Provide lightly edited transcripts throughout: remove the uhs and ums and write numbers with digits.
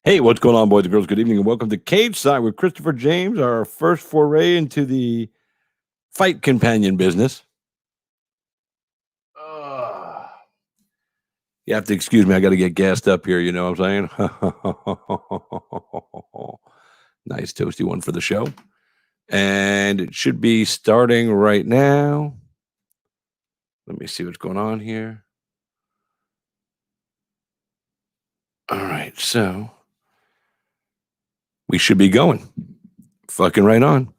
Hey, what's going on, boys and girls? Good evening, and welcome to Cage Side with Christopher James, our first foray into the fight companion business. You have to excuse me. I got to get gassed up here. You know what I'm saying? Nice toasty one for the show. And it should be starting right now. Let me see what's going on here. All right, so we should be going. Fucking right on.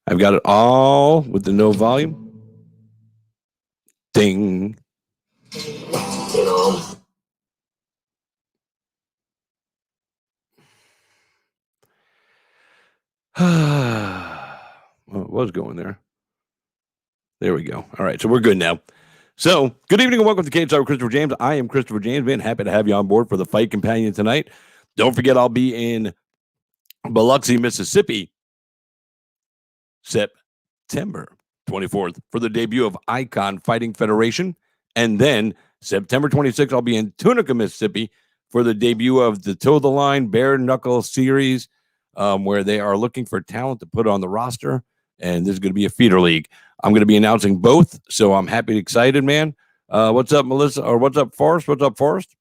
I've got it all with the no volume. Ding. Well, it was going there. There we go. All right, so we're good now. So, good evening and welcome to Cage Side with Christopher James. I am Christopher James, man. Happy to have you on board for the Fight Companion tonight. Don't forget, I'll be in Biloxi, Mississippi, September 24th for the debut of Icon Fighting Federation. And then September 26th, I'll be in Tunica, Mississippi for the debut of the Toe the Line Bare Knuckle Series, where they are looking for talent to put on the roster. And this is going to be a feeder league. I'm going to be announcing both, so I'm happy and excited, man. What's up, Melissa? Or what's up, Forrest? What's up, Forrest?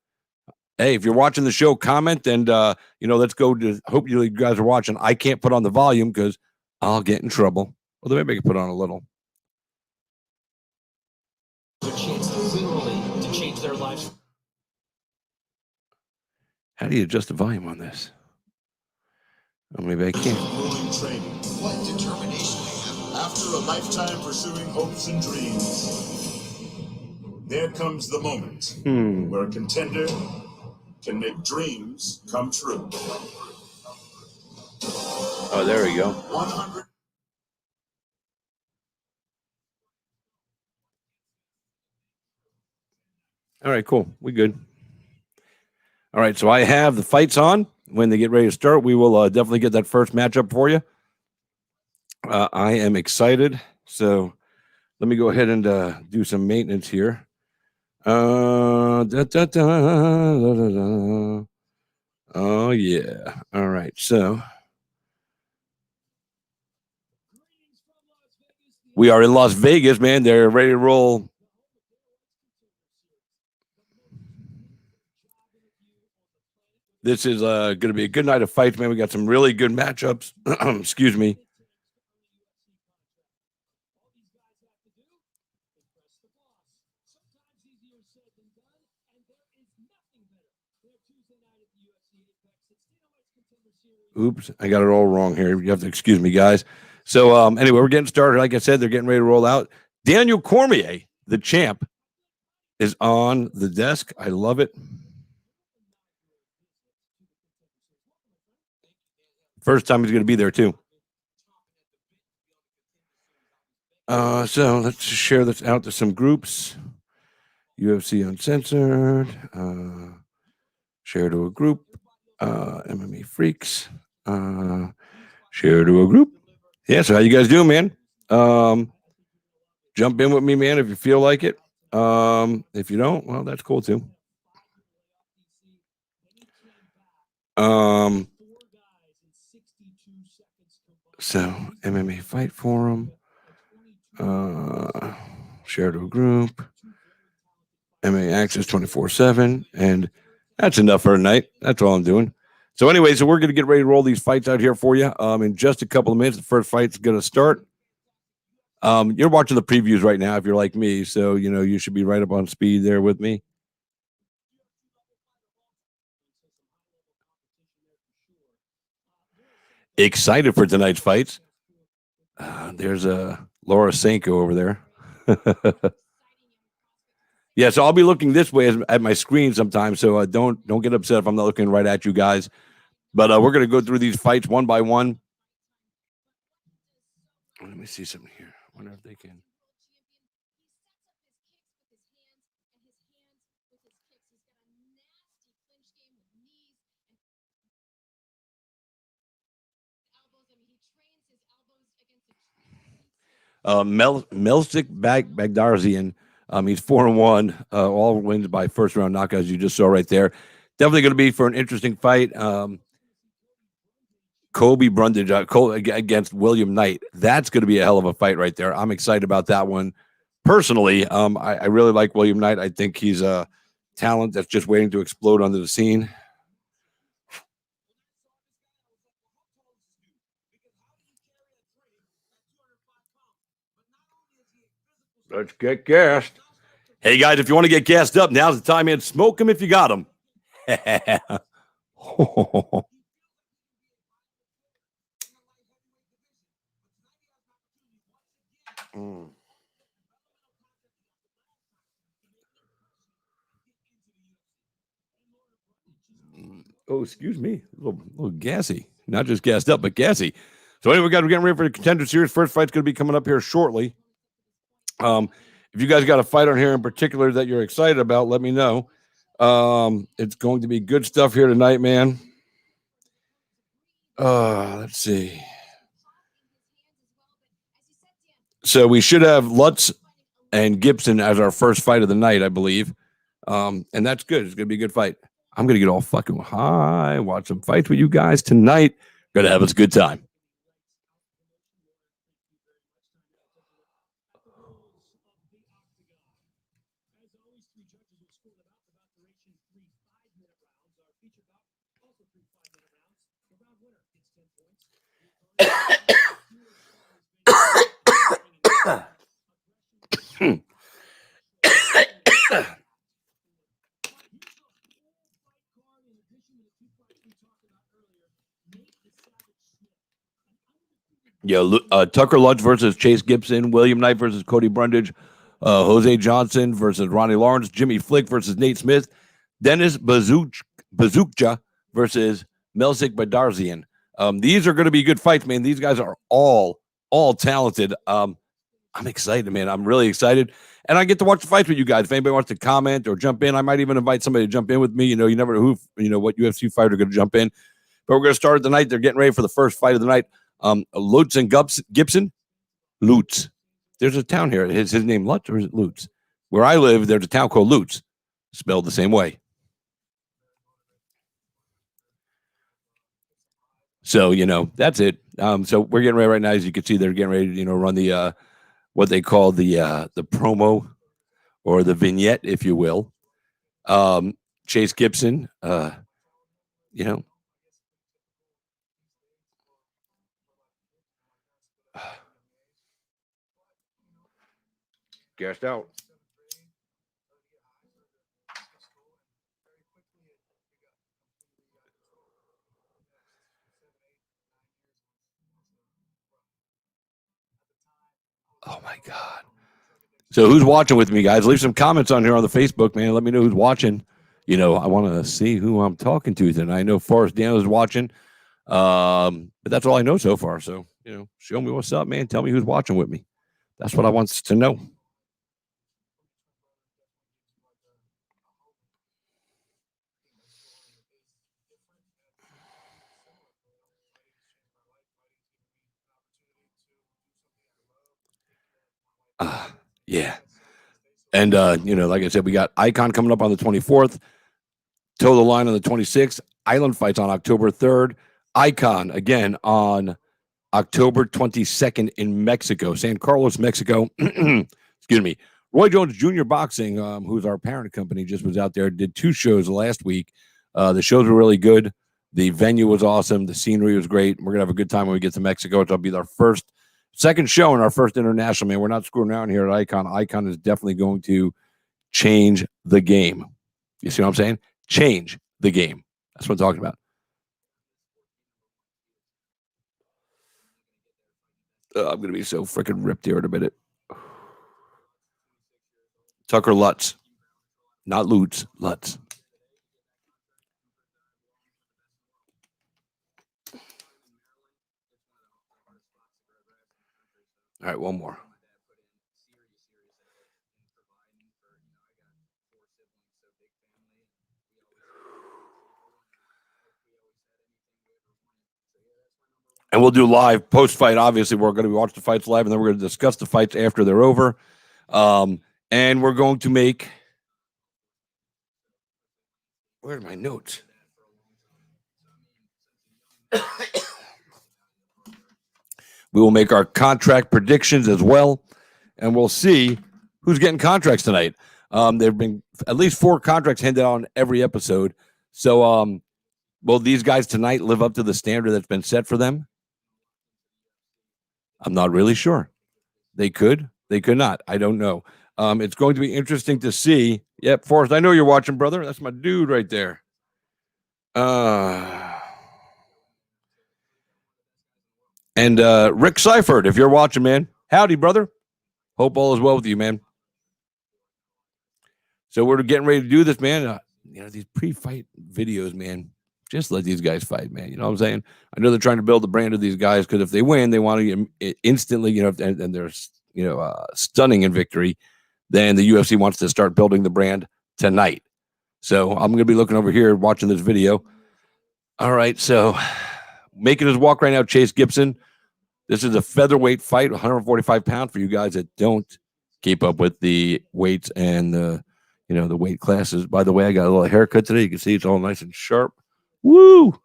Hey, if you're watching the show, comment and, let's go to, hope you guys are watching. I can't put on the volume because I'll get in trouble. Well, then maybe I can put on a little. A chance literally to change their lives. How do you adjust the volume on this? Oh, maybe I can't. What determination they have after a lifetime pursuing hopes and dreams. There comes the moment where a contender can make dreams come true. Oh, there we go. 100. All right, cool. We good. All right, so I have the fights on. When they get ready to start, we will definitely get that first matchup for you. I am excited. So let me go ahead and do some maintenance here. Oh, yeah. All right, so we are in Las Vegas, man. They're ready to roll. This is going to be a good night of fights, man. We got some really good matchups. Excuse me. Oops, I got it all wrong here. You have to excuse me, guys. So anyway, we're getting started. Like I said, they're getting ready to roll out. Daniel Cormier, the champ, is on the desk. I love it. First time he's going to be there, too. So let's just share this out to some groups. UFC Uncensored. Share to a group. MMA Freaks. Share to a group. Yeah, so how you guys doing, man? Jump in with me, man, if you feel like it. If you don't, well, that's cool, too. So MMA Fight Forum. Share to a group. MMA Access 24/7. And that's enough for tonight. That's all I'm doing. So anyway, so we're going to get ready to roll these fights out here for you. In just a couple of minutes, the first fight's going to start. You're watching the previews right now if you're like me, so you should be right up on speed there with me. Excited for tonight's fights. There's Laura Sanko over there. Yeah, so I'll be looking this way at my screen sometimes, so don't get upset if I'm not looking right at you guys. But we're going to go through these fights one by one. Let me see something here. I wonder if they can. Melstic Bagdarzian. He's 4-1. All wins by first round knockouts. You just saw right there. definitely going to be for an interesting fight. Kobe Brundage against William Knight. That's going to be a hell of a fight right there. I'm excited about that one. Personally, I really like William Knight. I think he's a talent that's just waiting to explode onto the scene. Let's get gassed. Hey, guys, if you want to get gassed up, now's the time, man. Smoke them if you got them. Oh, excuse me. A little gassy. Not just gassed up, but gassy. So anyway, guys, we're getting ready for the Contender Series. First fight's going to be coming up here shortly. If you guys got a fight on here in particular that you're excited about, let me know. It's going to be good stuff here tonight, man. Let's see. So we should have Lutz and Gibson as our first fight of the night, I believe. And that's good. It's going to be a good fight. I'm going to get all fucking high, watch some fights with you guys tonight. Going to have us a good time. Yeah, Tucker Luds versus Chase Gibson, William Knight versus Cody Brundage, Jose Johnson versus Ronnie Lawrence, Jimmy Flick versus Nate Smith, Dennis Bazooka versus Melzik Badarzian. These are going to be good fights, man. These guys are all talented. I'm excited, man. I'm really excited. And I get to watch the fights with you guys. If anybody wants to comment or jump in, I might even invite somebody to jump in with me. You never know what UFC fighter are going to jump in. But we're going to start the night. They're getting ready for the first fight of the night. Lutz and Gibson. Lutz. There's a town here. Is his name Lutz or is it Lutz? Where I live, there's a town called Lutz, spelled the same way. So, that's it. So we're getting ready right now. As you can see, they're getting ready to, run the what they call the promo or the vignette, if you will. Chase Gibson, gassed out. Oh my God. So who's watching with me, guys? Leave some comments on here on the Facebook, man. Let me know who's watching. I want to see who I'm talking to tonight. I know Forrest Dan is watching. But that's all I know so far. So, show me what's up, man. Tell me who's watching with me. That's what I want to know. Yeah. And, like I said, we got Icon coming up on the 24th, Toe the Line on the 26th, Island Fights on October 3rd, Icon again on October 22nd in Mexico, San Carlos, Mexico. Excuse me. Roy Jones Jr. Boxing, who's our parent company, just was out there, did 2 shows last week. The shows were really good. The venue was awesome. The scenery was great. We're going to have a good time when we get to Mexico. It'll be our second show and our first international, man. We're not screwing around here at Icon. Icon is definitely going to change the game. You see what I'm saying? Change the game. That's what I'm talking about. I'm going to be so freaking ripped here in a minute. Tucker Lutz. Not Lutz. Lutz. All right, one more. And we'll do live post-fight. Obviously, we're going to watch the fights live, and then we're going to discuss the fights after they're over. And we're going to make Where's my notes? We will make our contract predictions as well, and we'll see who's getting contracts tonight. There have been at least 4 contracts handed out on every episode. So, will these guys tonight live up to the standard that's been set for them? I'm not really sure. They could not. I don't know. It's going to be interesting to see. Yep, Forrest, I know you're watching, brother. That's my dude right there. And Rick Seifert, if you're watching, man, howdy, brother. Hope all is well with you, man. So we're getting ready to do this, man. These pre-fight videos, man. Just let these guys fight, man. You know what I'm saying? I know they're trying to build the brand of these guys because if they win, they want to get instantly, and they're, stunning in victory. Then the UFC wants to start building the brand tonight. So I'm going to be looking over here watching this video. All right, so making his walk right now, Chase Gibson. This is a featherweight fight, 145 pounds for you guys that don't keep up with the weights and the weight classes. By the way, I got a little haircut today. You can see it's all nice and sharp. Woo!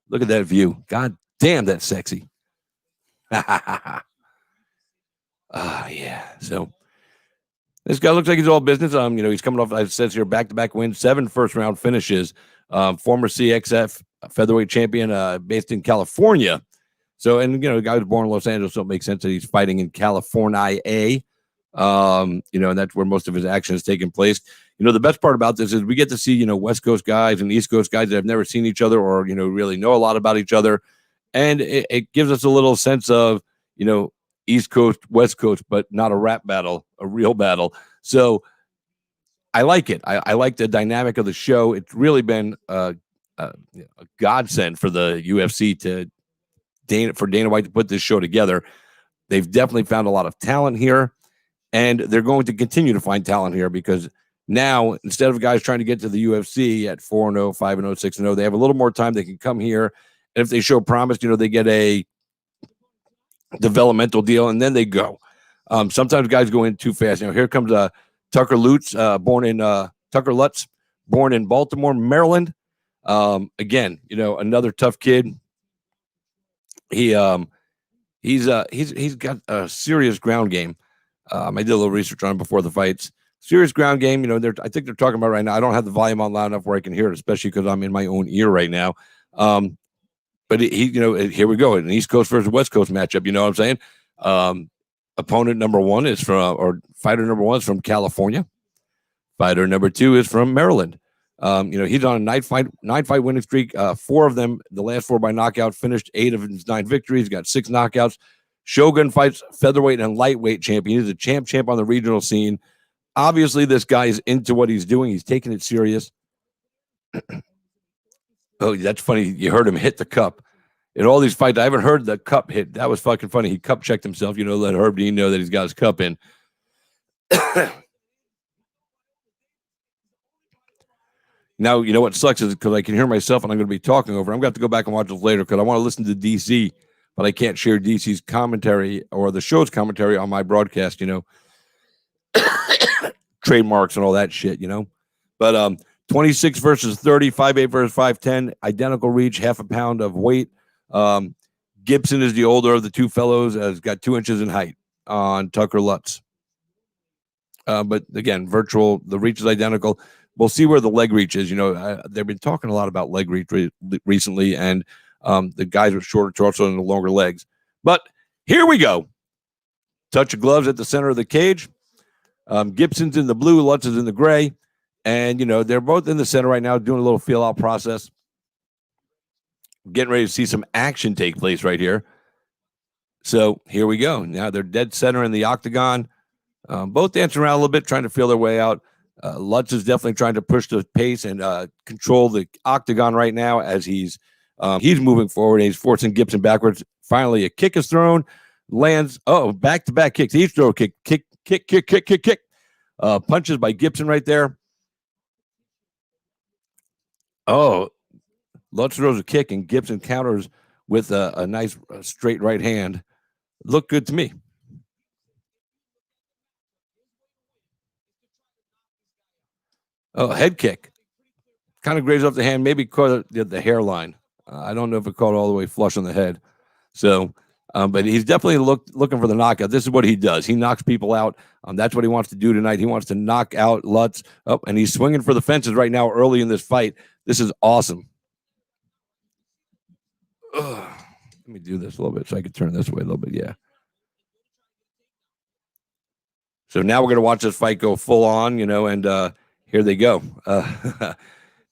Look at that view. God damn, that's sexy. Yeah. So this guy looks like he's all business. He's coming off, as it says here, back-to-back wins, 7 first-round finishes. Former CXF featherweight champion, based in California. So, and the guy was born in Los Angeles, so it makes sense that he's fighting in California. And that's where most of his action is taking place. The best part about this is we get to see, West Coast guys and East Coast guys that have never seen each other or, really know a lot about each other. And it gives us a little sense of, East Coast, West Coast, but not a rap battle, a real battle. So I like it. I like the dynamic of the show. It's really been a godsend for the UFC for Dana White to put this show together. They've definitely found a lot of talent here, and they're going to continue to find talent here because now, instead of guys trying to get to the UFC at 4-0, 5-0, 6-0, they have a little more time. They can come here, and if they show promise, they get a developmental deal, and then they go. Sometimes guys go in too fast. Here comes Tucker Lutz, Tucker Lutz, born in Baltimore, Maryland. Again, another tough kid. He's got a serious ground game. I did a little research on him before the fights. Serious ground game. I think they're talking about right now. I don't have the volume on loud enough where I can hear it, especially because I'm in my own ear right now. But here we go. An East Coast versus West Coast matchup. You know what I'm saying? Opponent number 1 is fighter number 1 is from California. Fighter number 2 is from Maryland. He's on a 9-fight winning streak. 4 of them, the last 4 by knockout, finished 8 of his 9 victories. He's got 6 knockouts. Shogun fights featherweight and lightweight champion. He's a champ on the regional scene. Obviously, this guy is into what he's doing. He's taking it serious. Oh, that's funny. You heard him hit the cup. In all these fights, I haven't heard the cup hit. That was fucking funny. He cup checked himself. Let Herb Dean know that he's got his cup in. Now, what sucks is because I can hear myself and I'm going to be talking over. I'm going to have to go back and watch this later because I want to listen to DC, but I can't share DC's commentary or the show's commentary on my broadcast, trademarks and all that shit, But 26 versus 30, 5'8" versus 5'10", identical reach, half a pound of weight. Gibson is the older of the two fellows, has got 2 inches in height on Tucker Lutz. But again, the reach is identical. We'll see where the leg reach is. They've been talking a lot about leg reach recently, and the guys with shorter torso and the longer legs. But here we go. Touch of gloves at the center of the cage. Gibson's in the blue, Lutz is in the gray. And, they're both in the center right now doing a little feel-out process. Getting ready to see some action take place right here. So here we go. Now they're dead center in the octagon. Both dancing around a little bit, trying to feel their way out. Lutz is definitely trying to push the pace and control the octagon right now as he's moving forward. And he's forcing Gibson backwards. Finally, a kick is thrown. Lands. Oh, back-to-back kicks. Each throw kick. Punches by Gibson right there. Oh, Lutz throws a kick and Gibson counters with a nice straight right hand. Looked good to me. Oh, head kick. kind of grazed off the hand, maybe caught the hairline. I don't know if it caught all the way flush on the head. So, but he's definitely looking for the knockout. This is what he does. He knocks people out. That's what he wants to do tonight. He wants to knock out Lutz. Oh, and he's swinging for the fences right now early in this fight. This is awesome. Ugh. Let me do this a little bit so I can turn this way a little bit. Yeah. So now we're going to watch this fight go full on, and here they go.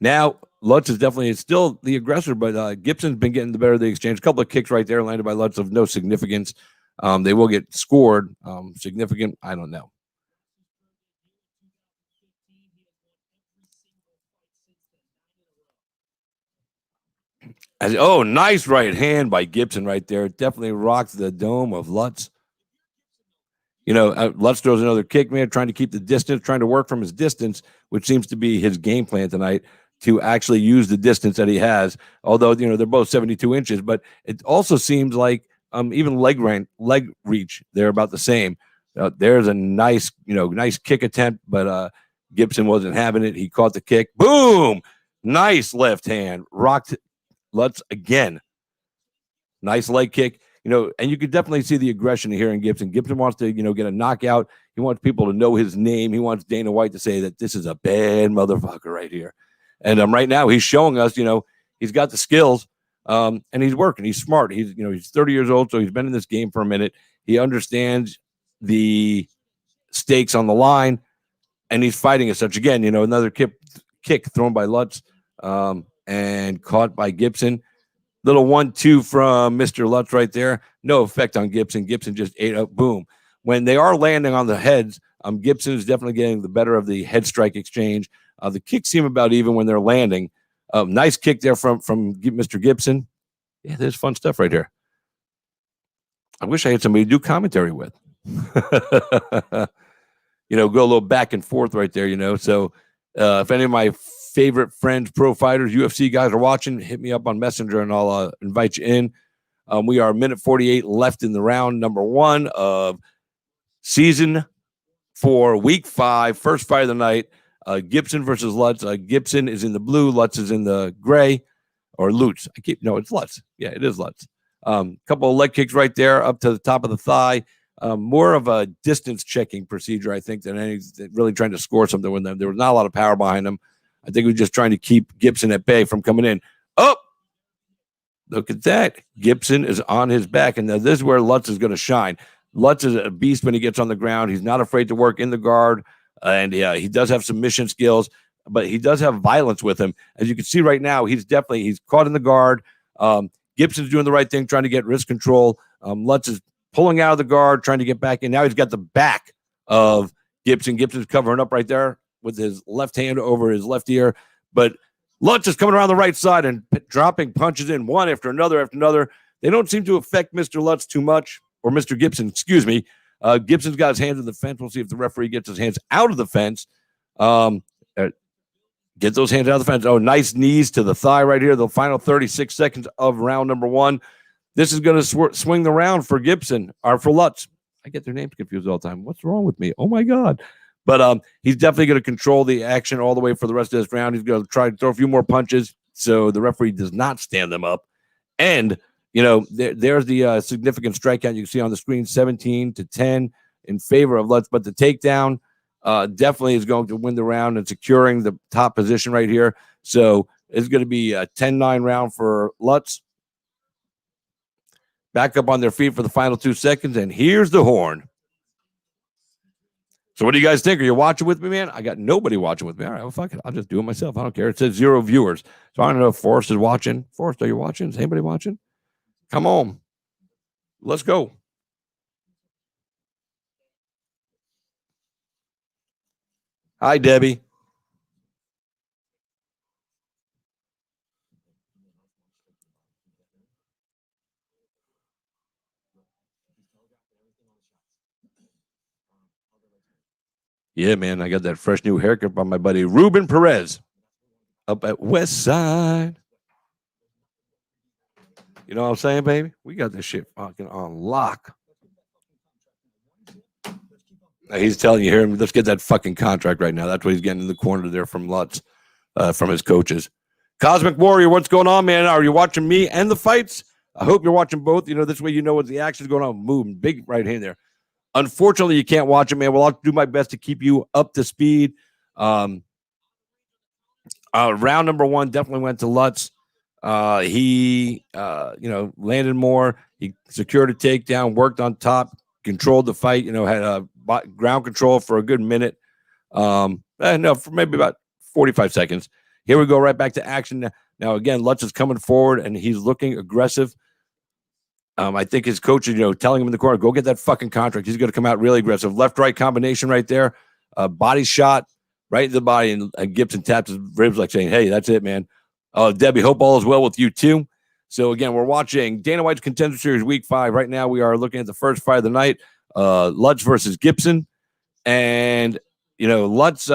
Now, Lutz is definitely still the aggressor, but Gibson's been getting the better of the exchange. A couple of kicks right there landed by Lutz of no significance. They will get scored. Significant, I don't know. Nice right hand by Gibson right there. Definitely rocked the dome of Lutz. Lutz throws another kick, man, trying to keep the distance, trying to work from his distance, which seems to be his game plan tonight, to actually use the distance that he has. Although, they're both 72 inches, but it also seems like even leg reach, they're about the same. There's a nice kick attempt, but Gibson wasn't having it. He caught the kick. Boom! Nice left hand. Rocked Lutz again. Nice leg kick. And you could definitely see the aggression here in Gibson. Gibson wants to, get a knockout. He wants people to know his name. He wants Dana White to say that this is a bad motherfucker right here. And right now he's showing us, he's got the skills, and he's working. He's smart. He's 30 years old, so he's been in this game for a minute. He understands the stakes on the line, and he's fighting as such. Again, another kick thrown by Lutz, and caught by Gibson. Little 1-2 from Mr. Lutz right there. No effect on Gibson. Gibson just ate up. Boom. When they are landing on the heads, Gibson is definitely getting the better of the head strike exchange. The kicks seem about even when they're landing. Nice kick there from Mr. Gibson. Yeah, there's fun stuff right here. I wish I had somebody to do commentary with. Go a little back and forth right there, So if any of my favorite friends, pro fighters, UFC guys are watching, hit me up on Messenger and I'll invite you in. We are minute 48 left in the round number 1 of season 4, week 5, first fight of the night. Gibson versus Lutz. Gibson is in the blue. Lutz is in the gray, or Lutz. It's Lutz. Yeah, it is Lutz. Couple of leg kicks right there up to the top of the thigh. More of a distance checking procedure, I think, than any really trying to score something with them. There was not a lot of power behind them. I think he was just trying to keep Gibson at bay from coming in. Oh, look at that. Gibson is on his back, and now this is where Lutz is going to shine. Lutz is a beast when he gets on the ground. He's not afraid to work in the guard. And he does have submission skills, but he does have violence with him. As you can see right now, he's caught in the guard. Gibson's doing the right thing, trying to get wrist control. Lutz is pulling out of the guard, trying to get back in. Now he's got the back of Gibson. Gibson's covering up right there with his left hand over his left ear. But Lutz is coming around the right side and dropping punches in one after another. They don't seem to affect Mr. Lutz too much, or Mr. Gibson, excuse me. Gibson's got his hands in the fence. We'll see if the referee gets his hands out of the fence. Get those hands out of the fence. Oh, nice knees to the thigh right here. The final 36 seconds of round number 1. This is going to swing the round for Gibson, or for Lutz. I get their names confused all the time. What's wrong with me? Oh, my God. But he's definitely going to control the action all the way for the rest of this round. He's going to try to throw a few more punches so the referee does not stand them up. And there's the significant strikeout you can see on the screen, 17-10 in favor of Lutz. But the takedown definitely is going to win the round and securing the top position right here. So it's going to be a 10-9 round for Lutz. Back up on their feet for the final 2 seconds, and here's the horn. So what do you guys think? Are you watching with me, man? I got nobody watching with me. All right, well, fuck it. I'll just do it myself. I don't care. It says 0 viewers. So I don't know if Forrest is watching. Forrest, are you watching? Is anybody watching? Come on. Let's go. Hi, Debbie. Yeah, man, I got that fresh new haircut by my buddy Ruben Perez up at West Side. You know what I'm saying, baby? We got this shit fucking on lock. He's telling you here, let's get that fucking contract right now. That's what he's getting in the corner there from Lutz. from his coaches. Cosmic Warrior, what's going on, man? Are you watching me and the fights? I hope you're watching both. This way you know what the action's going on. Moving, big right hand there. Unfortunately, you can't watch it, man. Well, I'll do my best to keep you up to speed. Round number one definitely went to Lutz. He landed more. He secured a takedown, worked on top, controlled the fight. Had ground control for a good minute. For maybe about 45 seconds. Here we go, right back to action. Now again, Lutz is coming forward and he's looking aggressive. I think his coach is, telling him in the corner, go get that fucking contract. He's going to come out really aggressive. Left-right combination right there. Body shot right in the body, and Gibson taps his ribs like saying, hey, that's it, man. Debbie, hope all is well with you too. So again, we're watching Dana White's Contender Series Week 5. Right now we are looking at the first fight of the night, Luds versus Gibson. And, Lutz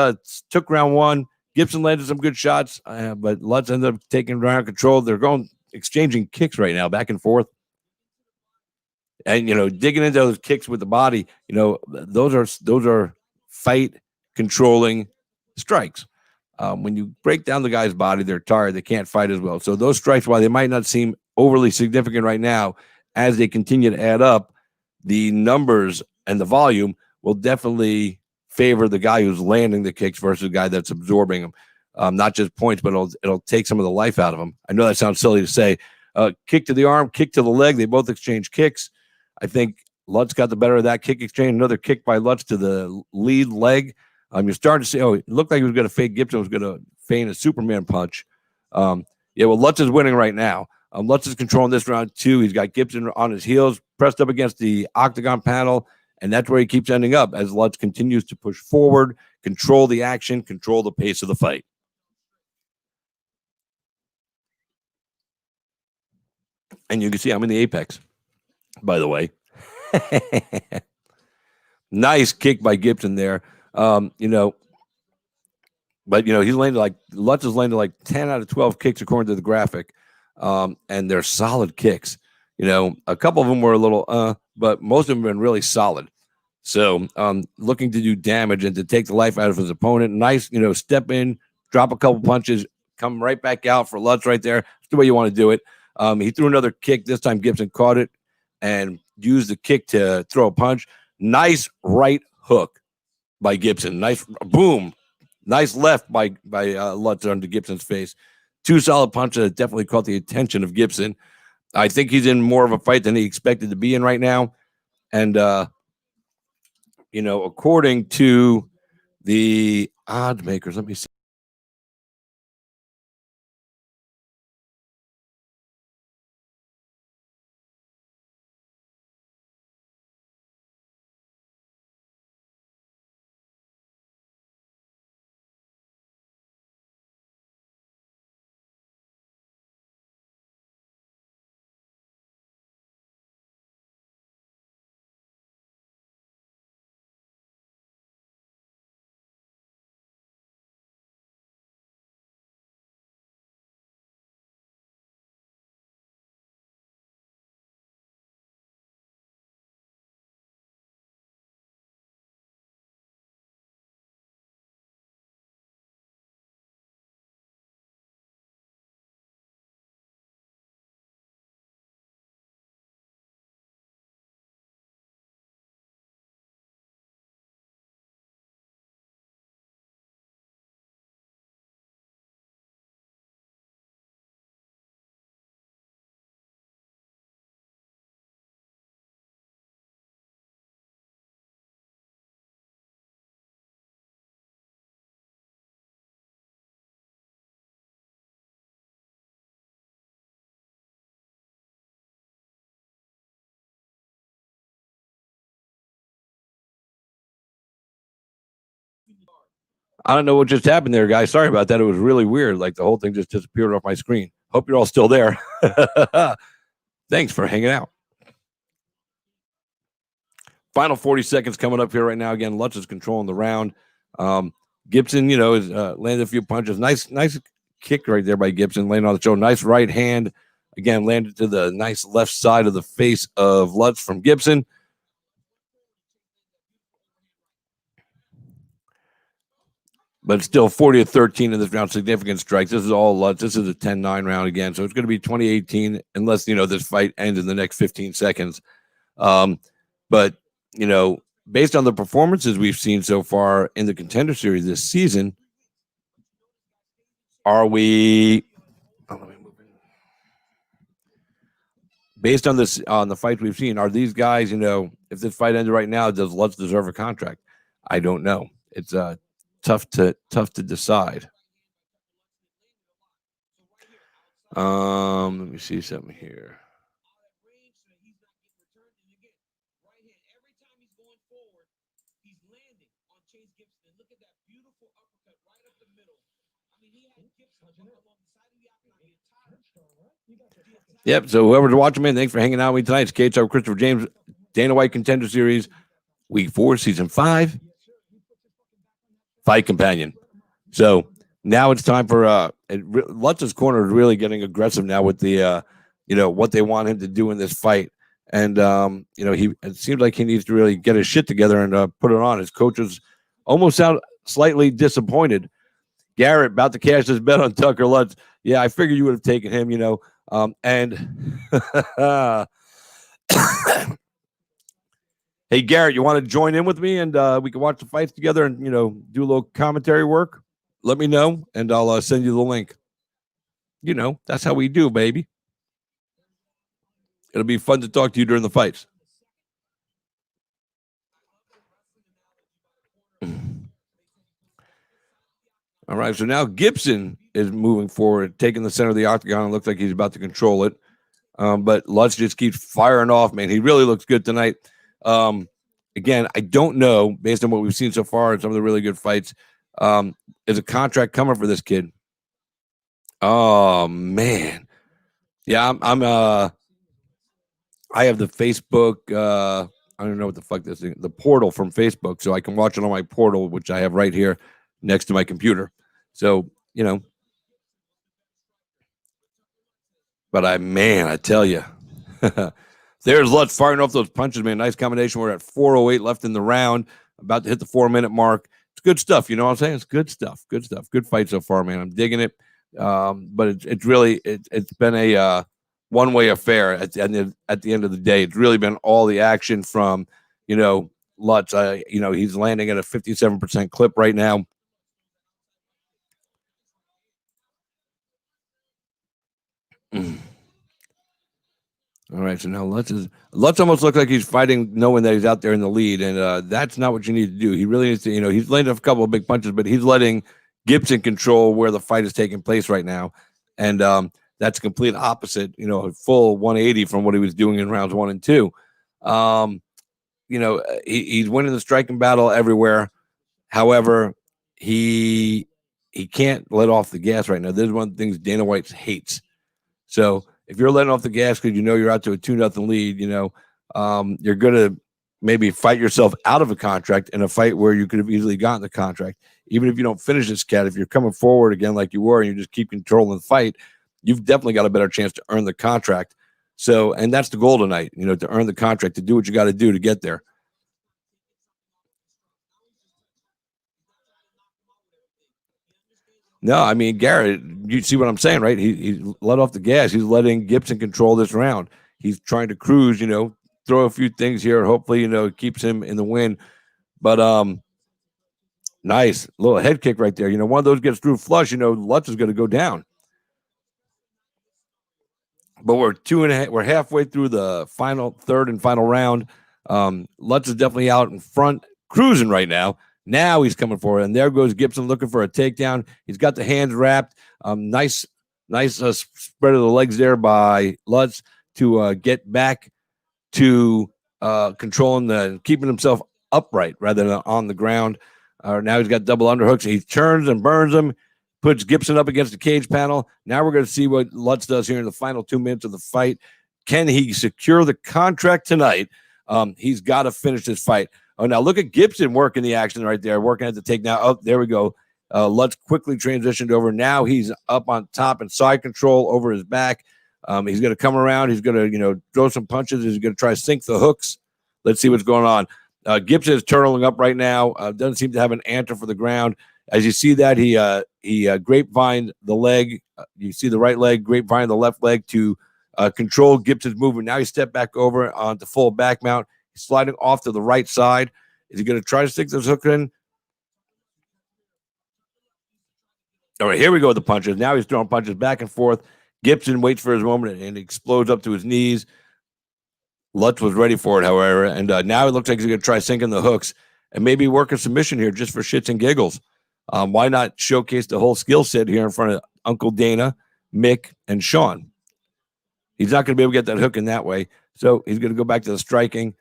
took round one. Gibson landed some good shots, but Lutz ended up taking ground control. They're exchanging kicks right now, back and forth. And, digging into those kicks with the body, those are fight controlling strikes. When you break down the guy's body, they're tired. They can't fight as well. So those strikes, while they might not seem overly significant right now, as they continue to add up, the numbers and the volume will definitely favor the guy who's landing the kicks versus the guy that's absorbing them. Not just points, but it'll take some of the life out of them. I know that sounds silly to say. Kick to the arm, kick to the leg. They both exchange kicks. I think Lutz got the better of that kick exchange. Another kick by Lutz to the lead leg. You're starting to see, it looked like he was going to fake Gibson was going to feign a Superman punch. Lutz is winning right now. Lutz is controlling this round two. He's got Gibson on his heels, pressed up against the octagon panel, and that's where he keeps ending up as Lutz continues to push forward, control the action, control the pace of the fight. And you can see I'm in the apex, by the way. Nice kick by Gibson there. But he's landed Lutz has landed 10 out of 12 kicks according to the graphic. And they're solid kicks. A couple of them were a little but most of them have been really solid. So looking to do damage and to take the life out of his opponent. Nice, step in, drop a couple punches, come right back out for Lutz right there. That's the way you want to do it. He threw another kick. This time Gibson caught it and used the kick to throw a punch. Nice right hook by Gibson. Nice boom. Nice left by Lutz onto Gibson's face. Two solid punches that definitely caught the attention of Gibson. I think he's in more of a fight than he expected to be in right now. And, according to the odd makers, let me see. I don't know what just happened there, guys. Sorry about that. It was really weird. The whole thing just disappeared off my screen. Hope you're all still there. Thanks for hanging out. Final 40 seconds coming up here right now. Again, Lutz is controlling the round. Gibson, is landed a few punches. Nice kick right there by Gibson, landing on the show. Nice right hand. Again, landed to the nice left side of the face of Lutz from Gibson. But still 40-13 in this round, significant strikes. This is all Lutz. This is a 10-9 round again. So it's going to be 2018 unless, this fight ends in the next 15 seconds. But, based on the performances we've seen so far in the Contender Series this season, are we based on this on the fights we've seen, are these guys, if this fight ended right now, does Lutz deserve a contract? I don't know. It's tough to decide. Let me see something here. Yep. So whoever's watching, man, thanks for hanging out with me tonight. It's KHR Christopher James, Dana White Contender Series, Week 4, Season 5, Fight Companion. So now it's time for Lutz's corner is really getting aggressive now with the what they want him to do in this fight. And it seems like he needs to really get his shit together and put it on. His coaches almost sound slightly disappointed. Garrett about to cash his bet on Tucker Lutz. Yeah, I figured you would have taken him, and hey, Garrett, you want to join in with me and we can watch the fights together and, do a little commentary work? Let me know and I'll send you the link. That's how we do, baby. It'll be fun to talk to you during the fights. All right, so now Gibson is moving forward, taking the center of the octagon. It looks like he's about to control it. But Lutz just keeps firing off, man. He really looks good tonight. Again, I don't know, based on what we've seen so far and some of the really good fights, is a contract coming for this kid? Oh, man. Yeah, I have the Facebook, I don't know what the fuck this is, the portal from Facebook, so I can watch it on my portal, which I have right here next to my computer. So, but I tell you, there's Lutz firing off those punches, man. Nice combination. We're at 4:08 left in the round, about to hit the 4-minute mark. It's good stuff. You know what I'm saying? It's good stuff. Good stuff. Good fight so far, man. I'm digging it. But it's really, it's been a one-way affair at the end of the day. It's really been all the action from, Lutz. He's landing at a 57% clip right now. All right, so now Lutz almost looks like he's fighting knowing that he's out there in the lead, and that's not what you need to do. He really needs to, he's landing a couple of big punches, but he's letting Gibson control where the fight is taking place right now, and that's complete opposite, a full 180 from what he was doing in rounds 1 and 2. He's winning the striking battle everywhere. However, he can't let off the gas right now. This is one of the things Dana White hates. So if you're letting off the gas because you're out to a 2-0 lead, you're going to maybe fight yourself out of a contract in a fight where you could have easily gotten the contract. Even if you don't finish this cat, if you're coming forward again like you were and you just keep controlling the fight, you've definitely got a better chance to earn the contract. So, and that's the goal tonight, to earn the contract, to do what you got to do to get there. No, I mean, Garrett, you see what I'm saying, right? He let off the gas. He's letting Gibson control this round. He's trying to cruise, throw a few things here. Hopefully, it keeps him in the win. But nice little head kick right there. One of those gets through flush, Lutz is going to go down. But we're halfway through the third and final round. Lutz is definitely out in front, cruising right now. Now he's coming forward, and there goes Gibson looking for a takedown. He's got the hands wrapped. Nice spread of the legs there by Lutz to get back to controlling keeping himself upright rather than on the ground. Now he's got double underhooks. He turns and burns him, puts Gibson up against the cage panel. Now we're going to see what Lutz does here in the final 2 minutes of the fight. Can he secure the contract tonight? He's got to finish this fight. Oh, now look at Gibson working the action right there, working at the takedown. Oh, there we go. Lutz quickly transitioned over. Now he's up on top and side control over his back. He's going to come around. He's going to, throw some punches. He's going to try to sink the hooks. Let's see what's going on. Gibson is turtling up right now. Doesn't seem to have an answer for the ground. As you see that, he grapevine the leg. You see the right leg, grapevine the left leg to control Gibson's movement. Now he stepped back over onto full back mount. He's sliding off to the right side. Is he going to try to stick this hook in? All right, here we go with the punches. Now he's throwing punches back and forth. Gibson waits for his moment and explodes up to his knees. Lutz was ready for it, however, and now it looks like he's going to try sinking the hooks and maybe work a submission here just for shits and giggles. Why not showcase the whole skill set here in front of Uncle Dana, Mick, and Sean? He's not going to be able to get that hook in that way, so he's going to go back to the striking.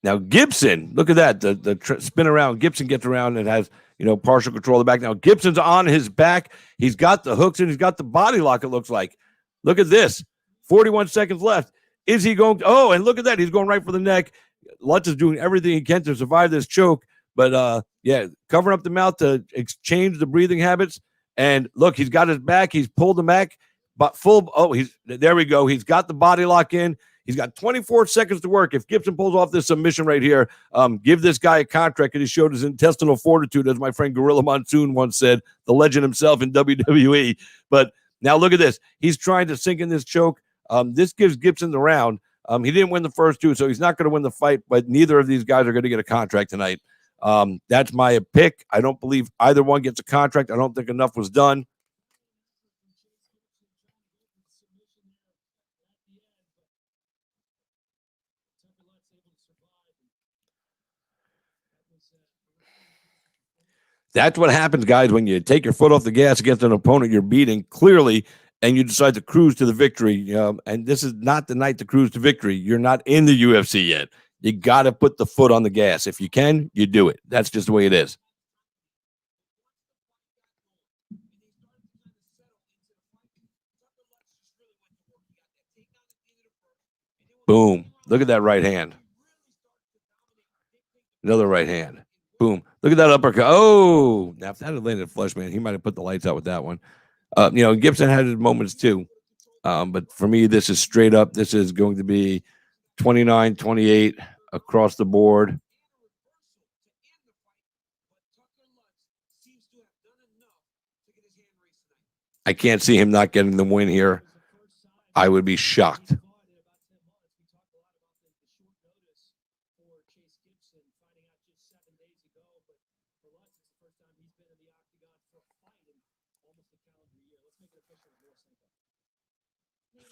Now Gibson, look at that, the spin around. Gibson gets around and has partial control of the back. Now Gibson's on his back. He's got the hooks and he's got the body lock. It looks like. Look at this. 41 seconds left. Is he going? Oh, and look at that. He's going right for the neck. Lutz is doing everything he can to survive this choke. But, covering up the mouth to exchange the breathing habits. And look, he's got his back. He's pulled him back. But there we go. He's got the body lock in. He's got 24 seconds to work. If Gibson pulls off this submission right here, give this guy a contract. And he showed his intestinal fortitude, as my friend Gorilla Monsoon once said, the legend himself in WWE. But now look at this. He's trying to sink in this choke. This gives Gibson the round. He didn't win the first two, so he's not going to win the fight, but neither of these guys are going to get a contract tonight. That's my pick. I don't believe either one gets a contract. I don't think enough was done. That's what happens, guys, when you take your foot off the gas against an opponent you're beating clearly, and you decide to cruise to the victory. And this is not the night to cruise to victory. You're not in the UFC yet. You got to put the foot on the gas. If you can, you do it. That's just the way it is. Boom. Look at that right hand. Another right hand. Boom. Look at that uppercut. Oh, now if that had landed flush, man, he might have put the lights out with that one. Gibson had his moments too. But for me, this is straight up. This is going to be 29-28 across the board. I can't see him not getting the win here. I would be shocked.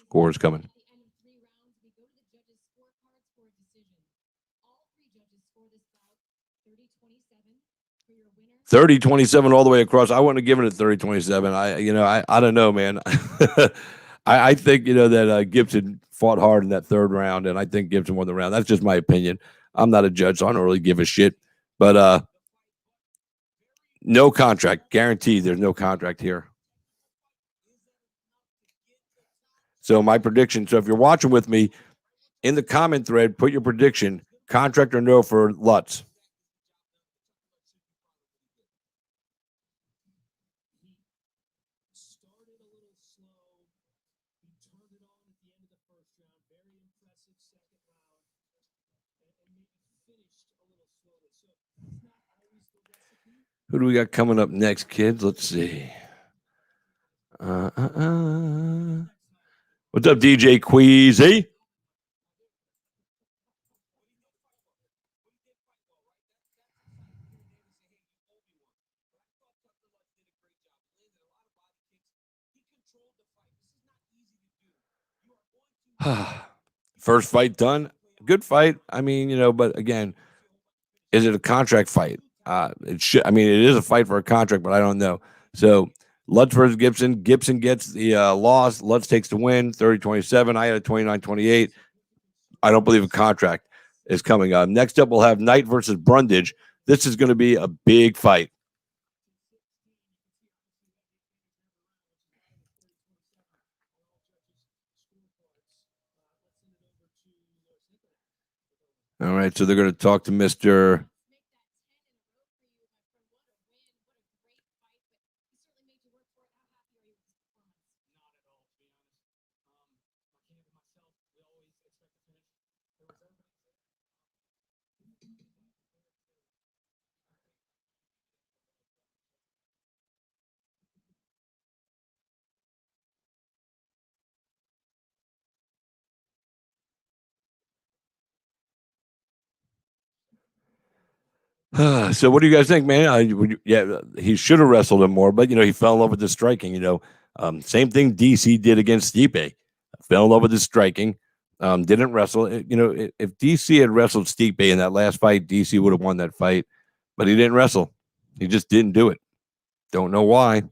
Score's coming. 30-27 all the way across. I wouldn't have given it 30-27. I don't know, man. I think that Gibson fought hard in that third round, and I think Gibson won the round. That's just my opinion. I'm not a judge, so I don't really give a shit. But no contract, guaranteed. There's no contract here. So my prediction. So if you're watching with me, in the comment thread, put your prediction: contract or no for Lutz. Who do we got coming up next, kids? Let's see. What's up, DJ Queasy? First fight done. Good fight. I mean, but again, is it a contract fight? It should. I mean, it is a fight for a contract, but I don't know. So Lutz versus Gibson. Gibson gets the loss. Lutz takes the win, 30-27. I had a 29-28. I don't believe a contract is coming up. Next up, we'll have Knight versus Brundage. This is going to be a big fight. All right, so they're going to talk to Mr. So what do you guys think, man? He should have wrestled him more, but he fell in love with the striking. Same thing DC did against Stipe. Fell in love with his striking. Didn't wrestle. If DC had wrestled Stipe in that last fight, DC would have won that fight, but he didn't wrestle. He just didn't do it. Don't know why.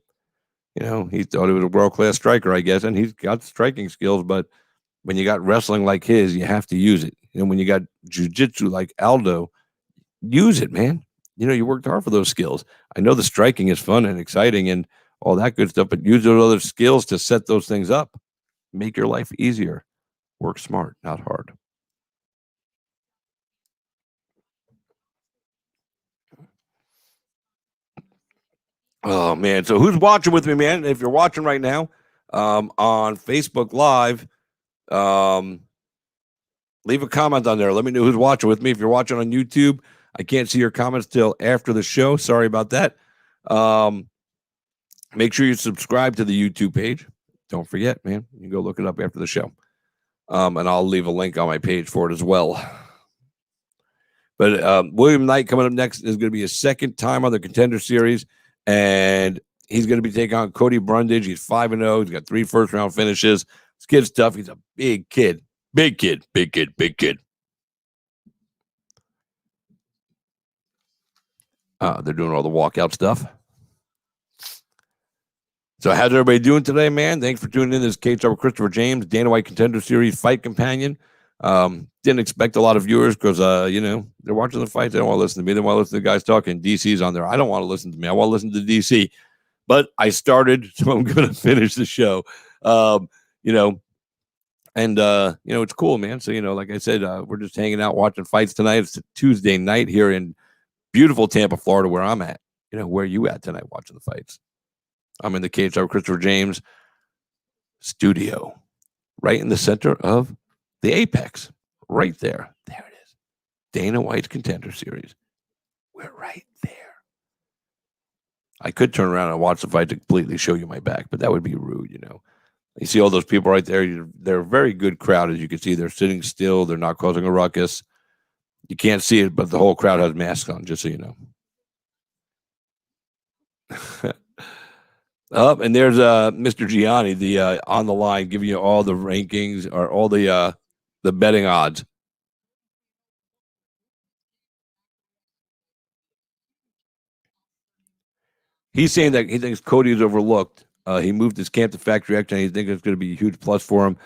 He thought he was a world-class striker, I guess, and he's got striking skills, but when you got wrestling like his, you have to use it. When you got jiu-jitsu like Aldo, use it, man. You worked hard for those skills. I know the striking is fun and exciting and all that good stuff, but use those other skills to set those things up. Make your life easier. Work smart, not hard. Oh, man. So who's watching with me, man? If you're watching right now on Facebook Live, leave a comment on there. Let me know who's watching with me. If you're watching on YouTube, I can't see your comments till after the show. Sorry about that. Make sure you subscribe to the YouTube page. Don't forget, man. You can go look it up after the show. And I'll leave a link on my page for it as well. But William Knight coming up next is going to be his second time on the Contender Series, and he's going to be taking on Cody Brundage. He's 5-0. He's got 3 first-round finishes. This kid's tough. He's a big kid. Big kid. Big kid. Big kid. They're doing all the walkout stuff. So how's everybody doing today, man? Thanks for tuning in. This is Cage with Christopher James, Dana White Contender Series Fight Companion. Didn't expect a lot of viewers because, they're watching the fights. They don't want to listen to me. They want to listen to the guys talking. DC's on there. I don't want to listen to me. I want to listen to DC. But I started, so I'm going to finish the show. It's cool, man. So, like I said, we're just hanging out watching fights tonight. It's a Tuesday night here in beautiful Tampa, Florida, where I'm at. Where are you at tonight watching the fights? I'm in the Cage with Christopher James studio, right in the center of the Apex, right there. There it is. Dana White's Contender Series. We're right there. I could turn around and watch the fight to completely show you my back, but that would be rude, You see all those people right there. They're a very good crowd, as you can see. They're sitting still. They're not causing a ruckus. You can't see it, but the whole crowd has masks on, just so you know. And there's Mr. Gianni, the on the line, giving you all the rankings or all the betting odds. He's saying that he thinks Cody is overlooked. He moved his camp to Factory X, and he thinks it's going to be a huge plus for him.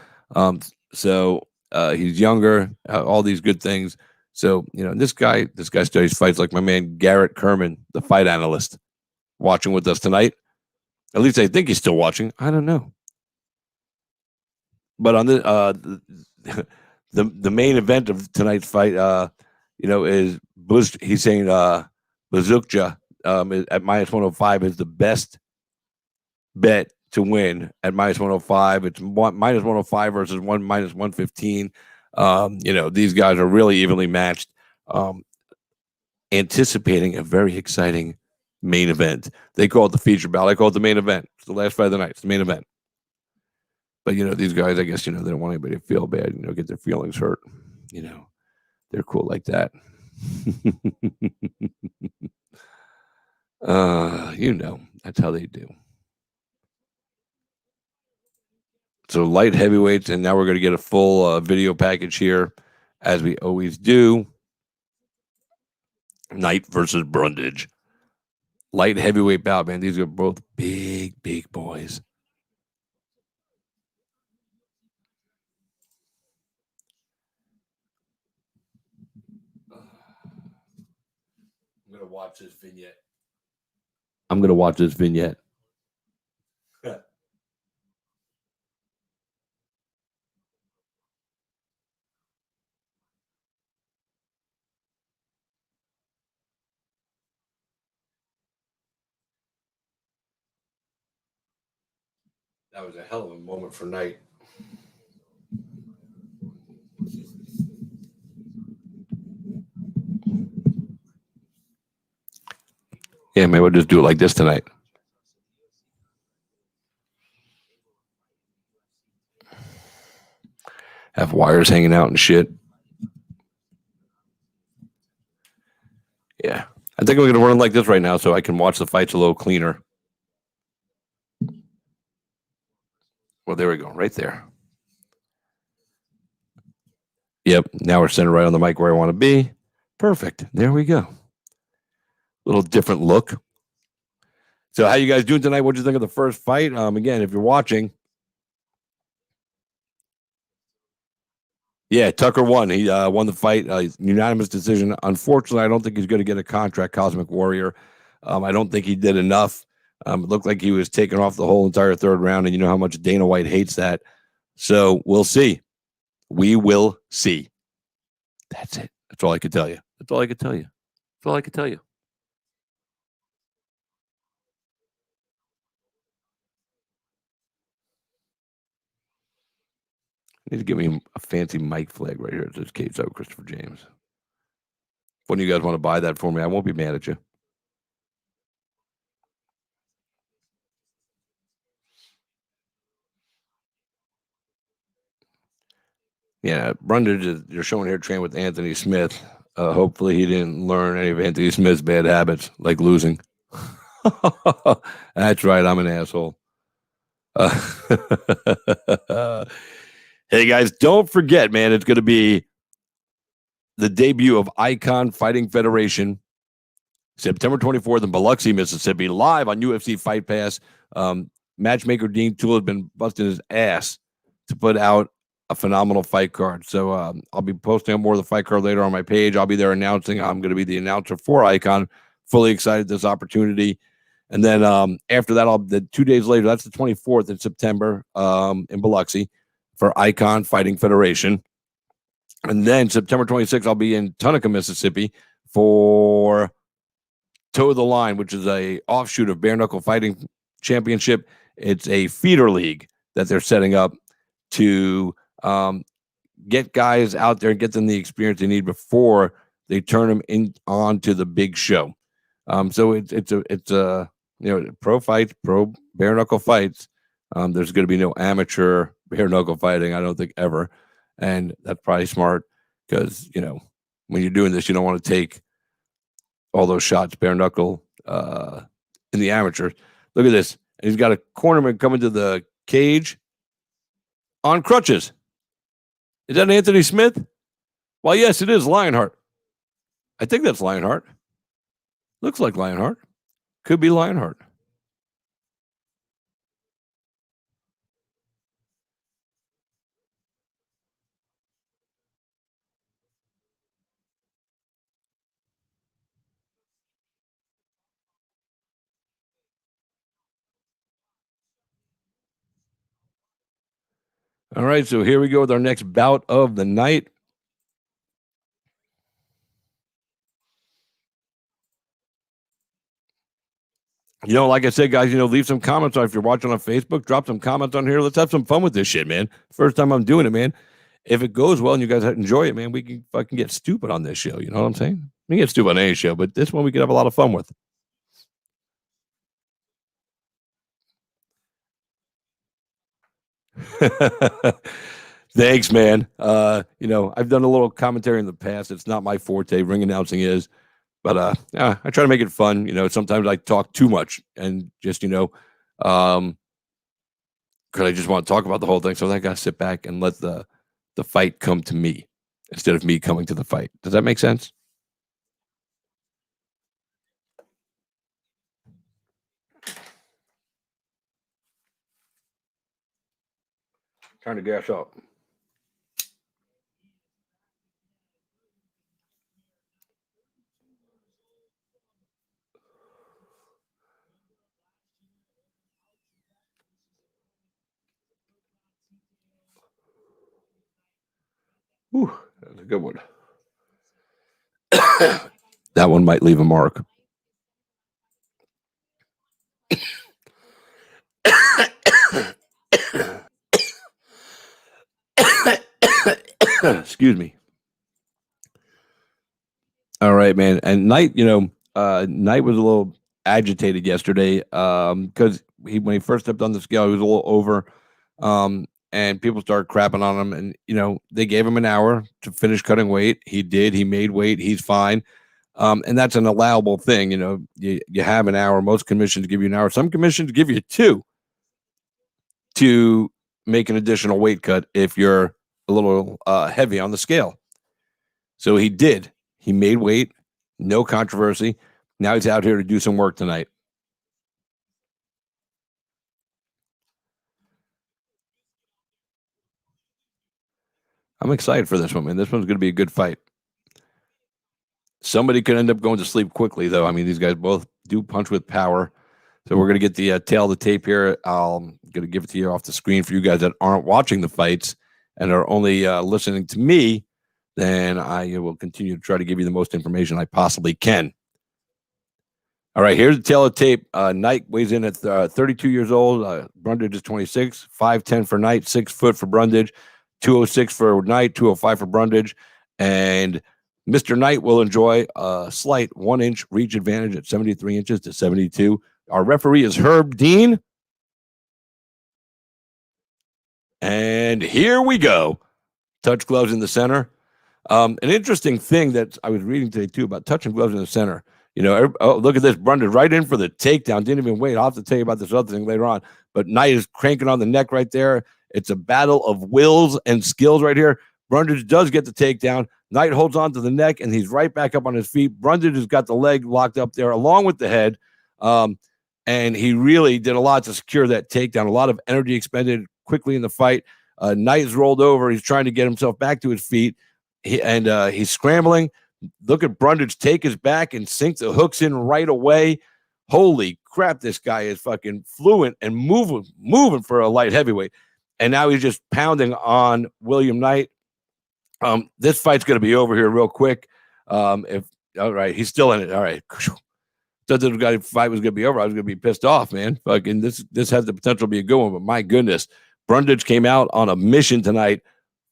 He's younger, all these good things. So, this guy studies fights like my man Garrett Kerman, the fight analyst, watching with us tonight. At least I think he's still watching. I don't know. But on the main event of tonight's fight, is he's saying Bazooka at minus 105 is the best bet to win at minus 105. It's minus 105 versus minus 115. These guys are really evenly matched. Anticipating a very exciting main event. They call it the feature bout. I call it the main event. It's the last fight of the night. It's the main event. But, these guys, I guess, they don't want anybody to feel bad, get their feelings hurt. They're cool like that. That's how they do. So light heavyweights, and now we're going to get a full video package here, as we always do. Knight versus Brundage. Light heavyweight bout, man. These are both big, big boys. I'm going to watch this vignette. That was a hell of a moment for Knight. Yeah, maybe we'll just do it like this tonight. Have wires hanging out and shit. Yeah. I think I'm going to run like this right now so I can watch the fights a little cleaner. Well, there we go. Right there. Yep. Now we're centered right on the mic where I want to be. Perfect. There we go. Little different look. So how you guys doing tonight? What did you think of the first fight? Again, if you're watching. Yeah, Tucker won. He won the fight. Unanimous decision. Unfortunately, I don't think he's going to get a contract, Cosmic Warrior. I don't think he did enough. It looked like he was taken off the whole entire third round, and you know how much Dana White hates that. So we'll see. We will see. That's it. That's all I could tell you. That's all I could tell you. That's all I could tell you. I need to give me a fancy mic flag right here. It says Kate's out, Christopher James. When you guys want to buy that for me, I won't be mad at you. Yeah, Brundage, you're showing here trained with Anthony Smith. Hopefully he didn't learn any of Anthony Smith's bad habits, like losing. That's right, I'm an asshole. Hey, guys, don't forget, man, it's going to be the debut of Icon Fighting Federation, September 24th in Biloxi, Mississippi, live on UFC Fight Pass. Matchmaker Dean Toole has been busting his ass to put out a phenomenal fight card. So I'll be posting up more of the fight card later on my page. I'll be there announcing. I'm going to be the announcer for Icon. Fully excited this opportunity. And then after that, 2 days later, that's the 24th of September in Biloxi for Icon Fighting Federation. And then September 26th, I'll be in Tunica, Mississippi for Toe the Line, which is a offshoot of Bare Knuckle Fighting Championship. It's a feeder league that they're setting up to get guys out there and get them the experience they need before they turn them onto the big show. So it's a pro fights, pro bare knuckle fights. There's going to be no amateur bare knuckle fighting, I don't think, ever, and that's probably smart because when you're doing this, you don't want to take all those shots bare knuckle in the amateur. Look at this, and he's got a cornerman coming to the cage on crutches. Is that Anthony Smith? Well, yes, it is Lionheart. I think that's Lionheart. Looks like Lionheart. Could be Lionheart. All right, so here we go with our next bout of the night. Like I said, guys, leave some comments on if you're watching on Facebook. Drop some comments on here. Let's have some fun with this shit, man. First time I'm doing it, man. If it goes well and you guys enjoy it, man, we can fucking get stupid on this show. You know what I'm saying? We can get stupid on any show, but this one we could have a lot of fun with. Thanks, man. I've done a little commentary in the past. It's not my forte. Ring announcing is. But I try to make it fun. Sometimes I talk too much and just, because I just want to talk about the whole thing. So I got to sit back and let the fight come to me instead of me coming to the fight. Does that make sense? Trying to gas up. Whew, that's a good one. That one might leave a mark. Excuse me. All right, man. And Knight, Knight was a little agitated yesterday because when he first stepped on the scale, he was a little over. And people started crapping on him. And, they gave him an hour to finish cutting weight. He did. He made weight. He's fine. And that's an allowable thing. You know, you have an hour. Most commissions give you an hour. Some commissions give you 2 to make an additional weight cut if you're a little heavy on the scale. So he did. He made weight, no controversy. Now he's out here to do some work tonight. I'm excited for this one, man. This one's going to be a good fight. Somebody could end up going to sleep quickly, though. I mean, these guys both do punch with power. So we're going to get the tail of the tape here. I'm going to give it to you off the screen for you guys that aren't watching the fights and are only listening to me. Then I will continue to try to give you the most information I possibly can. All right, here's the tail of tape. Knight weighs in at 32 years old. Brundage is 26, 5'10" for Knight, 6 foot for Brundage, 206 for Knight, 205 for Brundage. And Mr. Knight will enjoy a slight 1-inch reach advantage at 73 inches to 72. Our referee is Herb Dean. And here we go. Touch gloves in the center. An interesting thing that I was reading today, too, about touching gloves in the center. You know, look at this. Brundage right in for the takedown. Didn't even wait. I'll have to tell you about this other thing later on. But Knight is cranking on the neck right there. It's a battle of wills and skills right here. Brundage does get the takedown. Knight holds on to the neck, and he's right back up on his feet. Brundage has got the leg locked up there along with the head. And he really did a lot to secure that takedown. A lot of energy expended quickly in the fight. Knight is rolled over. He's trying to get himself back to his feet. He's scrambling. Look at Brundage take his back and sink the hooks in right away. Holy crap, this guy is fucking fluent and moving for a light heavyweight. And now he's just pounding on William Knight. This fight's going to be over here real quick. All right, he's still in it. All right. Thought the fight was going to be over. I was going to be pissed off, man. Fucking this has the potential to be a good one, but my goodness. Brundage came out on a mission tonight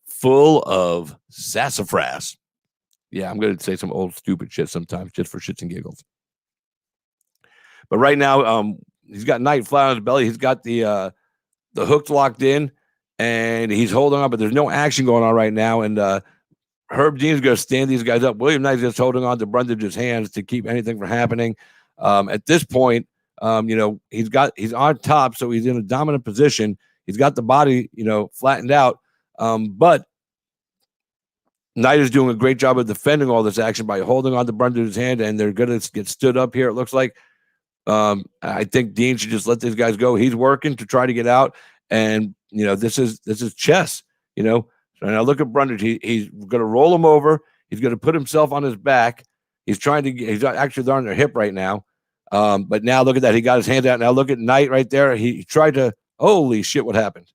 full of sassafras. Yeah, I'm going to say some old stupid shit sometimes just for shits and giggles. But right now, he's got Knight flat on his belly. He's got the hooks locked in, and he's holding on, but there's no action going on right now. And Herb Dean's going to stand these guys up. William Knight's just holding on to Brundage's hands to keep anything from happening. At this point, he's on top, so he's in a dominant position. He's got the body, flattened out. But Knight is doing a great job of defending all this action by holding on to Brundage's hand, and they're going to get stood up here, it looks like. I think Dean should just let these guys go. He's working to try to get out, and this is chess. So now look at Brundage. He's going to roll him over. He's going to put himself on his back. He's actually on their hip right now. But now look at that. He got his hand out. Now look at Knight right there. He tried to. Holy shit! What happened?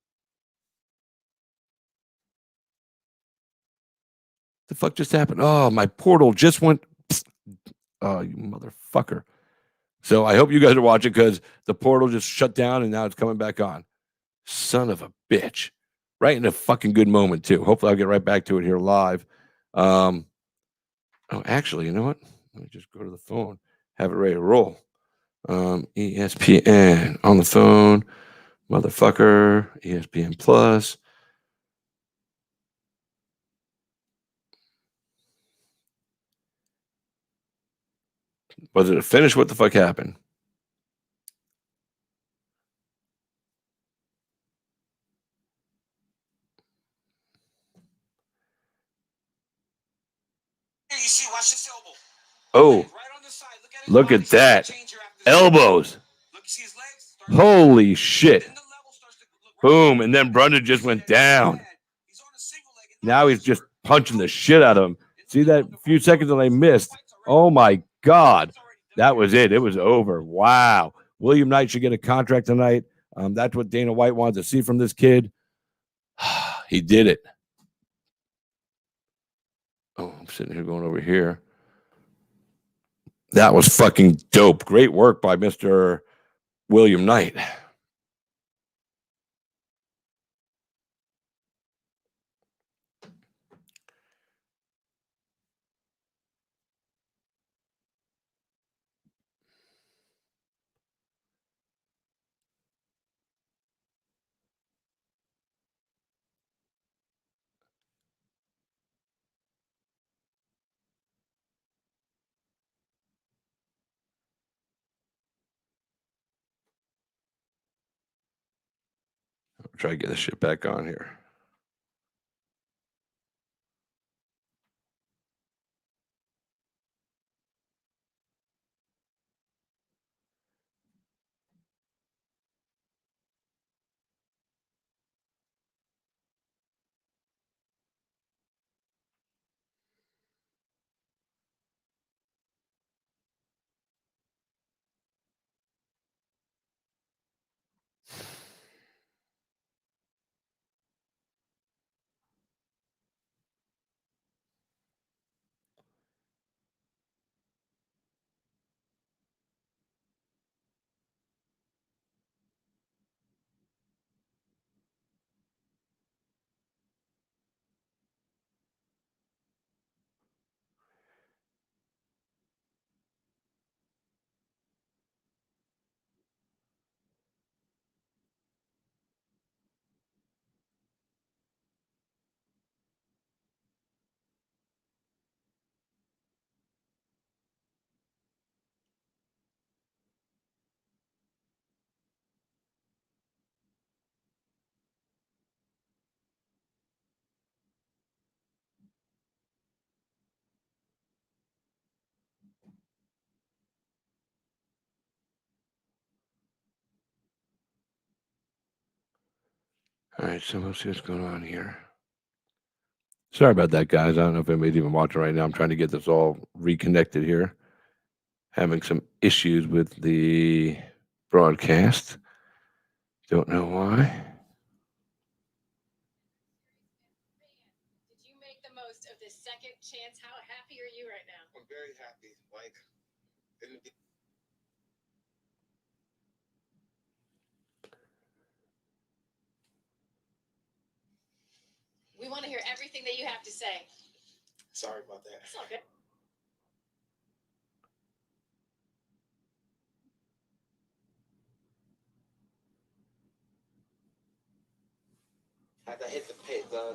The fuck just happened? Oh, my portal just went. Oh, you motherfucker. So I hope you guys are watching because the portal just shut down and now it's coming back on. Son of a bitch. Right in a fucking good moment, too. Hopefully I'll get right back to it here live. Actually, you know what? Let me just go to the phone. Have it ready to roll. ESPN on the phone. Motherfucker. ESPN Plus. Was it a finish? What the fuck happened? Here you see, watch this elbow. Oh, Right on the side. look at that. Elbows. Look, see his legs? Holy shit. Boom. And then Brundage just went down. Now he's just punching the shit out of him. See that few seconds that I missed? Oh, my God. That was it. It was over. Wow. William Knight should get a contract tonight. That's what Dana White wanted to see from this kid. He did it. Oh, I'm sitting here going over here. That was fucking dope. Great work by Mr. William Knight. Try to get this shit back on here. All right, so let's see what's going on here. Sorry about that, guys. I don't know if anybody's even watching right now. I'm trying to get this all reconnected here. Having some issues with the broadcast. Don't know why. Did you make the most of this second chance? How happy are you right now? I'm very happy. Like, We want to hear everything that you have to say. sorry about that. It's all good. As I hit the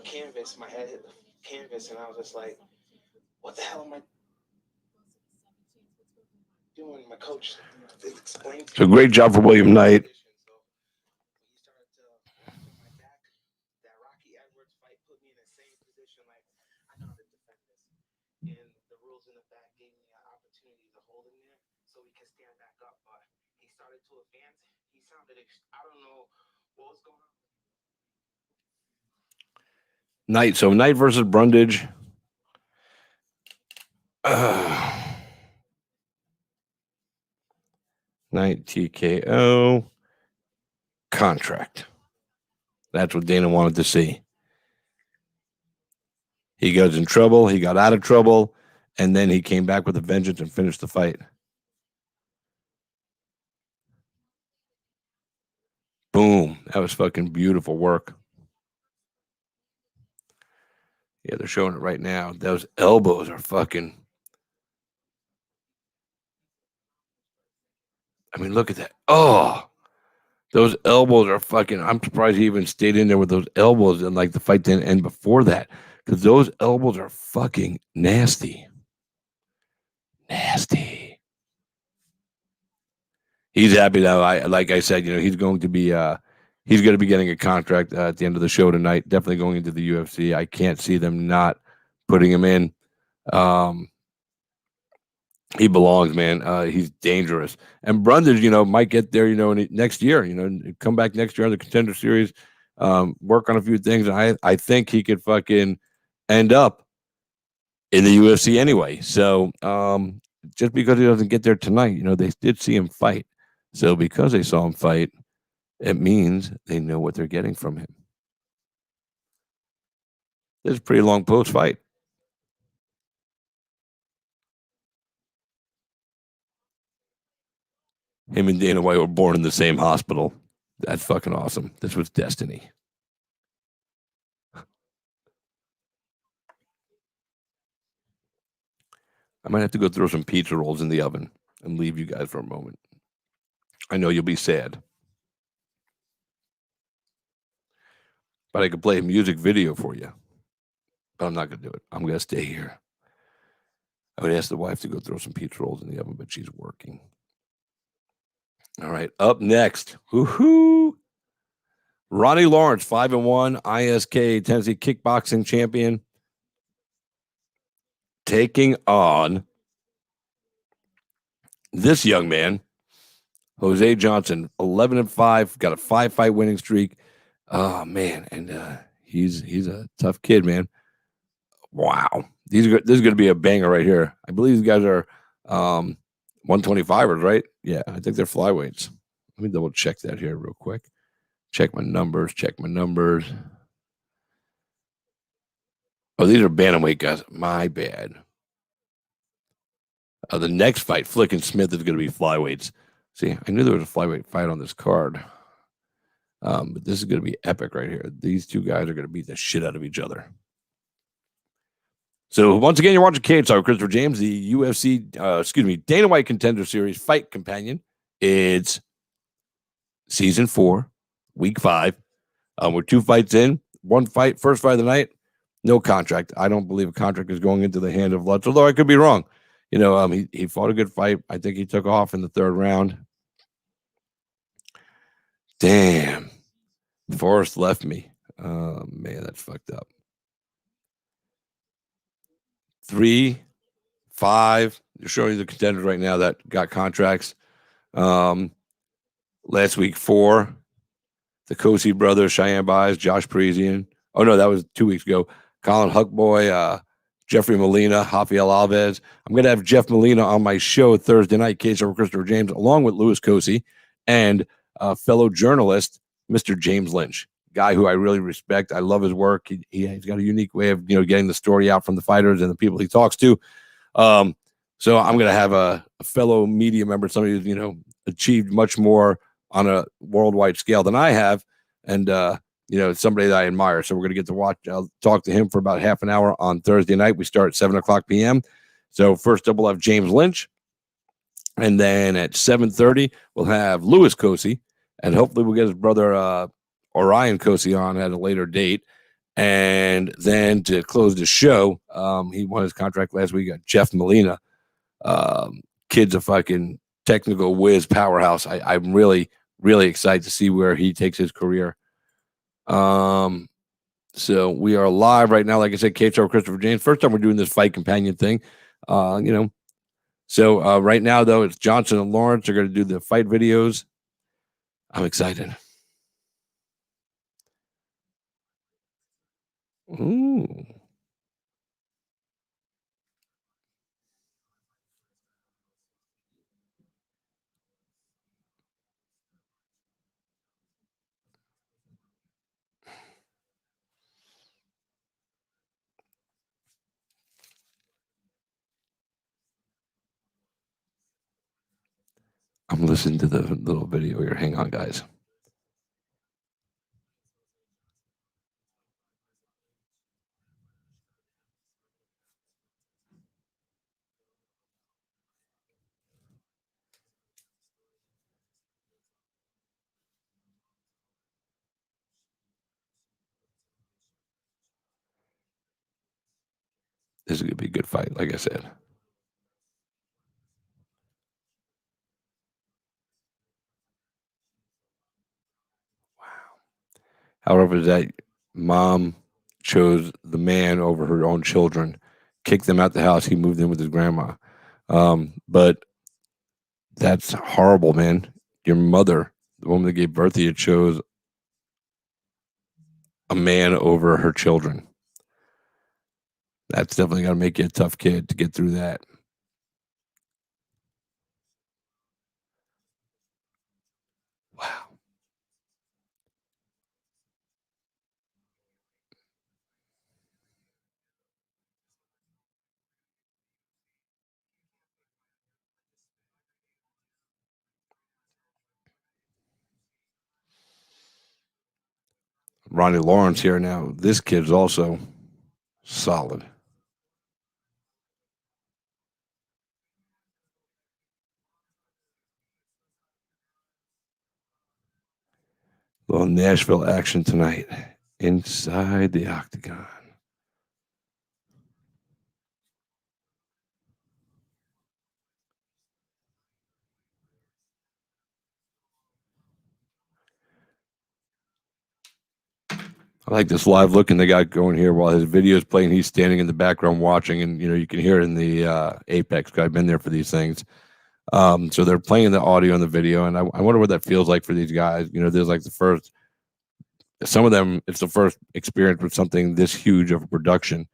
canvas, my head hit the canvas, and I was just like, what the hell am I doing? My coach explained to So me. great job for William Knight. So he started to my back. That Rocky Edwards fight put me in the same position. Like, I know how to defend this. And the rules in the back gave me an opportunity to hold him there so we could stand back up. But he started to advance. He sounded, I don't know what was going on. Knight. So Knight versus Brundage. Knight TKO. Contract. That's what Dana wanted to see. He goes in trouble. He got out of trouble. And then he came back with a vengeance and finished the fight. Boom. That was fucking beautiful work. Yeah, they're showing it right now. Those elbows are fucking. I mean, look at that. Oh, those elbows are fucking. I'm surprised he even stayed in there with those elbows and like the fight didn't end before that because those elbows are fucking nasty. Nasty. He's happy now. Like I said, he's going to be getting a contract at the end of the show tonight. Definitely going into the UFC. I can't see them not putting him in. He belongs, man. He's dangerous. And Brundage, might get there, next year, come back next year on the Contender Series, work on a few things. And I think he could fucking end up in the UFC anyway. So just because he doesn't get there tonight, they did see him fight. So because they saw him fight, it means they know what they're getting from him. This is a pretty long post-fight. Him and Dana White were born in the same hospital. That's fucking awesome. This was destiny. I might have to go throw some pizza rolls in the oven and leave you guys for a moment. I know you'll be sad. But I could play a music video for you. But I'm not going to do it. I'm going to stay here. I would ask the wife to go throw some pizza rolls in the oven, but she's working. All right. Up next. Woohoo! Ronnie Lawrence, 5-1, ISK Tennessee kickboxing champion, taking on this young man, Jose Johnson, 11-5, got a 5-fight winning streak. Oh man, and he's a tough kid, man. Wow, this is going to be a banger right here. I believe these guys are 125ers, right? Yeah, I think they're flyweights. Let me double check that here real quick. Check my numbers. Oh, these are bantamweight guys. My bad. The next fight, Flick and Smith, is going to be flyweights. See, I knew there was a flyweight fight on this card. But this is going to be epic right here. These two guys are going to beat the shit out of each other. So once again, you're watching KHR Christopher James, the UFC, Dana White Contender Series Fight Companion. It's season 4, week 5. We're 2 fights in. 1 fight, first fight of the night. No contract. I don't believe a contract is going into the hand of Lutz, although I could be wrong. He fought a good fight. I think he took off in the 3rd round. Damn. Forrest left me. Man, that's fucked up. 3, 5. They're showing you the contenders right now that got contracts. Last week, 4. The Cosi brothers, Cheyenne Baez, Josh Parisian. Oh, no, that was 2 weeks ago. Colin Huckboy, Jeffrey Molina, Rafael Alves. I'm going to have Jeff Molina on my show Thursday night, case over Christopher James, along with Louis Cosi and fellow journalist, Mr. James Lynch, guy who I really respect. I love his work. He's got a unique way of getting the story out from the fighters and the people he talks to. So I'm going to have a fellow media member, somebody who's achieved much more on a worldwide scale than I have, and somebody that I admire. So we're going to get to watch. I'll talk to him for about half an hour on Thursday night. We start at 7:00 p.m. So first up, we'll have James Lynch, and then at 7:30 we'll have Louis Cosi, and hopefully we'll get his brother Orion Cosi on at a later date. And then to close the show, he won his contract last week. Got Jeff Molina. Kid's a fucking technical whiz powerhouse. I'm really, really excited to see where he takes his career. So we are live right now. Like I said, KHR Christopher James. First time we're doing this fight companion thing. So right now, though, it's Johnson and Lawrence are going to do the fight videos. I'm excited. Ooh. I'm listening to the little video here. Hang on, guys. This is going to be a good fight, like I said. However, that mom chose the man over her own children, kicked them out the house. He moved in with his grandma. But that's horrible, man. Your mother, the woman that gave birth to you, chose a man over her children. That's definitely got to make you a tough kid to get through that. Wow. Ronnie Lawrence here now. This kid's also solid. Little Nashville action tonight inside the octagon. I like this live looking they got going here while his video is playing. He's standing in the background watching, and you can hear it in the Apex. I've been there for these things. So they're playing the audio and the video, and I wonder what that feels like for these guys. There's like some of them, it's the first experience with something this huge of a production,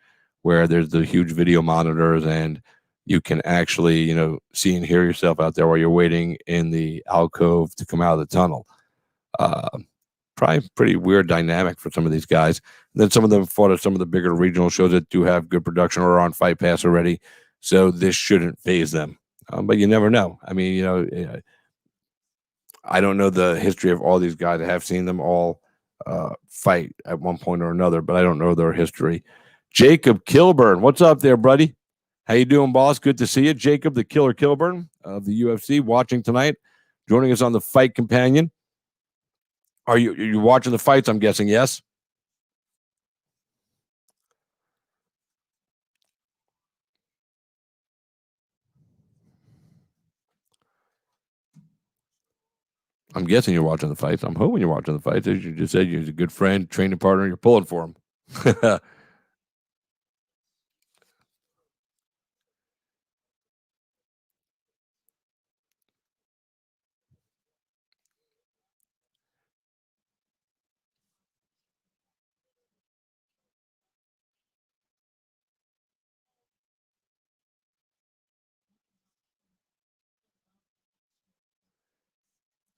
where there's the huge video monitors and you can actually, see and hear yourself out there while you're waiting in the alcove to come out of the tunnel. Probably pretty weird dynamic for some of these guys. And then some of them fought at some of the bigger regional shows that do have good production or are on Fight Pass already. So this shouldn't phase them. But you never know. I mean, I don't know the history of all these guys. I have seen them all fight at one point or another, but I don't know their history. Jacob Kilburn, what's up there, buddy? How you doing, boss? Good to see you. Jacob, the Killer Kilburn of the UFC, watching tonight, joining us on the Fight Companion. Are you watching the fights, I'm guessing, yes? I'm guessing you're watching the fights. I'm hoping you're watching the fights. As you just said, you're a good friend, training partner, you're pulling for him.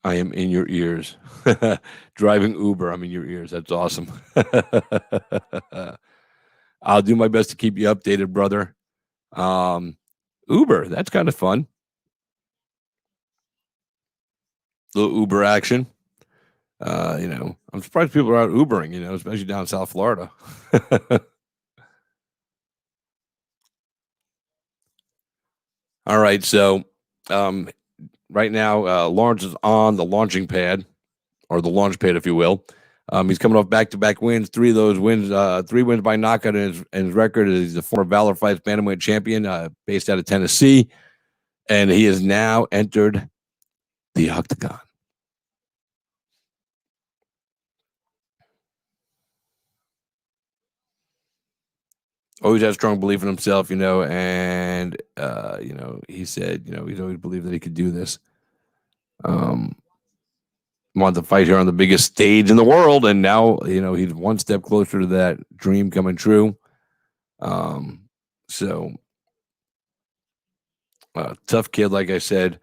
I am in your ears. Driving Uber, I'm in your ears. That's awesome. I'll do my best to keep you updated, brother. Uber, that's kind of fun. Little Uber action. I'm surprised people are out Ubering, especially down in South Florida. All right, so right now, Lawrence is on the launching pad, or the launch pad, if you will. He's coming off back-to-back wins. 3 of those wins, 3 wins by knockout in his record. He's the former Valor Fights bantamweight champion, based out of Tennessee, and he has now entered the octagon. Always had strong belief in himself, and he said, he's always believed that he could do this. Wanted to fight here on the biggest stage in the world, and now he's one step closer to that dream coming true. So tough kid, like I said,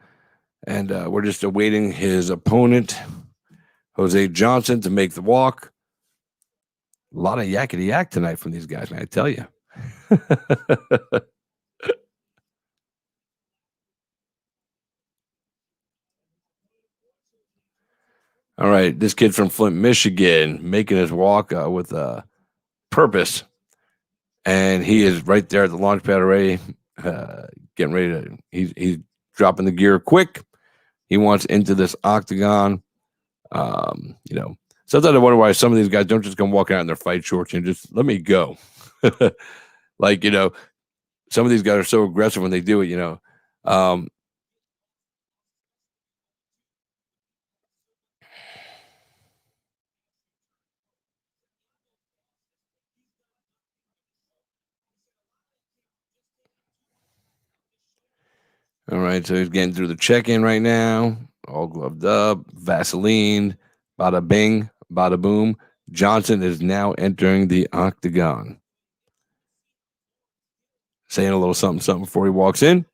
and we're just awaiting his opponent, Jose Johnson, to make the walk. A lot of yakety yak tonight from these guys, man, I tell you. All right, this kid from Flint, Michigan, making his walk with a purpose, and he is right there at the launch pad already, getting ready to. He's dropping the gear quick. He wants into this octagon. Sometimes I wonder why some of these guys don't just come walking out in their fight shorts and just let me go. Like, some of these guys are so aggressive when they do it, All right, so he's getting through the check-in right now. All gloved up, Vaseline, bada bing, bada boom. Johnson is now entering the octagon. Saying a little something before he walks in.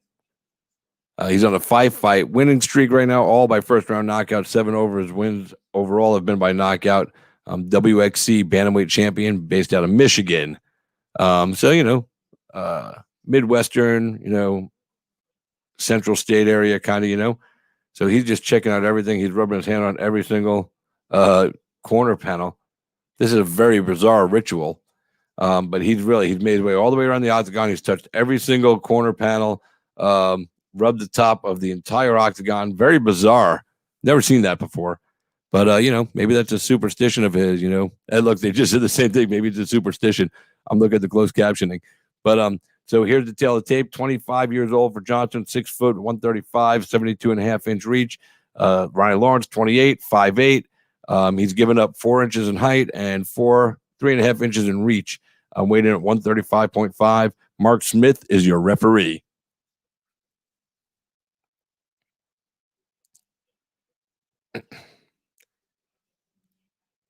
He's on a 5-fight winning streak right now, all by first-round knockout. 7 over his wins overall have been by knockout. WXC bantamweight champion based out of Michigan. Midwestern, Central State area kind of, So he's just checking out everything. He's rubbing his hand on every single corner panel. This is a very bizarre ritual. But he's made his way all the way around the octagon. He's touched every single corner panel, rubbed the top of the entire octagon. Very bizarre. Never seen that before. But, maybe that's a superstition of his, And look, they just did the same thing. Maybe it's a superstition. I'm looking at the closed captioning. But so here's the tail of the tape. 25 years old for Johnson, 6 foot, 135, 72.5-inch reach. Ronnie Lawrence, 28, 5'8". He's given up 4 inches in height and 4 3.5 inches in reach. Weighed in at 135.5. Mark Smith is your referee.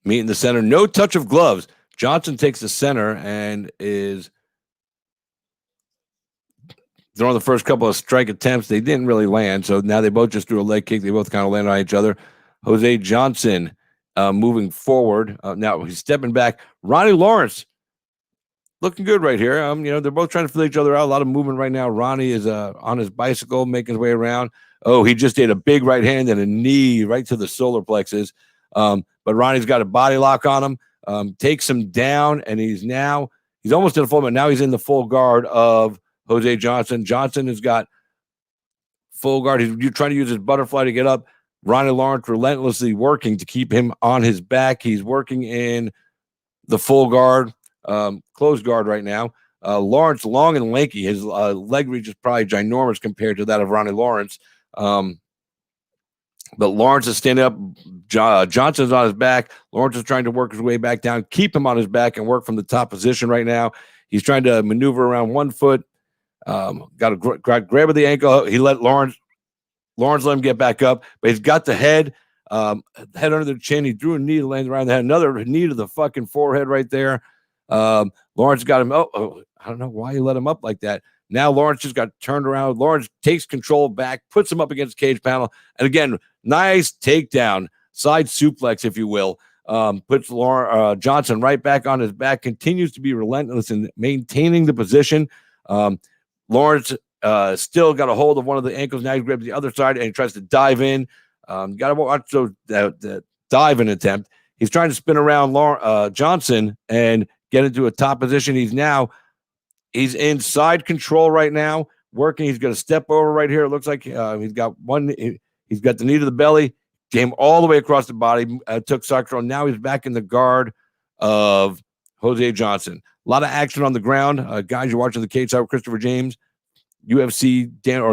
Meet in the center. No touch of gloves. Johnson takes the center and is throwing the first couple of strike attempts. They didn't really land, so now they both just threw a leg kick. They both kind of landed on each other. Jose Johnson moving forward. Now he's stepping back. Ronnie Lawrence looking good right here. They're both trying to fill each other out. A lot of movement right now. Ronnie is on his bicycle, making his way around. Oh, he just did a big right hand and a knee right to the solar plexus. But Ronnie's got a body lock on him, takes him down, and he's almost in the full, but now he's in the full guard of Jose Johnson. Johnson has got full guard. He's trying to use his butterfly to get up. Ronnie Lawrence relentlessly working to keep him on his back. He's working in the full guard, closed guard right now. Lawrence, long and lanky. His leg reach is probably ginormous compared to that of Ronnie Lawrence. But Lawrence is standing up. Johnson's on his back. Lawrence is trying to work his way back down, keep him on his back, and work from the top position right now. He's trying to maneuver around 1 foot. Got a grab of the ankle. He let Lawrence let him get back up, but he's got the head under the chin. He threw a knee to land around the head. Another knee to the fucking forehead right there. Lawrence got him. Oh, I don't know why he let him up like that. Now Lawrence just got turned around. Lawrence takes control back, puts him up against the cage panel. And again, nice takedown, side suplex, if you will. Puts Johnson right back on his back, continues to be relentless in maintaining the position. Lawrence still got a hold of one of the ankles. Now he grabs the other side and he tries to dive in. Got to watch the dive-in attempt. He's trying to spin around Johnson and get into a top position. He's in side control right now, working. He's going to step over right here. It looks like he's got the knee to the belly, came all the way across the body, took side control. Now he's back in the guard of Jose Johnson. A lot of action on the ground. Guys, you're watching the cage side with Christopher James, UFC, Dana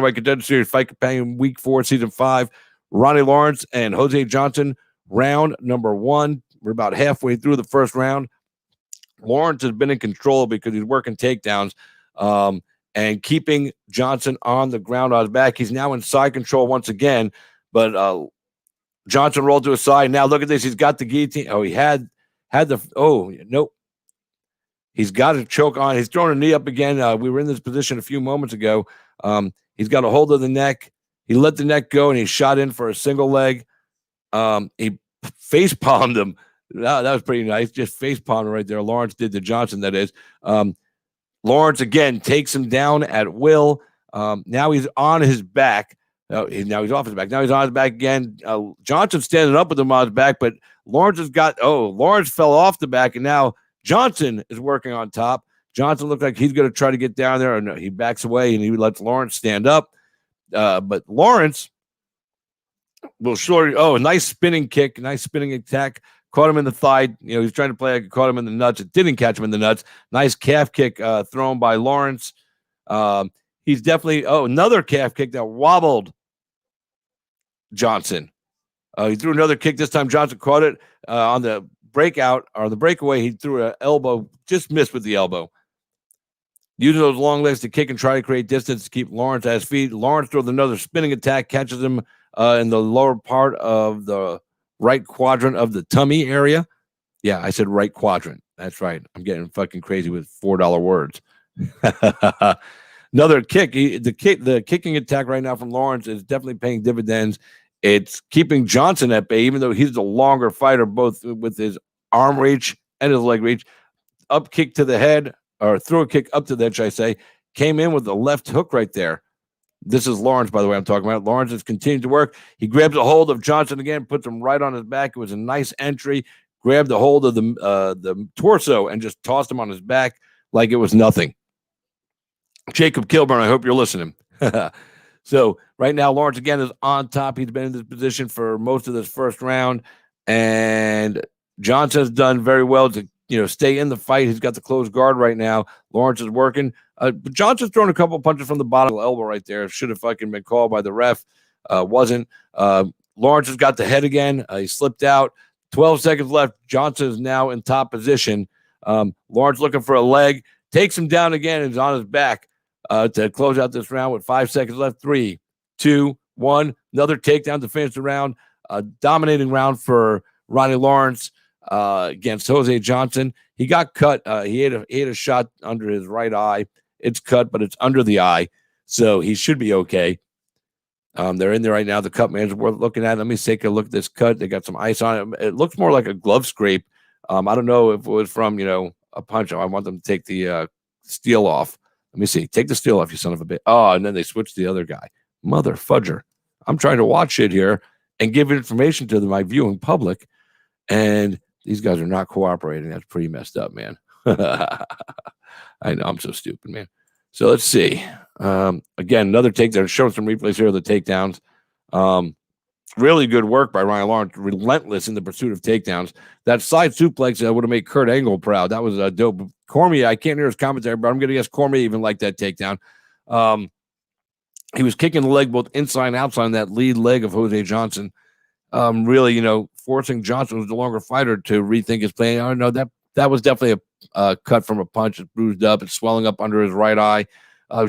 White Contender Series Fight Companion Week 4, Season 5. Ronnie Lawrence and Jose Johnson, round number 1. We're about halfway through the first round. Lawrence has been in control because he's working takedowns and keeping Johnson on the ground on his back. He's now in side control once again, but Johnson rolled to his side. Now look at this. He's got the guillotine. Oh, he had nope. He's got a choke on. He's throwing a knee up again. We were in this position a few moments ago. He's got a hold of the neck. He let the neck go, and he shot in for a single leg. He face palmed him. That was pretty nice. Just face palmed right there. Lawrence did to Johnson, that is. Lawrence, again, takes him down at will. Now he's on his back. Now he's off his back. Now he's on his back again. Johnson standing up with him on his back, but Lawrence fell off the back, and now Johnson is working on top. Johnson looked like he's going to try to get down there, and he backs away, and he lets Lawrence stand up. But Lawrence will a nice spinning kick, nice spinning attack. Caught him in the thigh. He's trying to play like caught him in the nuts. It didn't catch him in the nuts. Nice calf kick thrown by Lawrence. He's definitely another calf kick that wobbled Johnson. He threw another kick. This time Johnson caught it on the breakout or the breakaway. He threw an elbow, just missed with the elbow. Using those long legs to kick and try to create distance to keep Lawrence at his feet. Lawrence throws another spinning attack, catches him in the lower part of the right quadrant of the tummy area. Yeah, I said right quadrant. That's right. I'm getting fucking crazy with $4 words. Another kick. The kicking attack right now from Lawrence is definitely paying dividends. It's keeping Johnson at bay, even though he's the longer fighter, both with his arm reach and his leg reach. Up kick to the head, or throw a kick up to the head, should I say. Came in with the left hook right there. This is Lawrence, by the way, I'm talking about. Lawrence has continued to work. He grabs a hold of Johnson again, puts him right on his back. It was a nice entry. Grabbed a hold of the torso and just tossed him on his back like it was nothing. Jacob Kilburn, I hope you're listening. So right now, Lawrence again is on top. He's been in this position for most of this first round, and Johnson has done very well to stay in the fight. He's got the closed guard right now. Lawrence is working. But Johnson's thrown a couple of punches from the bottom of the elbow right there. Should have fucking been called by the ref. Wasn't. Lawrence has got the head again. He slipped out. 12 seconds left. Johnson is now in top position. Lawrence looking for a leg, takes him down again, and is on his back to close out this round with 5 seconds left. 3, 2, 1. Another takedown to finish the round. A dominating round for Ronnie Lawrence against Jose Johnson. He got cut. He had a shot under his right eye. It's cut, but it's under the eye, so he should be okay. They're in there right now. The cut man's worth looking at. Let me take a look at this cut. They got some ice on it. It looks more like a glove scrape. I don't know if it was from, a punch. I want them to take the steel off. Let me see. Take the steel off, you son of a bitch. Oh, and then they switched the other guy. Mother fudger. I'm trying to watch it here and give information to my viewing public, and these guys are not cooperating. That's pretty messed up, man. I know, I'm so stupid, man. So let's see. Again, another takedown. Showing some replays here of the takedowns. Really good work by Ryan Lawrence. Relentless in the pursuit of takedowns. That side suplex would have made Kurt Angle proud. That was dope. Cormier, I can't hear his commentary, but I'm going to guess Cormier even liked that takedown. He was kicking the leg both inside and outside on that lead leg of Jose Johnson. Really, forcing Johnson, who's the longer fighter, to rethink his play. I don't know, that was definitely a cut from a punch. It's bruised up. It's swelling up under his right eye.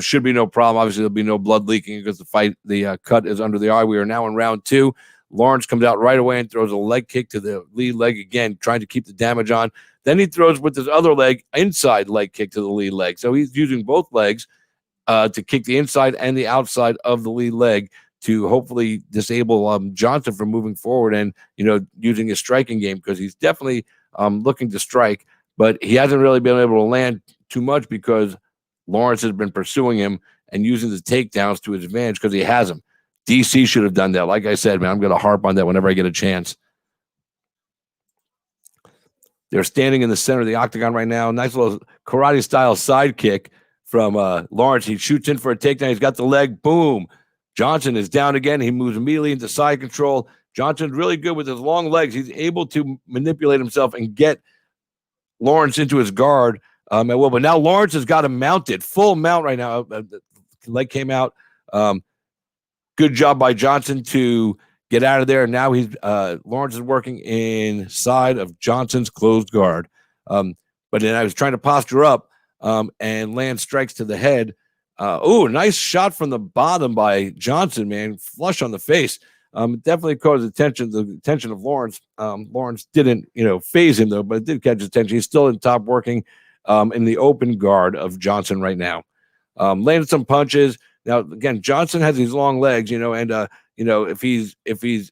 Should be no problem. Obviously, there'll be no blood leaking because the cut is under the eye. We are now in round 2. Lawrence comes out right away and throws a leg kick to the lead leg again, trying to keep the damage on. Then he throws with his other leg, inside leg kick to the lead leg. So he's using both legs to kick the inside and the outside of the lead leg to hopefully disable Johnson from moving forward and, using his striking game, because he's definitely looking to strike, but he hasn't really been able to land too much because Lawrence has been pursuing him and using the takedowns to his advantage because he has him. DC should have done that. Like I said, man, I'm going to harp on that whenever I get a chance. They're standing in the center of the octagon right now. Nice little karate-style side kick from Lawrence. He shoots in for a takedown. He's got the leg. Boom. Johnson is down again. He moves immediately into side control. Johnson's really good with his long legs. He's able to manipulate himself and get Lawrence into his guard. But now Lawrence has got him mounted, full mount right now. The leg came out. Good job by Johnson to get out of there. Now Lawrence is working inside of Johnson's closed guard. But then I was trying to posture up and land strikes to the head. Nice shot from the bottom by Johnson, man. Flush on the face. Definitely caught the attention of Lawrence. Lawrence didn't, phase him though, but it did catch his attention. He's still in top working in the open guard of Johnson right now. Landed some punches. Now, again, Johnson has these long legs, and if he's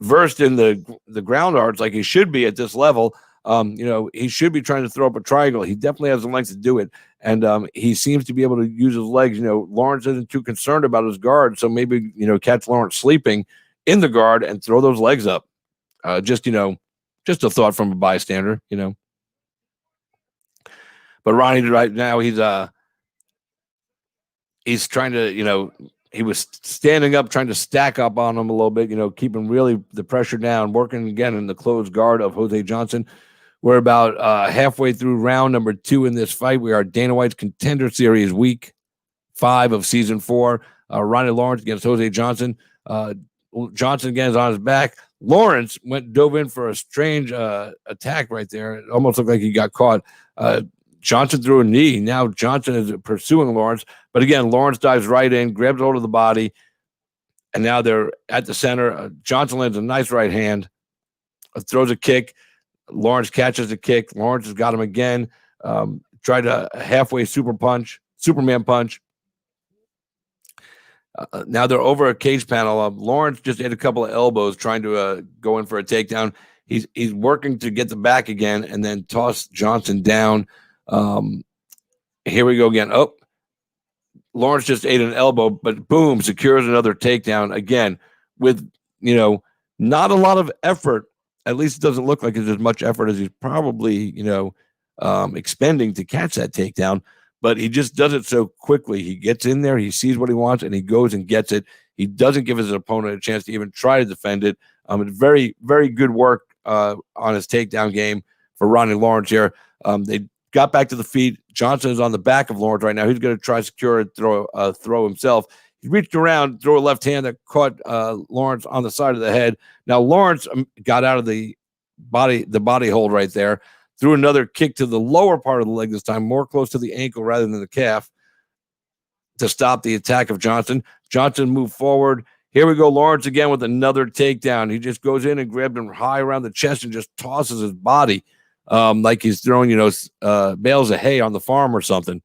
versed in the ground arts like he should be at this level, he should be trying to throw up a triangle. He definitely has the length to do it, and he seems to be able to use his legs. Lawrence isn't too concerned about his guard, so maybe catch Lawrence sleeping in the guard and throw those legs up. Just a thought from a bystander, But Ronnie right now he's trying to, he was standing up, trying to stack up on him a little bit, keeping really the pressure down, working again in the closed guard of Jose Johnson. We're about halfway through round number 2 in this fight. We are Dana White's Contender Series week 5 of season 4. Ronnie Lawrence against Jose Johnson. Johnson again is on his back. Lawrence dove in for a strange attack right there. It almost looked like he got caught. Johnson threw a knee. Now Johnson is pursuing Lawrence. But again, Lawrence dives right in, grabs hold of the body, and now they're at the center. Johnson lands a nice right hand, throws a kick. Lawrence catches the kick. Lawrence has got him again. Tried a halfway Superman punch. Now they're over a cage panel. Lawrence just hit a couple of elbows trying to go in for a takedown. He's working to get the back again and then toss Johnson down. Here we go again. Oh, Lawrence just ate an elbow, but boom, secures another takedown again with, not a lot of effort. At least it doesn't look like it's as much effort as he's probably, expending to catch that takedown, but he just does it so quickly. He gets in there, he sees what he wants, and he goes and gets it. He doesn't give his opponent a chance to even try to defend it. It's very, very good work on his takedown game for Ronnie Lawrence here. They got back to the feet. Johnson is on the back of Lawrence right now. He's going to try to secure and throw himself. He reached around, threw a left hand that caught Lawrence on the side of the head. Now Lawrence got out of the body hold right there. Threw another kick to the lower part of the leg this time, more close to the ankle rather than the calf, to stop the attack of Johnson. Johnson moved forward. Here we go. Lawrence again with another takedown. He just goes in and grabs him high around the chest and just tosses his body like he's throwing, bales of hay on the farm or something.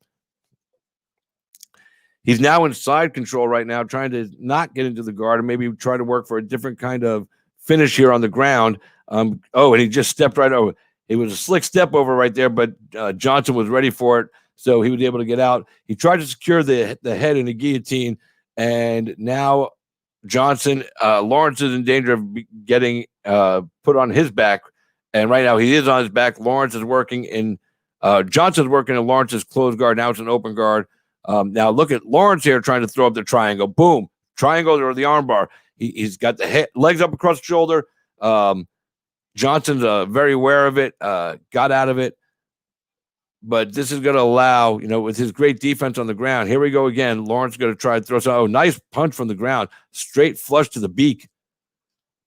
He's now in side control right now, trying to not get into the guard and maybe try to work for a different kind of finish here on the ground. And he just stepped right over. It was a slick step over right there, but Johnson was ready for it, so he was able to get out. He tried to secure the head in a guillotine, and now Lawrence is in danger of getting put on his back. And right now he is on his back. Lawrence is working in Johnson's working in Lawrence's closed guard. Now it's an open guard. Now look at Lawrence here trying to throw up the triangle. Boom. Triangle or the armbar. He's got the legs up across the shoulder. Johnson's very aware of it, got out of it. But this is going to allow, with his great defense on the ground. Here we go again. Lawrence is going to try to throw some. Oh, nice punch from the ground. Straight flush to the beak.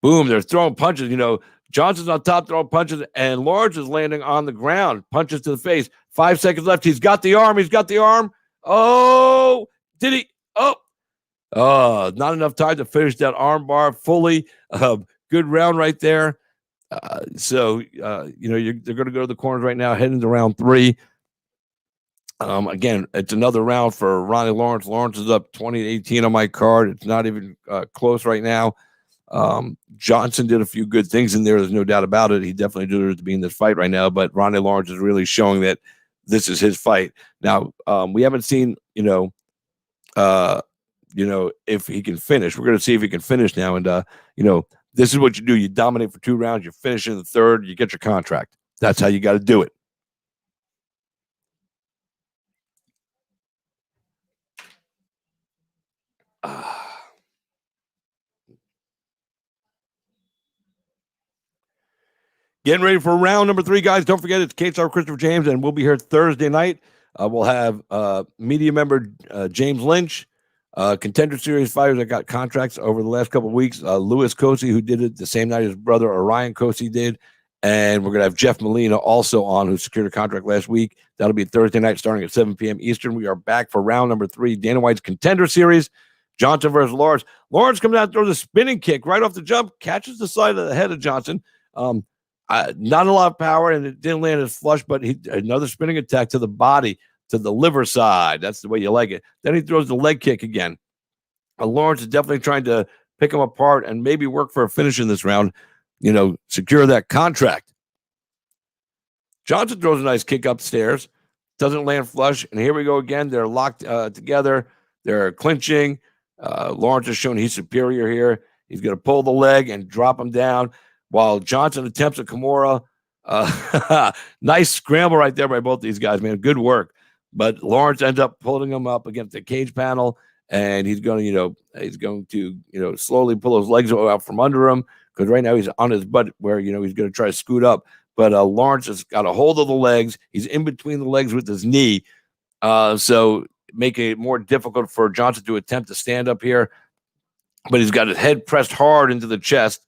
Boom. They're throwing punches. Johnson's on top throwing punches, and Lawrence is landing on the ground. Punches to the face. 5 seconds left. He's got the arm. Oh, did he? Oh, not enough time to finish that arm bar fully. Good round right there. They're going to go to the corners right now, heading to round 3. Again, it's another round for Ronnie Lawrence. Lawrence is up 20-18 on my card. It's not even close right now. Johnson did a few good things in there. There's no doubt about it. He definitely deserves to be in this fight right now, but Ronnie Lawrence is really showing that this is his fight. Now, we haven't seen, if he can finish. We're going to see if he can finish now. And, this is what you do. You dominate for 2 rounds. You finish in the 3rd. You get your contract. That's how you got to do it. Getting ready for round number 3, guys. Don't forget, it's Kate Star Christopher James, and we'll be here Thursday night. We'll have media member James Lynch, Contender Series fighters that got contracts over the last couple of weeks. Louis Cosi, who did it the same night his brother Orion Cosi did. And we're going to have Jeff Molina also on, who secured a contract last week. That'll be Thursday night starting at 7 p.m. Eastern. We are back for round number 3, Dana White's Contender Series. Johnson versus Lawrence. Lawrence comes out and throws a spinning kick right off the jump, catches the side of the head of Johnson. Not a lot of power, and it didn't land as flush, but another spinning attack to the body, to the liver side. That's the way you like it. Then he throws the leg kick again. Lawrence is definitely trying to pick him apart and maybe work for a finish in this round, secure that contract. Johnson throws a nice kick upstairs, doesn't land flush, and here we go again. They're locked together. They're clinching. Lawrence has shown he's superior here. He's going to pull the leg and drop him down while Johnson attempts a Kimura. Nice scramble right there by both these guys, man. Good work. But Lawrence ends up pulling him up against the cage panel, and he's going to, slowly pull his legs out from under him, because right now he's on his butt where, he's going to try to scoot up. But Lawrence has got a hold of the legs. He's in between the legs with his knee. So making it more difficult for Johnson to attempt to stand up here. But he's got his head pressed hard into the chest.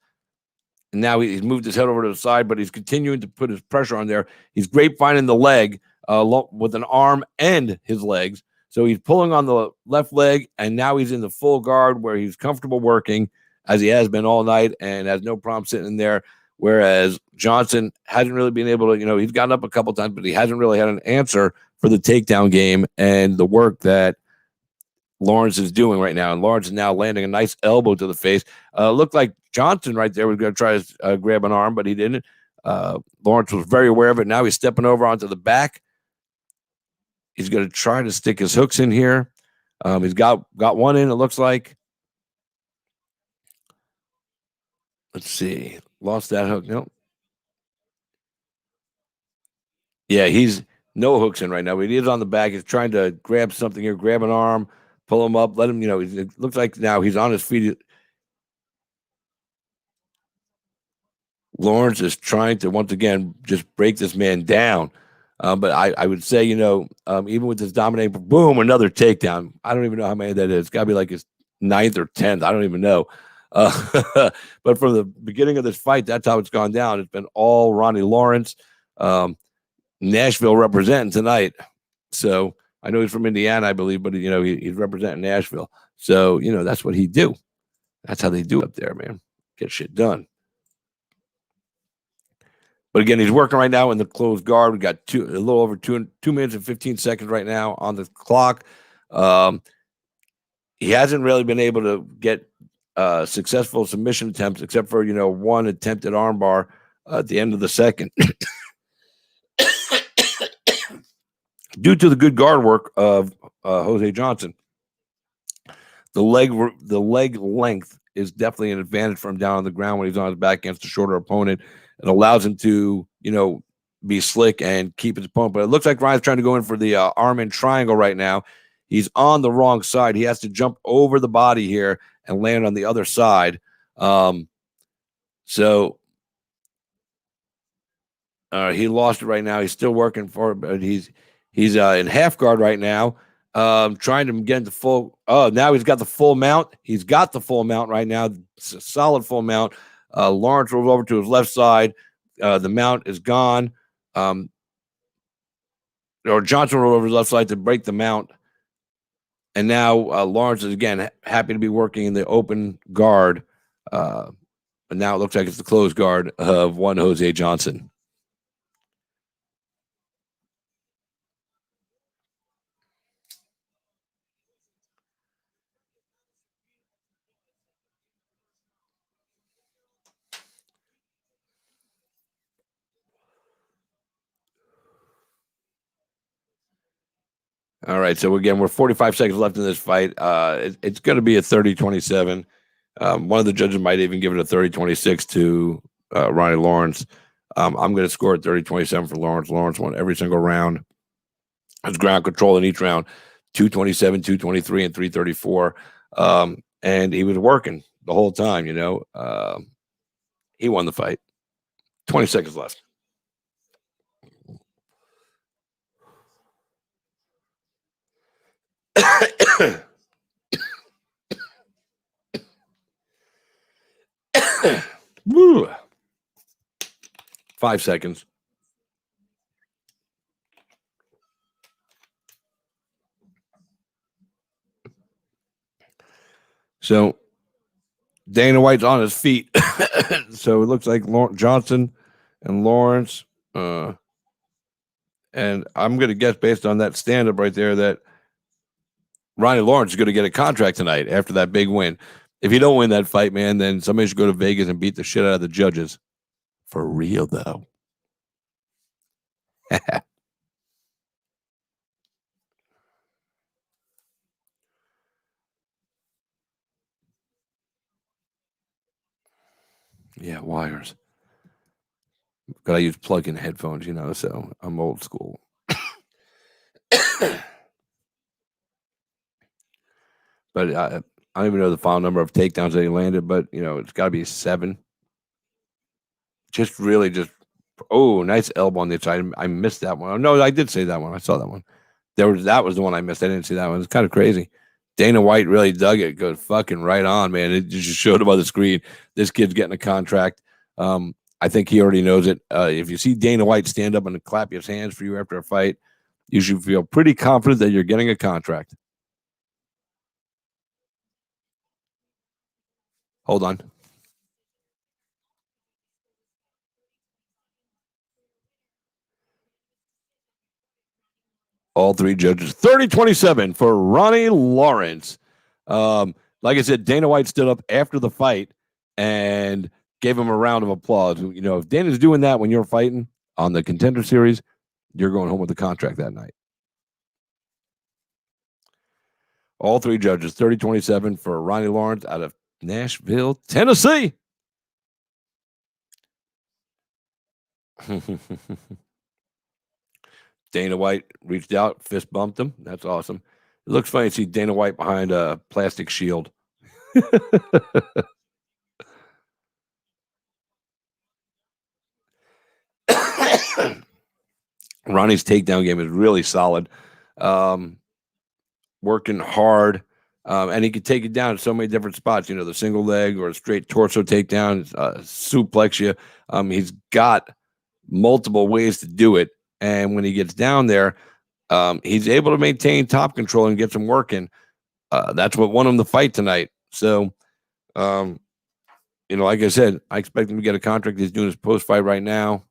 And now he's moved his head over to the side, but he's continuing to put his pressure on there. He's grapevining the leg with an arm and his legs. So he's pulling on the left leg, and now he's in the full guard where he's comfortable working, as he has been all night, and has no problem sitting in there. Whereas Johnson hasn't really been able to, he's gotten up a couple times, but he hasn't really had an answer for the takedown game and the work that Lawrence is doing right now. And Lawrence is now landing a nice elbow to the face. Looked like Johnson right there was going to try to grab an arm, but he didn't. Lawrence was very aware of it. Now he's stepping over onto the back. He's going to try to stick his hooks in here. He's got one in, it looks like. Let's see. Lost that hook. Nope. Yeah, he's no hooks in right now. He is on the back. He's trying to grab something here, grab an arm, pull him up, let him, it looks like now he's on his feet. Lawrence is trying to, once again, just break this man down. But I would say, even with this dominating, boom, another takedown. I don't even know how many that is. It's got to be like his 9th or 10th. I don't even know. But from the beginning of this fight, that's how it's gone down. It's been all Ronnie Lawrence. Nashville representing tonight. So I know he's from Indiana, I believe, but he's representing Nashville. So that's what he do. That's how they do up there, man. Get shit done. But again, he's working right now in the closed guard. We got a little over 2 minutes and 15 seconds right now on the clock. He hasn't really been able to get successful submission attempts, except for one attempted armbar at the end of the second. Due to the good guard work of Jose Johnson, the leg length is definitely an advantage for him down on the ground when he's on his back against a shorter opponent. It allows him to, be slick and keep his opponent. But it looks like Ryan's trying to go in for the arm in triangle right now. He's on the wrong side. He has to jump over the body here and land on the other side. So he lost it right now. He's still working for it, but he's in half guard right now, trying to get into full. Oh, now he's got the full mount. He's got the full mount right now. It's a solid full mount. Lawrence rolls over to his left side. The mount is gone. Or Johnson rolled over his left side to break the mount. And now Lawrence is, again, happy to be working in the open guard. But now it looks like it's the closed guard of one Jose Johnson. All right, so again, we're 45 seconds left in this fight. It's going to be a 30-27. One of the judges might even give it a 30-26 to Ronnie Lawrence. I'm going to score it 30-27 for Lawrence. Lawrence won every single round. Has ground control in each round, 227, 223, and 334. And he was working the whole time, He won the fight. 20 seconds left. Woo. 5 seconds. So Dana White's on his feet. So it looks like Johnson and Lawrence. And I'm going to guess, based on that stand-up right there, that Ronnie Lawrence is going to get a contract tonight after that big win. If you don't win that fight, man, then somebody should go to Vegas and beat the shit out of the judges. For real, though. Yeah, wires. But I use plug-in headphones, so I'm old school. But I don't even know the final number of takedowns that he landed, but, it's got to be 7. Oh, nice elbow on the side. I missed that one. No, I did say that one. I saw that one. That was the one I missed. I didn't see that one. It's kind of crazy. Dana White really dug it. Goes fucking right on, man. It just showed him on the screen. This kid's getting a contract. I think he already knows it. If you see Dana White stand up and clap his hands for you after a fight, you should feel pretty confident that you're getting a contract. Hold on. All 3 judges, 30-27 for Ronnie Lawrence. Like I said, Dana White stood up after the fight and gave him a round of applause. If Dana's doing that when you're fighting on the Contender Series, you're going home with the contract that night. All 3 judges, 30-27 for Ronnie Lawrence out of Nashville, Tennessee. Dana White reached out, fist bumped him. That's awesome. It looks funny to see Dana White behind a plastic shield. Ronnie's takedown game is really solid. Working hard. And he could take it down in so many different spots, the single leg or a straight torso takedown, suplex you. He's got multiple ways to do it. And when he gets down there, he's able to maintain top control and get some work in. That's what won him the fight tonight. So, like I said, I expect him to get a contract. He's doing his post-fight right now.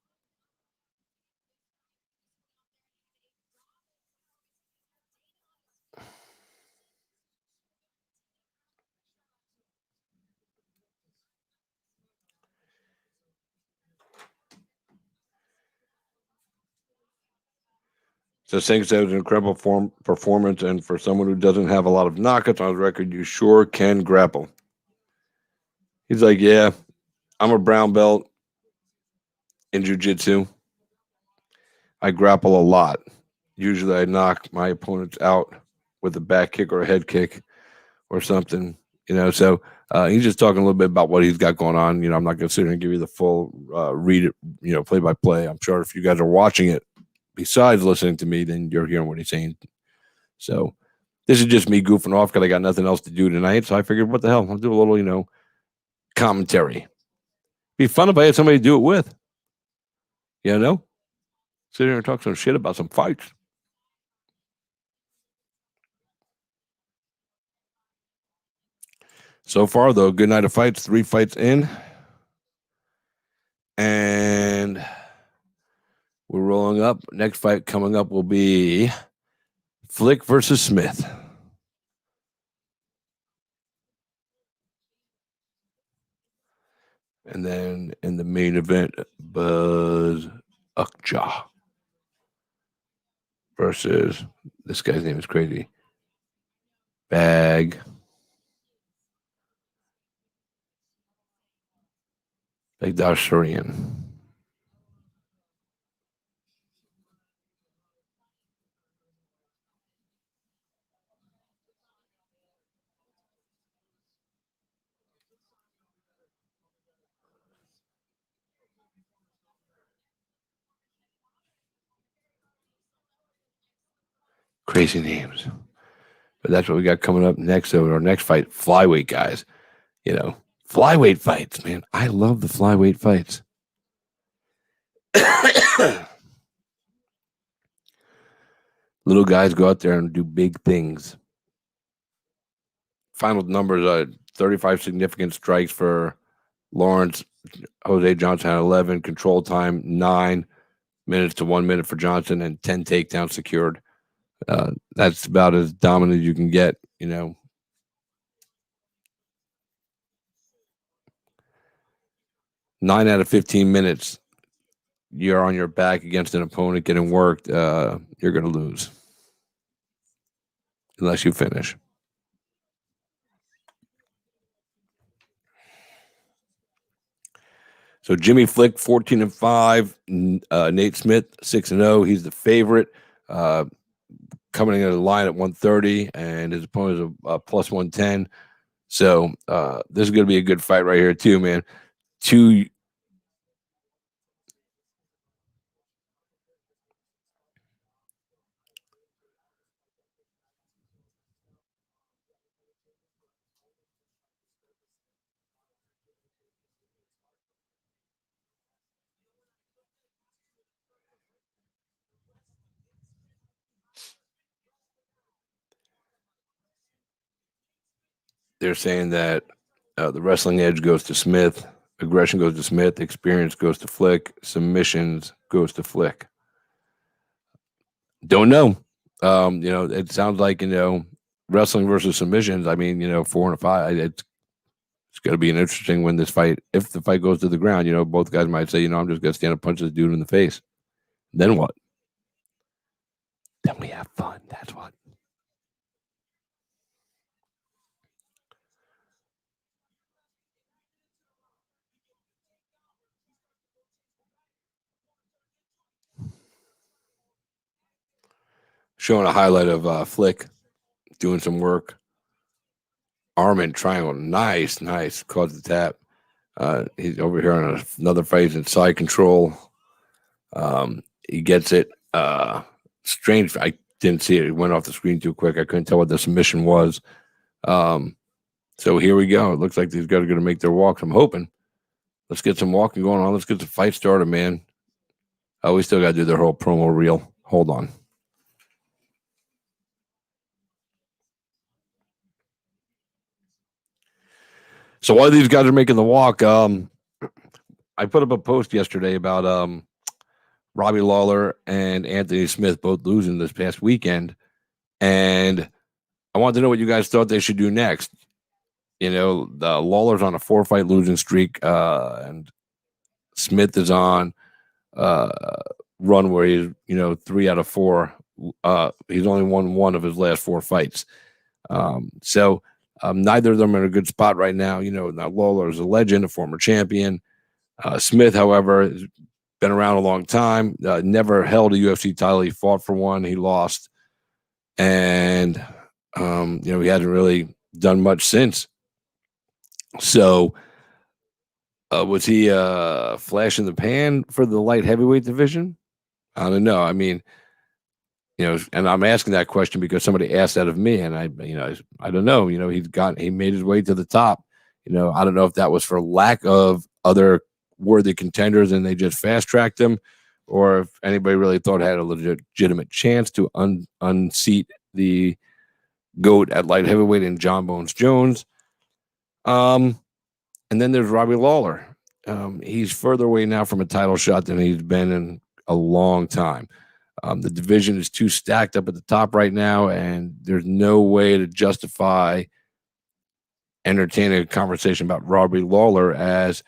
So Singh said it was an incredible performance, and for someone who doesn't have a lot of knockouts on his record, you sure can grapple. He's like, yeah, I'm a brown belt in jiu-jitsu. I grapple a lot. Usually I knock my opponents out with a back kick or a head kick or something, So he's just talking a little bit about what he's got going on. I'm not going to sit here and give you the full read it, play-by-play. I'm sure if you guys are watching it, besides listening to me, then you're hearing what he's saying. So this is just me goofing off because I got nothing else to do tonight. So I figured, what the hell? I'll do a little, commentary. Be fun if I had somebody to do it with. Sit here and talk some shit about some fights. So far, though, good night of fights. 3 fights in. And we're rolling up. Next fight coming up will be Flick versus Smith. And then in the main event, Bazooka versus, this guy's name is crazy, Bagdasharian. Crazy names. But that's what we got coming up next. So our next fight, flyweight guys. Flyweight fights, man. I love the flyweight fights. Little guys go out there and do big things. Final numbers, 35 significant strikes for Lawrence. Jose Johnson had 11. Control time, 9 minutes to 1 minute for Johnson, and 10 takedowns secured. That's about as dominant as you can get, 9 out of 15 minutes, you're on your back against an opponent getting worked, you're going to lose. Unless you finish. So Jimmy Flick, 14-5. Nate Smith, 6-0. He's the favorite. Coming in the line at 130, and his opponent is a plus 110. So this is going to be a good fight right here too, man. They're saying that the wrestling edge goes to Smith, aggression goes to Smith, experience goes to Flick, submissions goes to Flick. Don't know. It sounds like, wrestling versus submissions. I mean, 4 and 5. It's going to be an interesting when this fight, if the fight goes to the ground, both guys might say, I'm just going to stand up, punch this dude in the face. Then what? Then we have fun. That's what. Showing a highlight of Flick doing some work. Arm in triangle. Nice. Caught the tap. He's over here on another fight. He's in side control. He gets it. Strange. I didn't see it. It went off the screen too quick. I couldn't tell what the submission was. So here we go. It looks like these guys are going to make their walks. I'm hoping. Let's get some walking going on. Let's get the fight started, man. Oh, we still got to do their whole promo reel. Hold on. So while these guys are making the walk, I put up a post yesterday about Robbie Lawler and Anthony Smith both losing this past weekend. And I wanted to know what you guys thought they should do next. You know, the Lawler's on a 4-fight losing streak, and Smith is on run where he's 3 out of 4. He's only won 1 of his last 4 fights. So neither of them are in a good spot right now. Now Lawler is a legend, a former champion. Smith, however, has been around a long time. Never held a UFC title. He fought for one. He lost, and he hasn't really done much since. So, was he a flash in the pan for the light heavyweight division? I don't know. I mean, and I'm asking that question because somebody asked that of me, and I don't know. He made his way to the top. I don't know if that was for lack of other worthy contenders and they just fast tracked him, or if anybody really thought had a legitimate chance to unseat the GOAT at light heavyweight in John Bones Jones. And then there's Robbie Lawler. He's further away now from a title shot than he's been in a long time. The division is too stacked up at the top right now, and there's no way to justify entertaining a conversation about Robbie Lawler as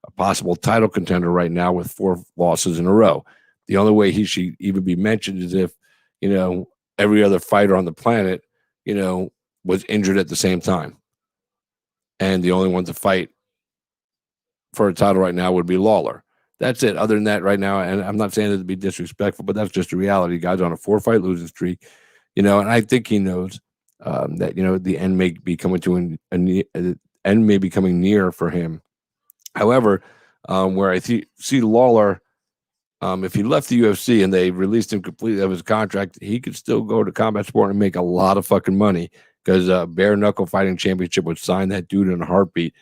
a possible title contender right now with 4 losses in a row. The only way he should even be mentioned is if, every other fighter on the planet, was injured at the same time. And the only one to fight for a title right now would be Lawler. That's it. Other than that, right now, and I'm not saying that to be disrespectful, but that's just the reality. Guy's on a 4-fight losing streak, and I think he knows that the end may be coming to an end may be coming near for him. However, where I see Lawler, if he left the UFC and they released him completely of his contract, he could still go to combat sport and make a lot of fucking money because Bare Knuckle Fighting Championship would sign that dude in a heartbeat.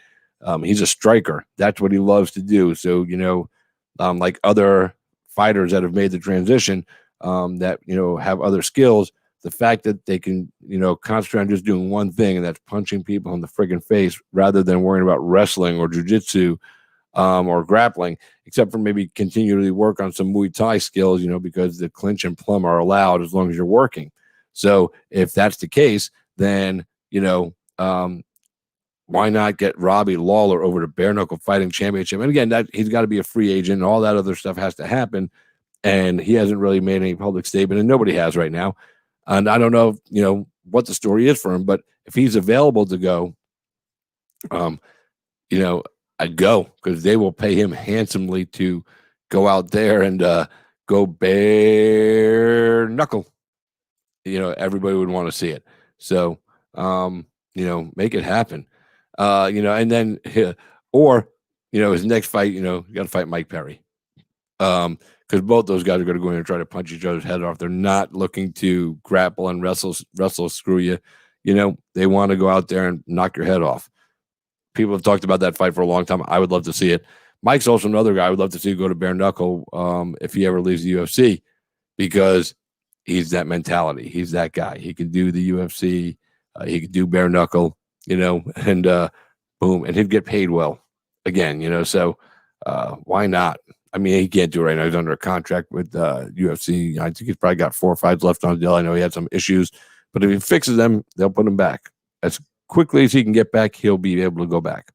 He's a striker. That's what he loves to do. So, like other fighters that have made the transition that, have other skills, the fact that they can, concentrate on just doing one thing, and that's punching people in the friggin' face rather than worrying about wrestling or jujitsu or grappling, except for maybe continually work on some Muay Thai skills, because the clinch and plum are allowed as long as you're working. So if that's the case, then, why not get Robbie Lawler over to Bare Knuckle Fighting Championship? And again, that he's got to be a free agent, and all that other stuff has to happen. And he hasn't really made any public statement, and nobody has right now. And I don't know, what the story is for him, but if he's available to go, I'd go because they will pay him handsomely to go out there and go bare knuckle. Everybody would want to see it. So, make it happen. And then, or, his next fight, you got to fight Mike Perry. Because both those guys are going to go in and try to punch each other's head off. They're not looking to grapple and wrestle, screw you. They want to go out there and knock your head off. People have talked about that fight for a long time. I would love to see it. Mike's also another guy I would love to see go to bare knuckle if he ever leaves the UFC, because he's that mentality. He's that guy. He can do the UFC. He can do bare knuckle, and boom, and he'd get paid well again, so why not? I mean, he can't do it right now. He's under a contract with UFC. I think he's probably got 4 fights left on the deal. I know he had some issues, but if he fixes them, they'll put him back. As quickly as he can get back, he'll be able to go back.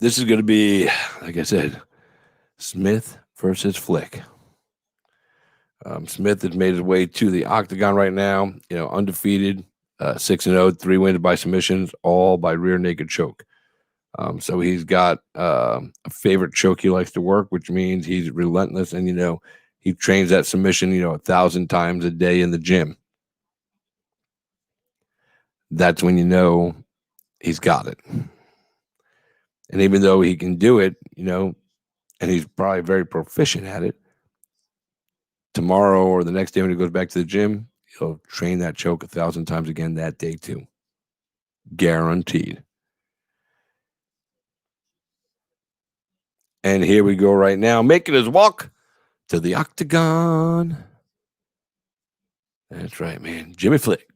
This is going to be, like I said, Smith versus Flick. Smith has made his way to the octagon right now, undefeated, 6-0, 3 wins by submissions, all by rear naked choke. So he's got a favorite choke he likes to work, which means he's relentless, and he trains that submission 1,000 times a day in the gym. That's when he's got it. And even though he can do it, and he's probably very proficient at it. Tomorrow or the next day when he goes back to the gym, he'll train that choke 1,000 times again that day too. Guaranteed. And here we go right now, making his walk to the octagon. That's right, man. Jimmy Flick.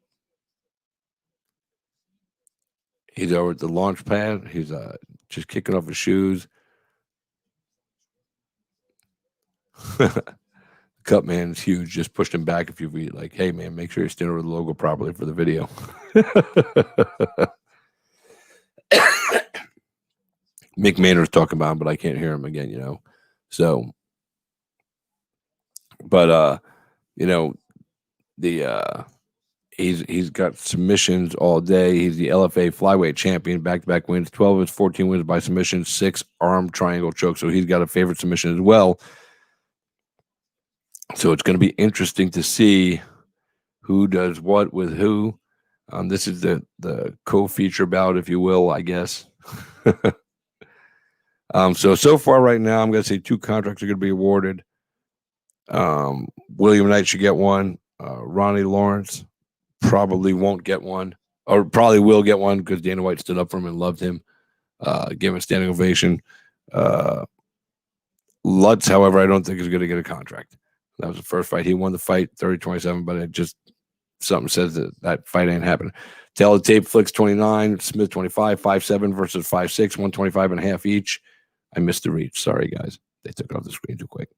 He's over at the launch pad. He's just kicking off his shoes. Cup man is huge. Just pushed him back a few feet. Like, hey, man, make sure you stand over the logo properly for the video. Mick Maynard's talking about him, but I can't hear him again, you know. So, but you know, the he's got submissions all day. He's the LFA flyweight champion, back-to-back wins, 12 of his 14 wins by submission, 6 arm triangle choke. So he's got a favorite submission as well. So it's going to be interesting to see who does what with who. This is the co-feature bout, if you will, I guess. So far right now, I'm going to say 2 contracts are going to be awarded. William Knight should get one. Ronnie Lawrence probably won't get one, or probably will get one because Dana White stood up for him and loved him. Gave him a standing ovation. Lutz, however, I don't think is going to get a contract. That was the first fight. He won the fight 30-27, but it just something says that fight ain't happening. Tell the tape, Flicks 29, Smith 25, 5'7" versus 5'6", 125 and a half each. I missed the reach. Sorry, guys. They took it off the screen too quick.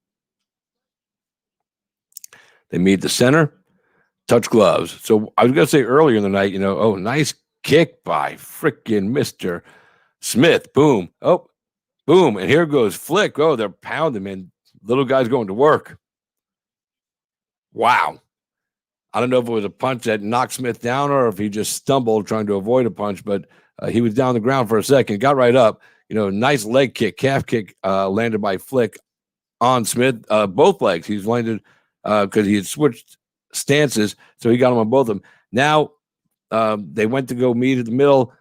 They meet the center, touch gloves. So I was going to say earlier in the night, you know, oh, nice kick by freaking Mr. Smith. Boom. Oh, boom. And here goes Flick. Oh, they're pounding, man. Little guy's going to work. Wow. I don't know if it was a punch that knocked Smith down or if he just stumbled trying to avoid a punch, but he was down the ground for a second, got right up. You know, nice leg kick, calf kick landed by Flick on Smith, both legs. He's landed because he had switched stances, so he got him on both of them. Now they went to go meet at the middle.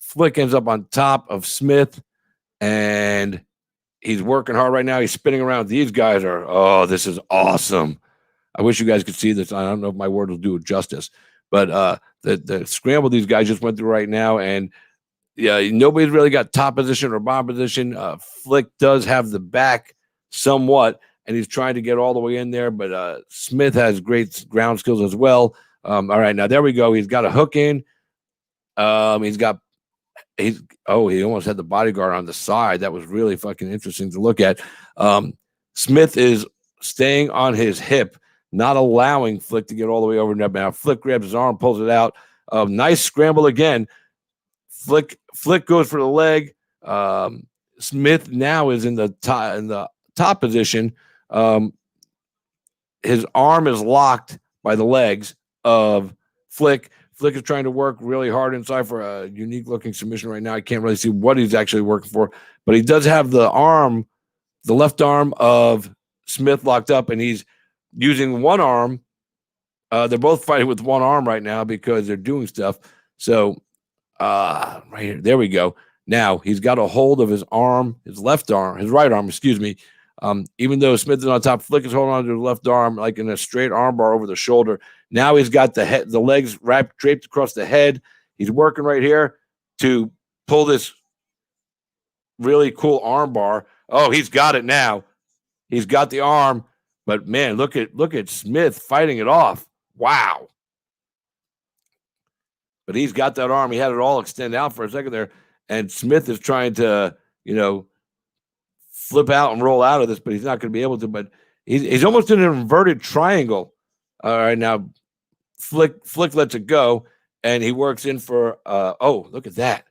Flick ends up on top of Smith, and he's working hard right now. He's spinning around. These guys are, oh, this is awesome. I wish you guys could see this. I don't know if my word will do it justice, but the scramble these guys just went through right now, and yeah, nobody's really got top position or bottom position. Flick does have the back somewhat, and he's trying to get all the way in there, but Smith has great ground skills as well. All right, now there we go. He's got a hook in. He almost had the bodyguard on the side. That was really fucking interesting to look at. Smith is staying on his hip, not allowing Flick to get all the way over now. Flick grabs his arm, pulls it out. Nice scramble again. Flick goes for the leg. Smith now is in the top position. His arm is locked by the legs of Flick. Flick is trying to work really hard inside for a unique looking submission right now. I can't really see what he's actually working for, but he does have the left arm of Smith locked up, and he's using one arm. They're both fighting with one arm right now because they're doing stuff. So right here, there we go. Now he's got a hold of his arm, his right arm, excuse me. Even though Smith is on top, Flick is holding on to his left arm like in a straight arm bar over the shoulder. Now he's got the legs draped across the head. He's working right here to pull this really cool arm bar. Oh, he's got it now. He's got the arm, but man, look at Smith fighting it off. Wow. But he's got that arm. He had it all extend out for a second there, and Smith is trying to, flip out and roll out of this, but he's not going to be able to. But he's almost in an inverted triangle. All right, now Flick lets it go, and he works in for. Look at that,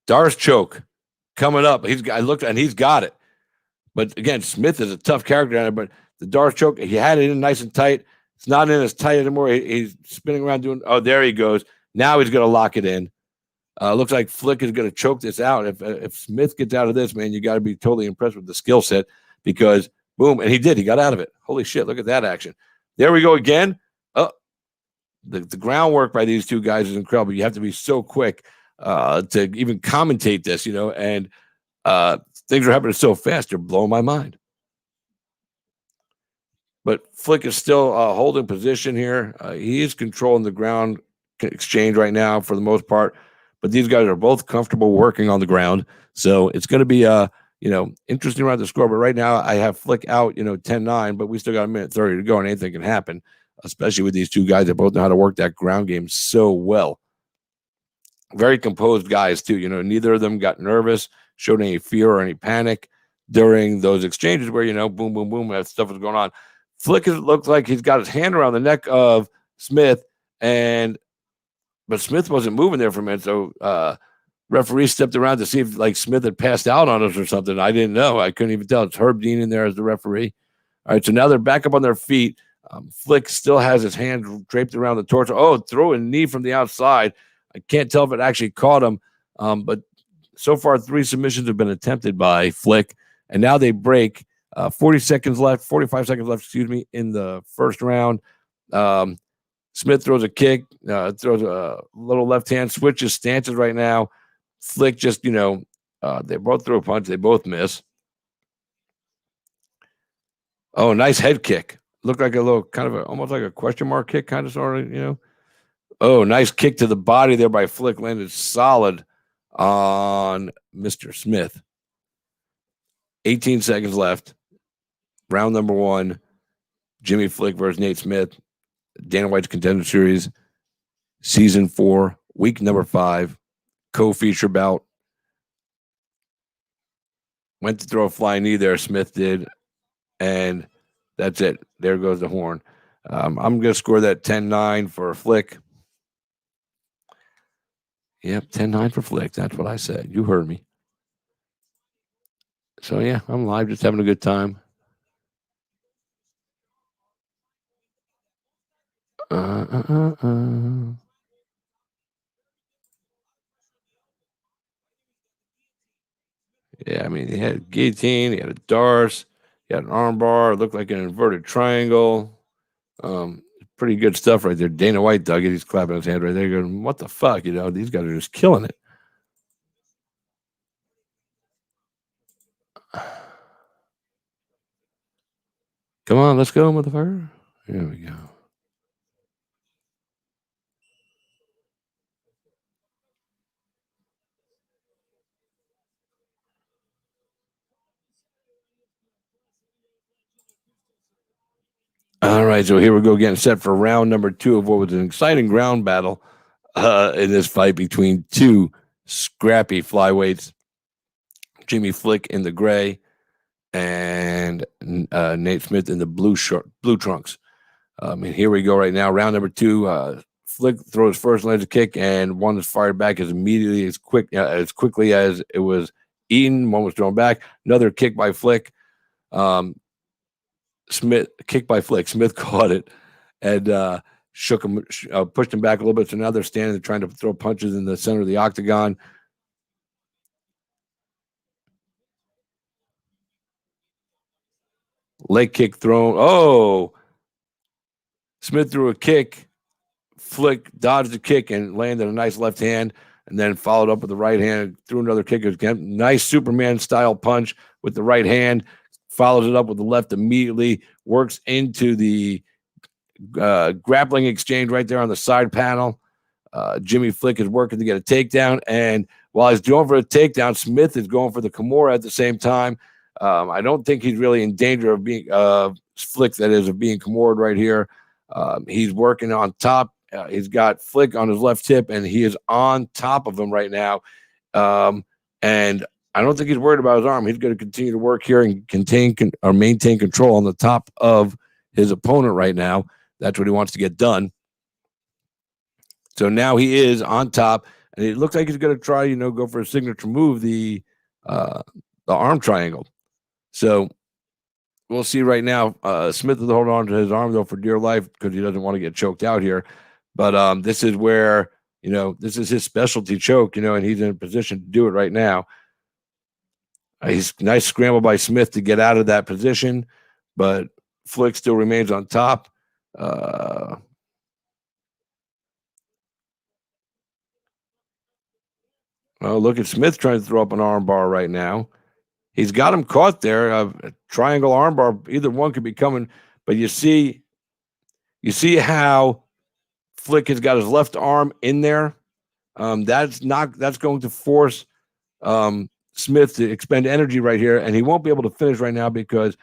Darce choke coming up. He's got it. But again, Smith is a tough character on it. But the Darce choke, he had it in nice and tight. It's not in as tight anymore. He's spinning around doing. Oh, there he goes. Now he's going to lock it in. Looks like Flick is going to choke this out. If Smith gets out of this, man, you got to be totally impressed with the skill set because boom, and he did. He got out of it. Holy shit! Look at that action. There we go again. The groundwork by these two guys is incredible. You have to be so quick to even commentate this, and Things are happening so fast, they're blowing my mind. But Flick is still holding position here. He is controlling the ground exchange right now for the most part. But these guys are both comfortable working on the ground. So it's going to be interesting around the score. But right now I have Flick out, 10-9, but we still got a minute 30 to go, and anything can happen, especially with these two guys that both know how to work that ground game so well. Very composed guys, too. Neither of them got nervous, showed any fear or any panic during those exchanges where, boom, boom, boom, that stuff was going on. Flick looks like he's got his hand around the neck of Smith, but Smith wasn't moving there for a minute. So referee stepped around to see if Smith had passed out on us or something. I didn't know. I couldn't even tell. It's Herb Dean in there as the referee. All right, so now they're back up on their feet. Flick still has his hand draped around the torso. Oh, throw a knee from the outside. I can't tell if it actually caught him, but so far 3 submissions have been attempted by Flick, and now they break. 45 seconds left, in the first round. Smith throws a kick, throws a little left hand, switches stances right now. Flick just, they both throw a punch. They both miss. Oh, nice head kick. Looked like a little almost like a question mark kick, kind of sort of, Oh, nice kick to the body there by Flick. Landed solid on Mr. Smith. 18 seconds left. Round number 1, Jimmy Flick versus Nate Smith, Dana White's Contender Series, Season 4, Week number 5, co-feature bout. Went to throw a flying knee there, Smith did, and that's it. There goes the horn. I'm going to score that 10-9 for Flick. Yep, 10-9 for Flick. That's what I said. You heard me. So, yeah, I'm live, just having a good time. Yeah, I mean, he had a guillotine, he had a darce, he had an armbar, it looked like an inverted triangle. Pretty good stuff right there. Dana White dug it. He's clapping his hand right there, going, "What the fuck?" These guys are just killing it. Come on, let's go, motherfucker. Here we go. All right, so here we go, getting set for round number 2 of what was an exciting ground battle in this fight between 2 scrappy flyweights, Jimmy Flick in the gray and Nate Smith in the blue trunks. And here we go right now, round number 2. Flick throws first, lands a kick, and one is fired back as quickly as it was eaten. One was thrown back. Another kick by Flick. Smith caught it and shook him, pushed him back a little bit. So now they're standing there trying to throw punches in the center of the octagon. Leg kick thrown. Oh, Smith threw a kick. Flick dodged the kick and landed a nice left hand, and then followed up with the right hand. Threw another kick again. Nice Superman style punch with the right hand. Follows it up with the left immediately. Works into the grappling exchange right there on the side panel. Jimmy Flick is working to get a takedown, and while he's going for a takedown, Smith is going for the Kimura at the same time. I don't think he's really in danger of being Flick, that is, of being Kimura'd right here. He's working on top. He's got Flick on his left hip, and he is on top of him right now. And I don't think he's worried about his arm. He's going to continue to work here and maintain control on the top of his opponent right now. That's what he wants to get done. So now he is on top, and it looks like he's going to try, go for a signature move, the arm triangle. So we'll see right now. Smith is holding on to his arm, though, for dear life because he doesn't want to get choked out here. But this is where, this is his specialty choke, and he's in a position to do it right now. He's nice scramble by Smith to get out of that position, but Flick still remains on top. Oh, look at Smith trying to throw up an arm bar right now. He's got him caught there. A triangle armbar, either one could be coming, but you see how Flick has got his left arm in there. That's going to force Smith to expend energy right here, and he won't be able to finish right now because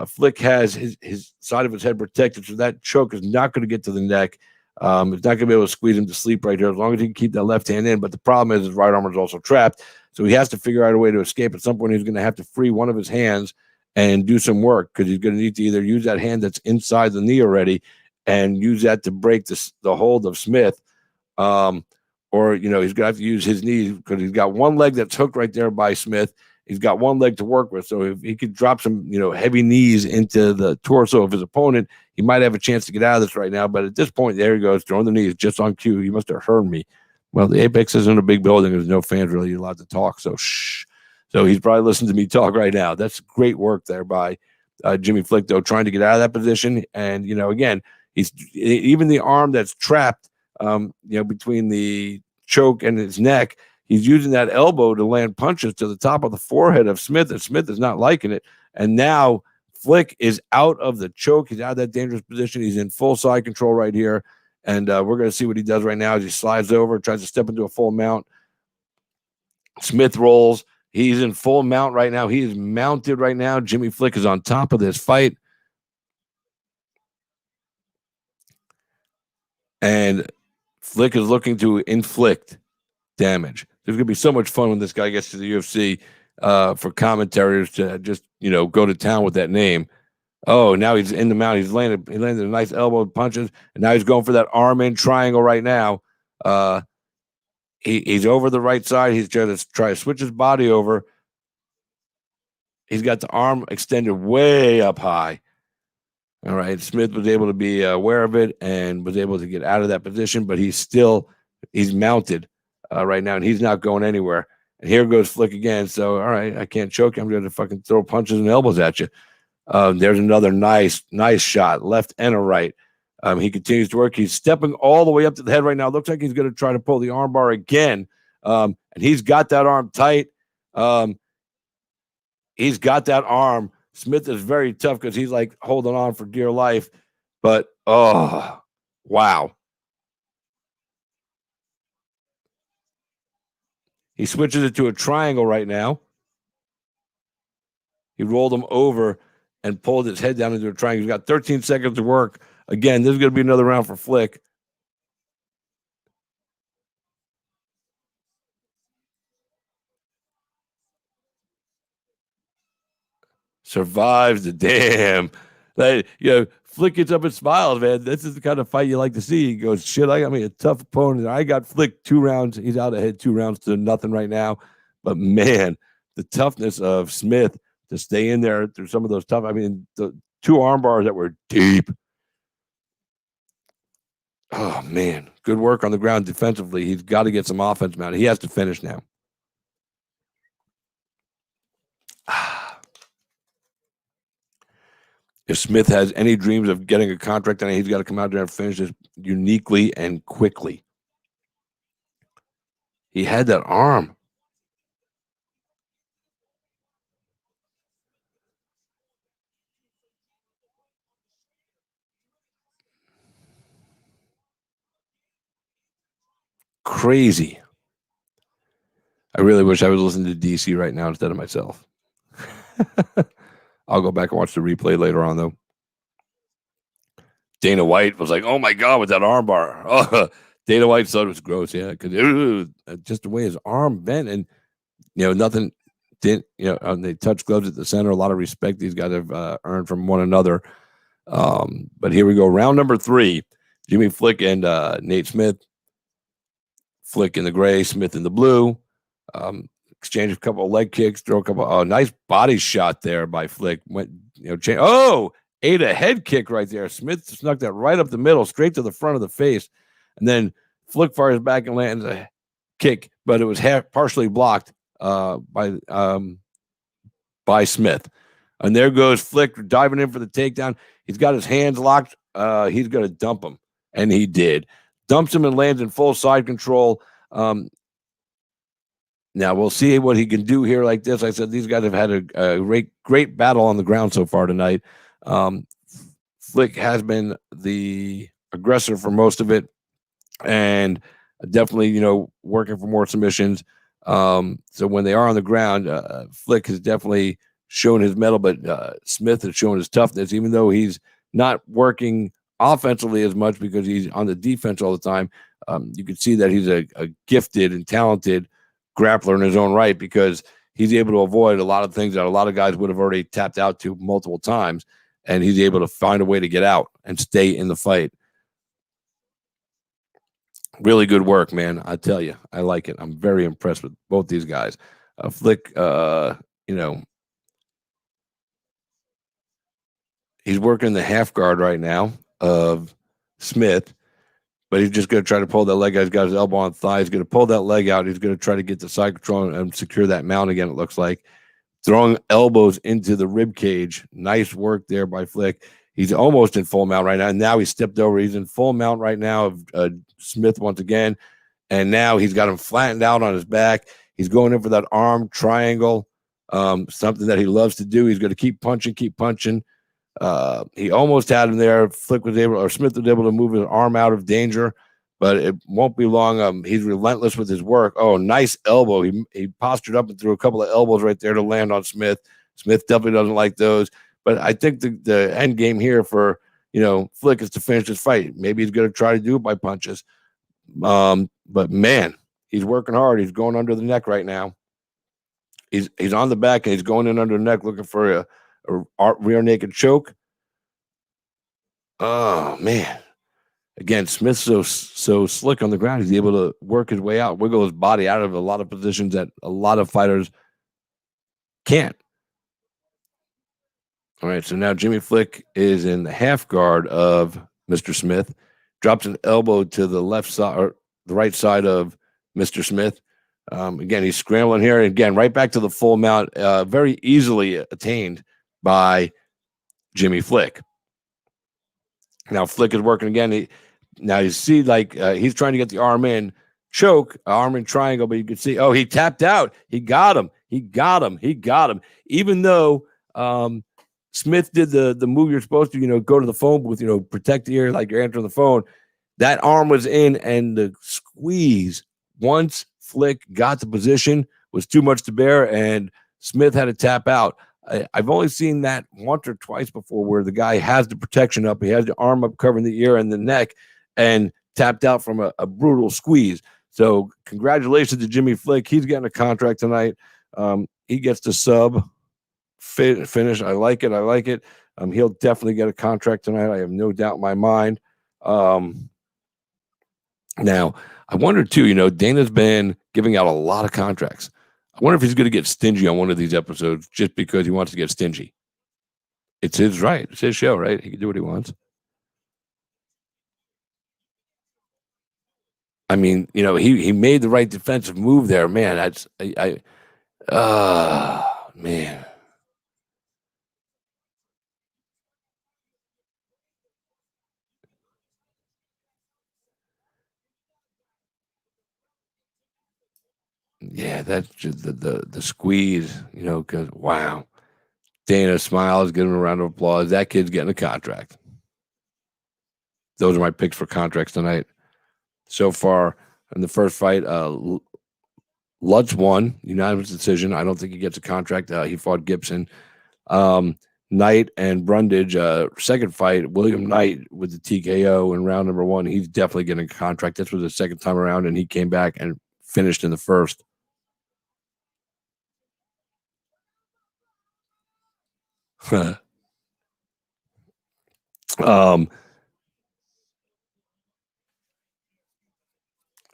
Flick has his side of his head protected, so that choke is not going to get to the neck. It's not going to be able to squeeze him to sleep right here as long as he can keep that left hand in. But the problem is his right arm is also trapped, so he has to figure out a way to escape. At some point, he's going to have to free one of his hands and do some work because he's going to need to either use that hand that's inside the knee already and use that to break the hold of Smith, or he's going to have to use his knees because he's got one leg that's hooked right there by Smith. He's got one leg to work with, so if he could drop some heavy knees into the torso of his opponent, he might have a chance to get out of this right now. But at this point, there he goes, throwing the knees just on cue. He must have heard me. Well, the Apex isn't a big building. There's no fans really allowed to talk, so shh. So he's probably listening to me talk right now. That's great work there by Jimmy Flick, though, trying to get out of that position. And, again, he's even the arm that's trapped, between the choke and his neck, he's using that elbow to land punches to the top of the forehead of Smith, and Smith is not liking it. And now Flick is out of the choke. He's out of that dangerous position. He's in full side control right here. And we're going to see what he does right now as he slides over, tries to step into a full mount. Smith rolls. He's in full mount right now. He is mounted right now. Jimmy Flick is on top of this fight. And Flick is looking to inflict damage. There's going to be so much fun when this guy gets to the UFC for commentators to just, go to town with that name. Oh, now he's in the mount. He landed a nice elbow punches, and now he's going for that arm in triangle right now. He's over the right side. He's trying to switch his body over. He's got the arm extended way up high. All right. Smith was able to be aware of it and was able to get out of that position, but he's mounted right now, and he's not going anywhere. And here goes Flick again. So, all right, I can't choke you. I'm going to fucking throw punches and elbows at you. There's another nice shot, left and a right. He continues to work. He's stepping all the way up to the head right now. Looks like he's going to try to pull the armbar again. And he's got that arm tight. He's got that arm. Smith is very tough because he's like holding on for dear life. But, oh, wow. He switches it to a triangle right now. He rolled him over and pulled his head down into a triangle. He's got 13 seconds to work. Again, this is going to be another round for Flick. Survives the damn. Flick gets up and smiles, man. This is the kind of fight you like to see. He goes, shit, I got me a tough opponent. I got Flick 2 rounds. He's out ahead 2 rounds to nothing right now. But, man, the toughness of Smith to stay in there through some of those tough, the 2 arm bars that were deep. Oh, man. Good work on the ground defensively. He's got to get some offense mounted. He has to finish now. If Smith has any dreams of getting a contract, then he's got to come out there and finish this uniquely and quickly. He had that arm. Crazy. I really wish I was listening to DC right now instead of myself. I'll go back and watch the replay later on, though. Dana White was like, oh, my God, with that armbar. Oh, Dana White thought it was gross, yeah, because just the way his arm bent and, nothing didn't, they touch gloves at the center. A lot of respect these guys have earned from one another. But here we go. Round number 3, Jimmy Flick and Nate Smith. Flick in the gray, Smith in the blue. Exchange a couple of leg kicks, throw a couple. Nice body shot there by Flick. Ate a head kick right there. Smith snuck that right up the middle, straight to the front of the face, and then Flick fires back and lands a kick, but it was partially blocked by Smith. And there goes Flick diving in for the takedown. He's got his hands locked. He's going to dump him, and he did. Dumps him and lands in full side control. Now we'll see what he can do here like this. I said these guys have had a great battle on the ground so far tonight. Flick has been the aggressor for most of it, and definitely, working for more submissions. So when they are on the ground, Flick has definitely shown his mettle, but Smith has shown his toughness, even though he's not working offensively as much because he's on the defense all the time. You can see that he's a gifted and talented grappler in his own right, because he's able to avoid a lot of things that a lot of guys would have already tapped out to multiple times, and he's able to find a way to get out and stay in the fight. Really good work, man. I tell you, I like it. I'm very impressed with both these guys. Flick, he's working the half guard right now of Smith, but he's just going to try to pull that leg out. He's got his elbow on thigh. He's going to pull that leg out. He's going to try to get the side control and secure that mount again, it looks like. Throwing elbows into the rib cage. Nice work there by Flick. He's almost in full mount right now. And now he's stepped over. He's in full mount right now of Smith once again. And now he's got him flattened out on his back. He's going in for that arm triangle, something that he loves to do. He's going to keep punching. He almost had him there. Smith was able to move his arm out of danger, but it won't be long. He's relentless with his work. Oh, nice elbow. He postured up and threw a couple of elbows right there to land on Smith. Smith definitely doesn't like those. But I think the end game here for, Flick is to finish this fight. Maybe he's going to try to do it by punches. But man, he's working hard. He's going under the neck right now. He's on the back and he's going in under the neck looking for a rear naked choke. Oh man! Again, Smith's so slick on the ground. He's able to work his way out, wiggle his body out of a lot of positions that a lot of fighters can't. All right, so now Jimmy Flick is in the half guard of Mr. Smith, drops an elbow to the left side or the right side of Mr. Smith. Again, he's scrambling here. Again, right back to the full mount, very easily attained by Jimmy Flick. Now Flick is working again. Now you see, he's trying to get the arm in triangle, but you can see, he tapped out. He got him. Even though Smith did the move you're supposed to, go to the phone booth, protect the ear like you're answering the phone. That arm was in, and the squeeze, once Flick got the position, was too much to bear, and Smith had to tap out. I've only seen that once or twice before where the guy has the protection up. He has the arm up covering the ear and the neck and tapped out from a brutal squeeze. So congratulations to Jimmy Flick. He's getting a contract tonight. He gets the sub finish. I like it. He'll definitely get a contract tonight. I have no doubt in my mind. Now, I wonder too, Dana's been giving out a lot of contracts. I wonder if he's going to get stingy on one of these episodes just because he wants to get stingy. It's his right. It's his show, right? He can do what he wants. I mean, he made the right defensive move there. Man, man. Yeah, that's just the squeeze, because wow. Dana smiles, giving him a round of applause. That kid's getting a contract. Those are my picks for contracts tonight. So far in the first fight, Lutz won, unanimous decision. I don't think he gets a contract. He fought Gibson. Knight and Brundage, second fight, William Knight with the TKO in round number 1. He's definitely getting a contract. This was the second time around, and he came back and finished in the first.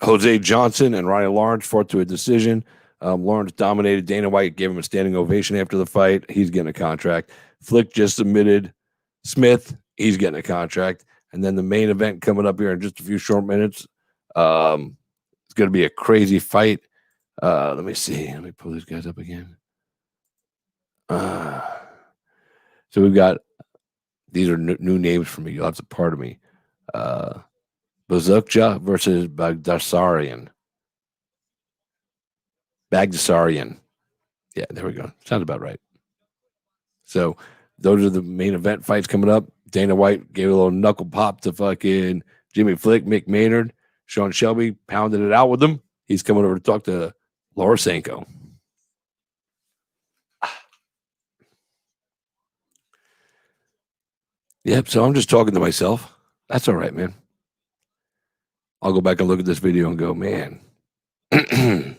Jose Johnson and Ronnie Lawrence fought to a decision. Lawrence dominated. Dana White gave him a standing ovation after the fight. He's getting a contract. Flick just submitted Smith. He's getting a contract. And then the main event coming up here in just a few short minutes. It's going to be a crazy fight. Let me see. Let me pull these guys up again. So we've got, these are new names for me. You'll have to pardon me. Bazooka versus Bagdasarian. Bagdasarian. Yeah, there we go. Sounds about right. So those are the main event fights coming up. Dana White gave a little knuckle pop to fucking Jimmy Flick, Mick Maynard. Sean Shelby pounded it out with him. He's coming over to talk to Laura Sanko. Yep, so I'm just talking to myself. That's all right, man. I'll go back and look at this video and go, man, the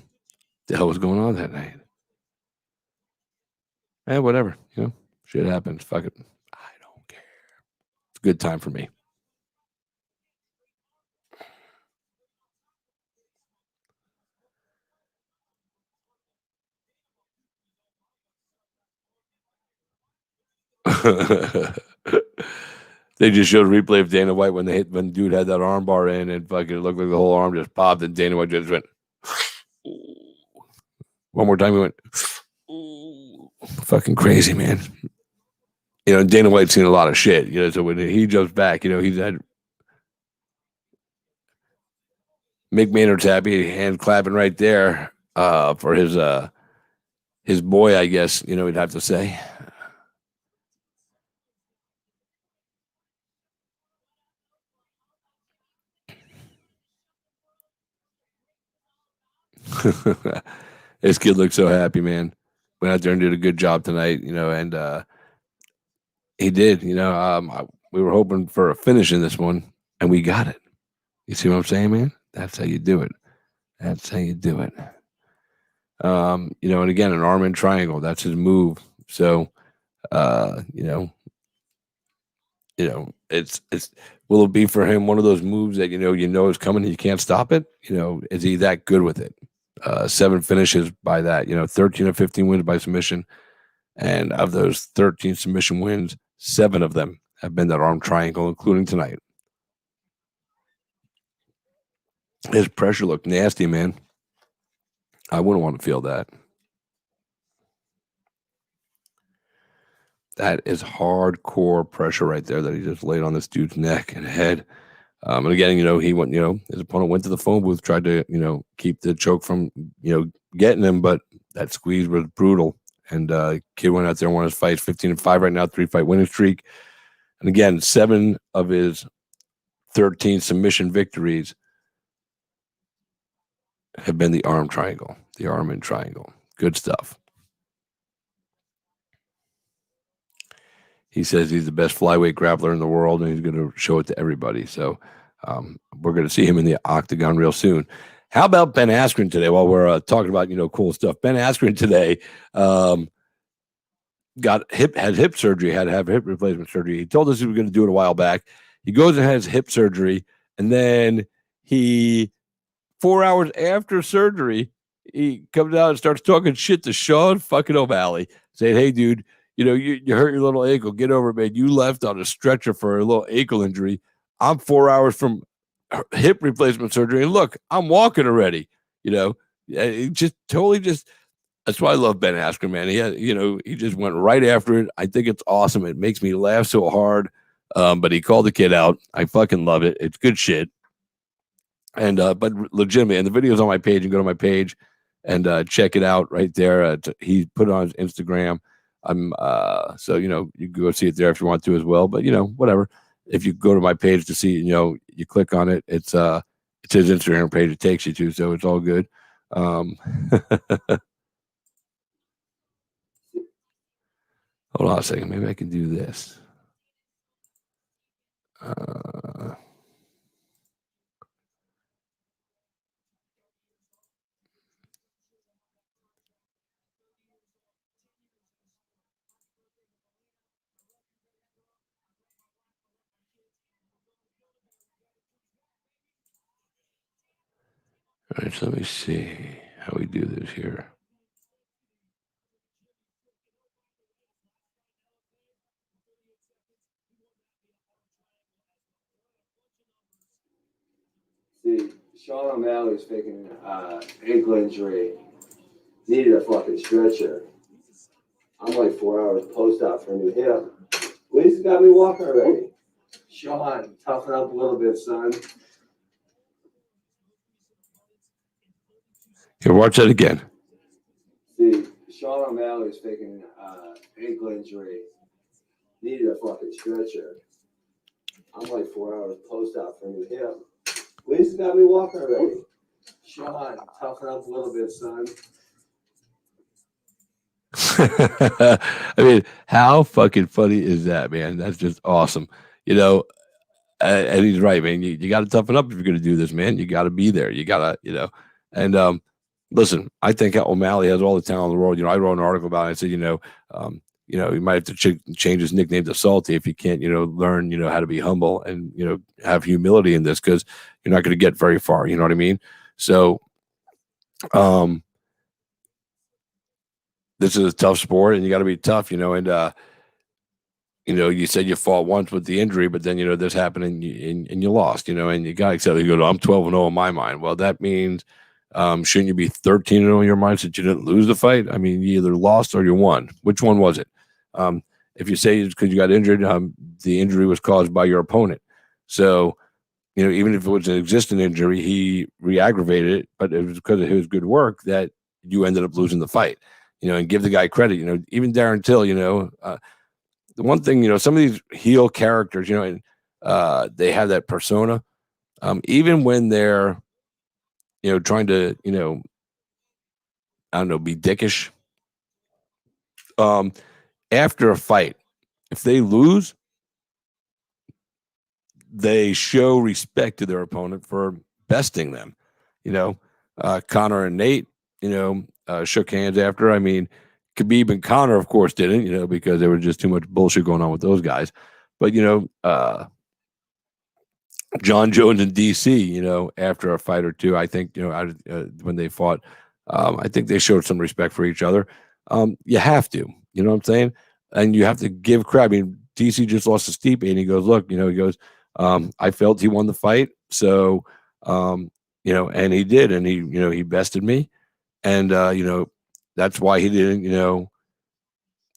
hell was going on that night? Whatever, shit happens. Fuck it. I don't care. It's a good time for me. They just showed a replay of Dana White when dude had that arm bar in and fucking it looked like the whole arm just popped and Dana White just went one more time. He went fucking crazy, man. Dana White's seen a lot of shit. So when he jumps back, he's had Mick Maynard's happy, hand clapping right there for his boy, I guess. We'd have to say. This kid looks so happy, man. Went out there and did a good job tonight, and he did. We were hoping for a finish in this one, and we got it. You see what I'm saying, man? That's how you do it. That's how you do it. And again, an arm in triangle. That's his move. So, it's will it be for him one of those moves that is coming and you can't stop it? Is he that good with it? 7 finishes by that, 13 of 15 wins by submission. And of those 13 submission wins, 7 of them have been that arm triangle, including tonight. His pressure looked nasty, man. I wouldn't want to feel that. That is hardcore pressure right there that he just laid on this dude's neck and head. And again, he went, his opponent went to the phone booth, tried to, keep the choke from, getting him, but that squeeze was brutal. And kid went out there and won his fights, 15-5 right now, 3-fight winning streak. And again, 7 of his 13 submission victories have been the arm triangle, the arm in triangle. Good stuff. He says he's the best flyweight grappler in the world, and he's going to show it to everybody. So we're going to see him in the octagon real soon. How about Ben Askren today? While we're talking about cool stuff, Ben Askren today had hip surgery, had to have hip replacement surgery. He told us he was going to do it a while back. He goes and has hip surgery, and then 4 hours after surgery, he comes out and starts talking shit to Sean fucking O'Malley, saying, "Hey, dude, you hurt your little ankle. Get over it, man. You left on a stretcher for a little ankle injury. I'm 4 hours from hip replacement surgery, and look, I'm walking already." It just totally just. That's why I love Ben Askren, man. He just went right after it. I think it's awesome. It makes me laugh so hard. But he called the kid out. I fucking love it. It's good shit. And but legitimately, and the video's on my page. You can go to my page and check it out right there. He put it on his Instagram. So you can go see it there if you want to as well. But whatever. If you go to my page to see, you click on it. It's his Instagram page. It takes you to, so it's all good. Hold on a second. Maybe I can do this. All right, so let me see how we do this here. See, Sean O'Malley was faking ankle injury, needed a fucking stretcher. I'm like 4 hours post-op for a new hip. Lisa's got me walking already. Sean, toughen up a little bit, son. Here, watch that again. See, Sean O'Malley was faking ankle injury. Needed a fucking stretcher. I'm like 4 hours post-op for a new hip. Lisa's got me walking already. Sean, toughen up a little bit, son. I mean, how fucking funny is that, man? That's just awesome. You know, and he's right, man. You got to toughen up if you're going to do this, man. You got to be there. You got to, and listen, I think O'Malley has all the talent in the world. I wrote an article about it. I said, he might have to change his nickname to Salty if he can't, learn, how to be humble and, have humility in this, because you're not going to get very far. You know what I mean? So, this is a tough sport and you got to be tough, and, you said you fought once with the injury, but then, this happened and you lost, and you got to accept it. You go, I'm 12-0 in my mind. Well, that means, shouldn't you be 13-0 in your mind since you didn't lose the fight? I mean, you either lost or you won. Which one was it? If you say it's because you got injured, the injury was caused by your opponent. So, even if it was an existing injury, he re-aggravated it, but it was because of his good work that you ended up losing the fight, and give the guy credit. Even Darren Till, the one thing, some of these heel characters, and they have that persona. Even when they're, trying to, I don't know, be dickish. After a fight, if they lose, they show respect to their opponent for besting them. Conor and Nate, shook hands after. I mean, Khabib and Conor, of course, didn't, because there was just too much bullshit going on with those guys. But, John Jones and DC, after a fight or two, I think, when they fought, I think they showed some respect for each other. You have to, you know what I'm saying? And you have to give credit. I mean, DC just lost to Stipe, and he goes, look, he goes, I felt he won the fight. So, and he did, and he bested me. And, that's why he didn't,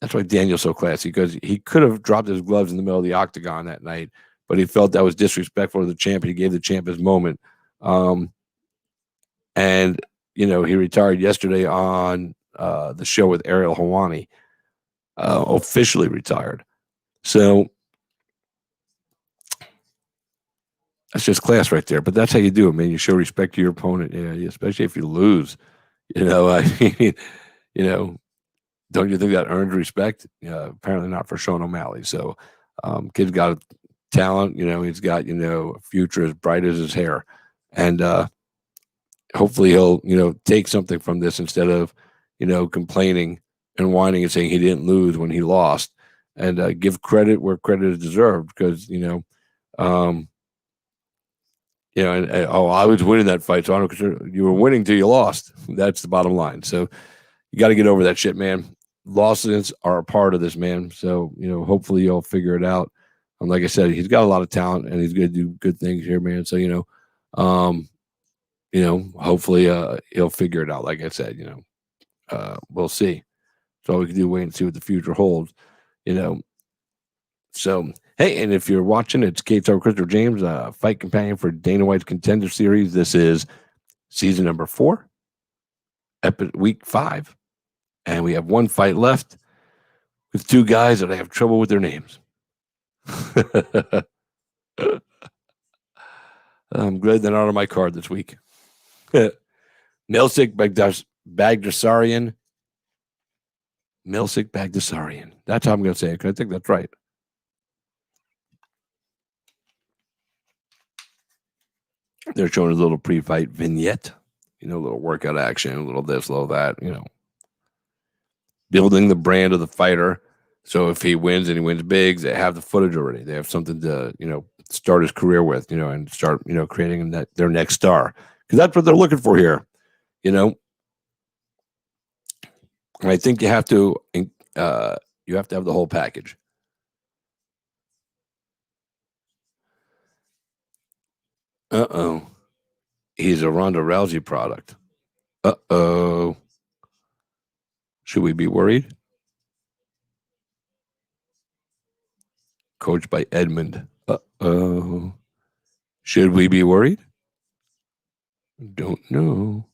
that's why Daniel's so classy, because he could have dropped his gloves in the middle of the octagon that night, but he felt that was disrespectful to the champ. He gave the champ his moment. And, he retired yesterday on the show with Ariel Helwani, officially retired. So that's just class right there. But that's how you do it, man. You show respect to your opponent, especially if you lose. I mean, don't you think that earns respect? Apparently not for Sean O'Malley. So, kid's got talent. He's got a future as bright as his hair, and hopefully he'll take something from this instead of complaining and whining and saying he didn't lose when he lost, and give credit where credit is deserved, because I was winning that fight, so I don't consider you were winning till you lost. That's the bottom line. So you got to get over that shit, man. Losses are a part of this, man. So, hopefully you'll figure it out. Like I said, he's got a lot of talent and he's going to do good things here, man. So, hopefully he'll figure it out. Like I said, we'll see. So all we can do, wait and see what the future holds, So, hey, and if you're watching, it's K-Star Christopher James, fight companion for Dana White's Contender Series. This is season number 4, week 5. And we have one fight left with two guys that I have trouble with their names. I'm glad they're not on my card this week. Milsik Bagdasaryan. Milsik Bagdasaryan. That's how I'm going to say it, because I think that's right. They're showing a little pre-fight vignette. A little workout action, a little this, a little that, Building the brand of the fighter. So if he wins and he wins big, they have the footage already. They have something to, start his career with, and start, creating their next star. Because that's what they're looking for here, And I think you have to have the whole package. Uh-oh. He's a Ronda Rousey product. Uh-oh. Should we be worried? Coached by Edmund. Uh-oh. Should we be worried? Don't know.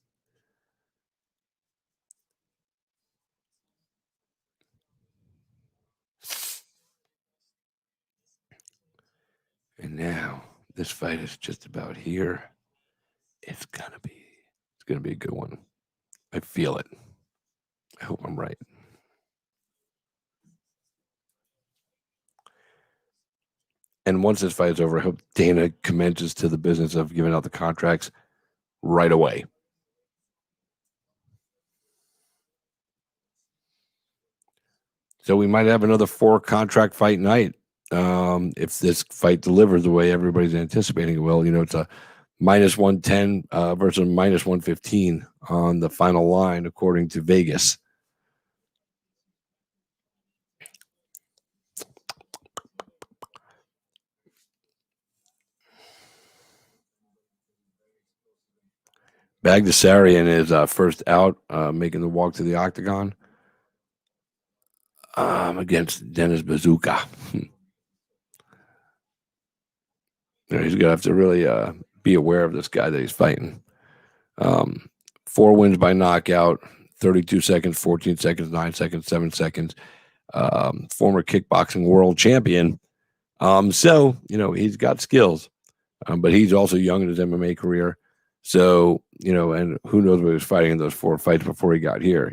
And now this fight is just about here. It's gonna be a good one. I feel it. I hope I'm right. And once this fight is over, I hope Dana commences to the business of giving out the contracts right away. So we might have another 4 contract fight night. If this fight delivers the way everybody's anticipating it will. It's a minus 110 versus minus 115 on the final line, according to Vegas. Bagdasarian is first out, making the walk to the octagon against Dennis Bazooka. He's gonna have to really be aware of this guy that he's fighting. 4 wins by knockout, 32 seconds, 14 seconds, 9 seconds, 7 seconds. Former kickboxing world champion. So he's got skills, but he's also young in his MMA career. So, and who knows what he was fighting in those 4 fights before he got here.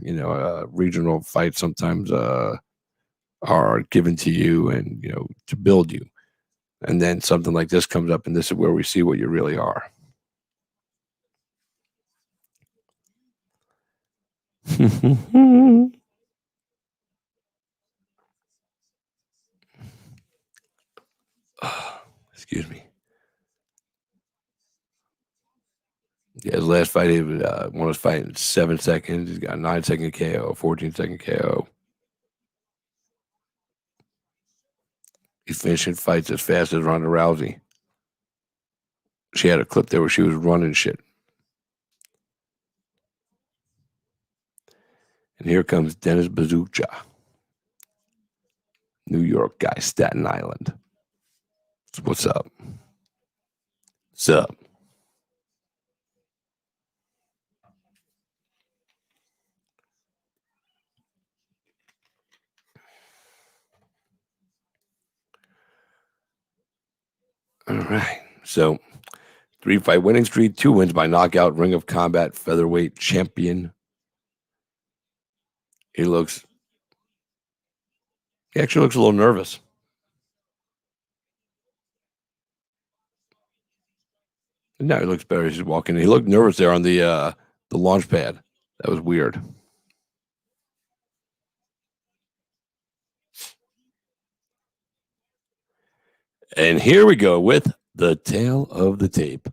Regional fights sometimes are given to you and, to build you. And then something like this comes up, and this is where we see what you really are. Excuse me. Yeah, his last fight, he won his fight in 7 seconds. He's got a 9-second KO, 14-second KO. He's finishing fights as fast as Ronda Rousey. She had a clip there where she was running shit. And here comes Dennis Bazooka. New York guy, Staten Island. So what's up? What's up? All right. So 3-fight winning streak, 2 wins by knockout, Ring of Combat featherweight champion. He actually looks a little nervous. No, he looks better. He's walking. He looked nervous there on the launch pad. That was weird. And here we go with the tail of the tape.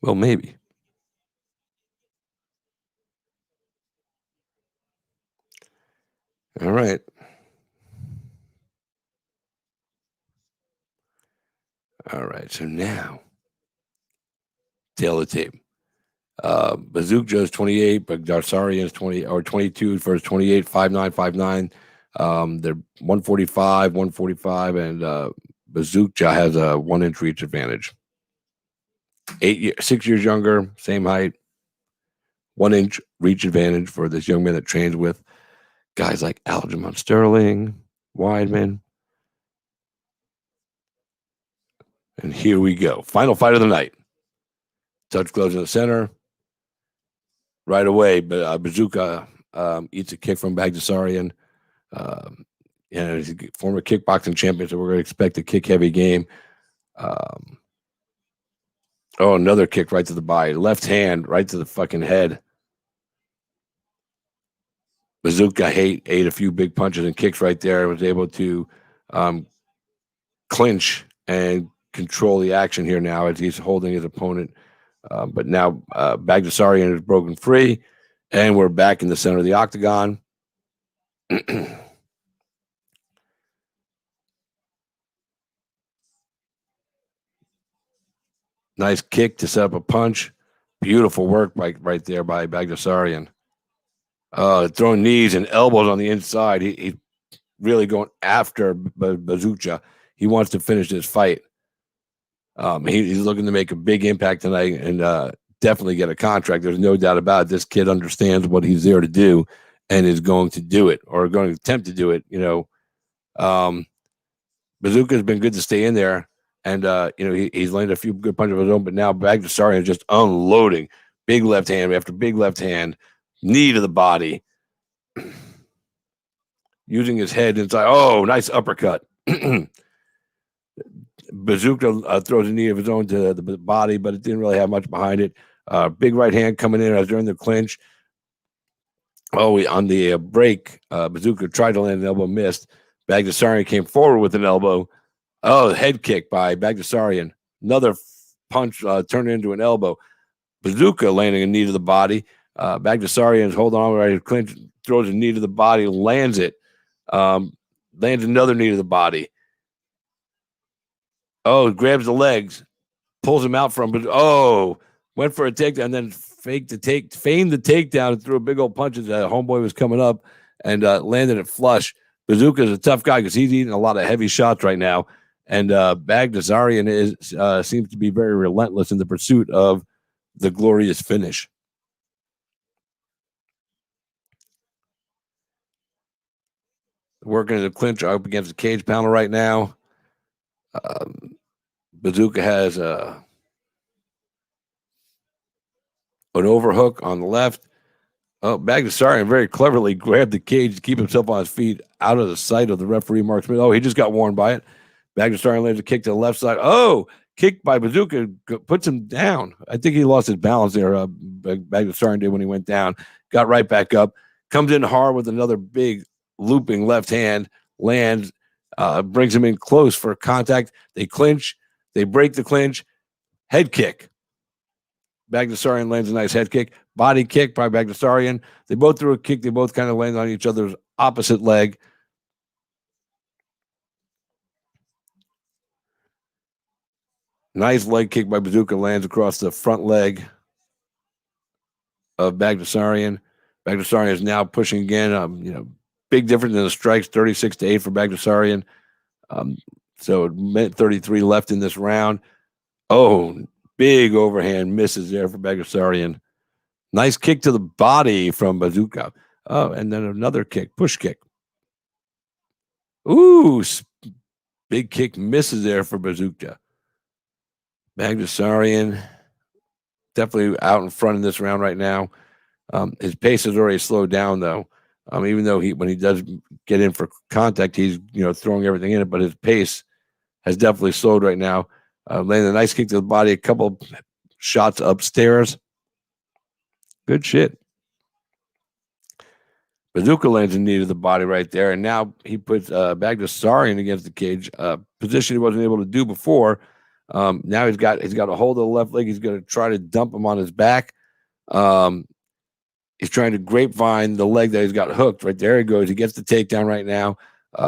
Well, maybe. All right. All right. So now, tail of the tape. Bazooka is 28, but Darsarian is 22 versus 28, 5'9", 5'9". They're 145, 145, and Bazooka has a 1-inch reach advantage. 6 years younger, same height, 1-inch reach advantage for this young man that trains with guys like Aljamain Sterling, Weidman. And here we go. Final fight of the night. Touch gloves in the center. Right away, but Bazooka eats a kick from Bagdasarian. He's a former kickboxing champion, so we're going to expect a kick-heavy game. Another kick right to the body. Left hand right to the fucking head. Bazooka ate a few big punches and kicks right there and was able to clinch and control the action here now as he's holding his opponent. But now Bagdasarian is broken free, and we're back in the center of the octagon. Nice kick to set up a punch. Beautiful work right there by Bagdasarian. Throwing knees and elbows on the inside. He's really going after Bazooka. He wants to finish this fight. He's looking to make a big impact tonight and definitely get a contract. There's no doubt about it. This kid understands what he's there to do, and is going to do it or going to attempt to do it. Bazooka has been good to stay in there, and he's landed a few good punches of his own. But now Bagdasarian is just unloading big left hand after big left hand, knee to the body, using his head inside. Oh, nice uppercut. Bazooka throws a knee of his own to the body, but it didn't really have much behind it. Big right hand coming in as during the clinch. On the break, Bazooka tried to land an elbow, missed. Bagdasarian came forward with an elbow. Oh, head kick by Bagdasarian. Another punch turned into an elbow. Bazooka landing a knee to the body. Bagdasarian's holding on right. Clinch throws a knee to the body, lands it. Lands another knee to the body. Oh, grabs the legs, pulls him out from. Went for a takedown, then feigned the takedown and threw a big old punch as homeboy was coming up and landed it flush. Bazooka is a tough guy because he's eating a lot of heavy shots right now, and Bagdasarian seems to be very relentless in the pursuit of the glorious finish. Working in the clinch up against the cage panel right now. Bazooka has an overhook on the left. Oh, Bagdasarian very cleverly grabbed the cage to keep himself on his feet out of the sight of the referee, Mark Smith. Oh, he just got warned by it. Bagdasarian lands a kick to the left side. Oh, kick by Bazooka puts him down. I think he lost his balance there. Bagdasarian did when he went down. Got right back up. Comes in hard with another big looping left hand. Lands. Brings him in close for contact. They clinch. They break the clinch. Head kick. Bagdasarian lands a nice head kick. Body kick by Bagdasarian. They both threw a kick. They both kind of landed on each other's opposite leg. Nice leg kick by Bazooka lands across the front leg of Bagdasarian. Bagdasarian is now pushing again. Big difference in the strikes, 36-8 for Bagdasarian. So minute 33 left in this round. Oh, big overhand misses there for Bagdasarian. Nice kick to the body from Bazooka. Oh, and then another kick, push kick. Ooh, big kick misses there for Bazooka. Bagdasarian definitely out in front in this round right now. His pace has already slowed down, though. Even though when he does get in for contact, he's throwing everything in it, but his pace has definitely slowed right now. Landing a nice kick to the body, a couple shots upstairs. Good shit. Bazooka lands a knee to the body right there, and now he puts Bagdasarian against the cage, position he wasn't able to do before. Now he's got a hold of the left leg. He's going to try to dump him on his back. He's trying to grapevine the leg that he's got hooked. Right there he goes. He gets the takedown right now.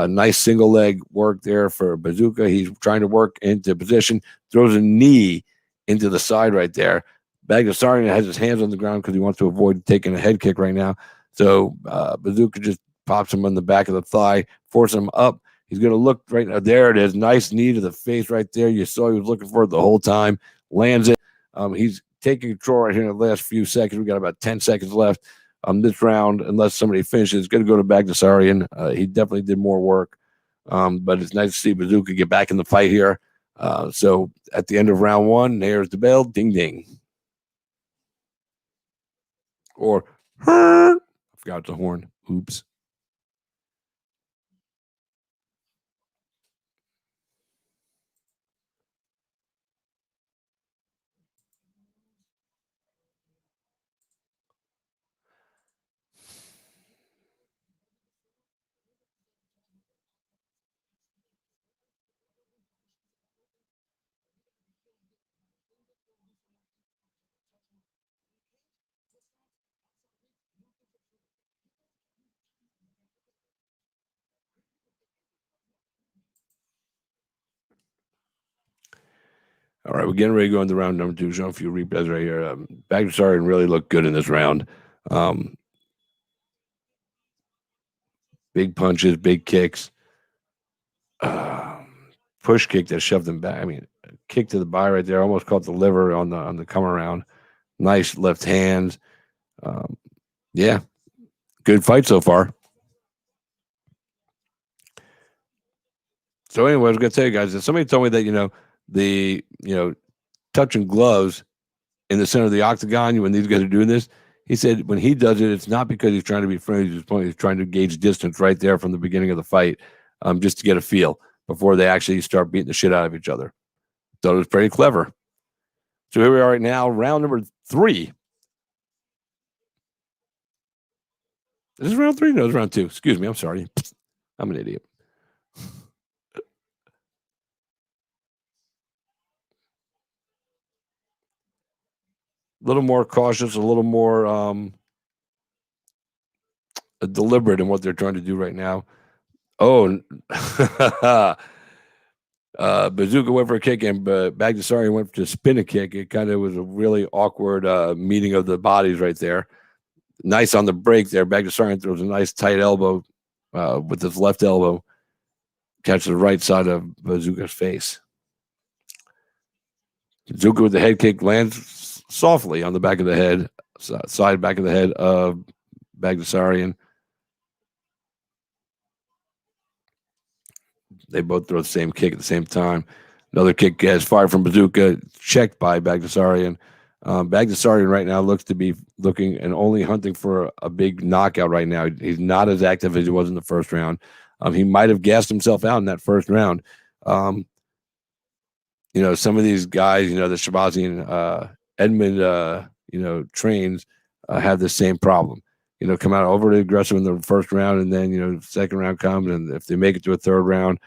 Nice single leg work there for Bazooka. He's trying to work into position, throws a knee into the side right there. Bagdasarian has his hands on the ground because he wants to avoid taking a head kick right now. So Bazooka just pops him on the back of the thigh, forces him up. He's going to look right now. There it is. Nice knee to the face right there. You saw he was looking for it the whole time. Lands it. He's taking control right here in the last few seconds. We got about 10 seconds left this round, unless somebody finishes. It's going to go to Bagdasarian. He definitely did more work. But it's nice to see Bazooka get back in the fight here. So at the end of round one, there's the bell. Ding, ding. Or, I forgot the horn. Oops. All right, we're getting ready to go into round number two. Show a few replays right here. Bagdasarian really looked good in this round. Big punches, big kicks. Push kick that shoved him back. I mean, kick to the body right there. Almost caught the liver on the come around. Nice left hands. Yeah, Good fight so far. So anyway, I was going to tell you guys that somebody told me that, the, touching gloves in the center of the octagon when these guys are doing this, he said when he does it, it's not because he's trying to be friendly. He's trying to gauge distance right there from the beginning of the fight, just to get a feel before they actually start beating the shit out of each other. So it was pretty clever. So here we are right now, round number 3. Is this round 3? No, it's round 2. Excuse me. I'm sorry. I'm an idiot. A little more cautious, a little more deliberate in what they're trying to do right now. Oh, Bazooka went for a kick, and Bagdasarian went to spin a kick. It kind of was a really awkward meeting of the bodies right there. Nice on the break there. Bagdasarian throws a nice tight elbow with his left elbow. Catches the right side of Bazooka's face. Bazooka with the head kick lands softly on the back of the head, side back of the head of Bagdasarian. They both throw the same kick at the same time. Another kick is fired from Bazooka, checked by Bagdasarian. Bagdasarian right now looks to be looking and only hunting for a big knockout right now. He's not as active as he was in the first round. He might have gassed himself out in that first round. Some of these guys, the Shabazi and Edmund, trains have the same problem. Come out overly aggressive in the first round, and then, second round comes, and if they make it to a third round,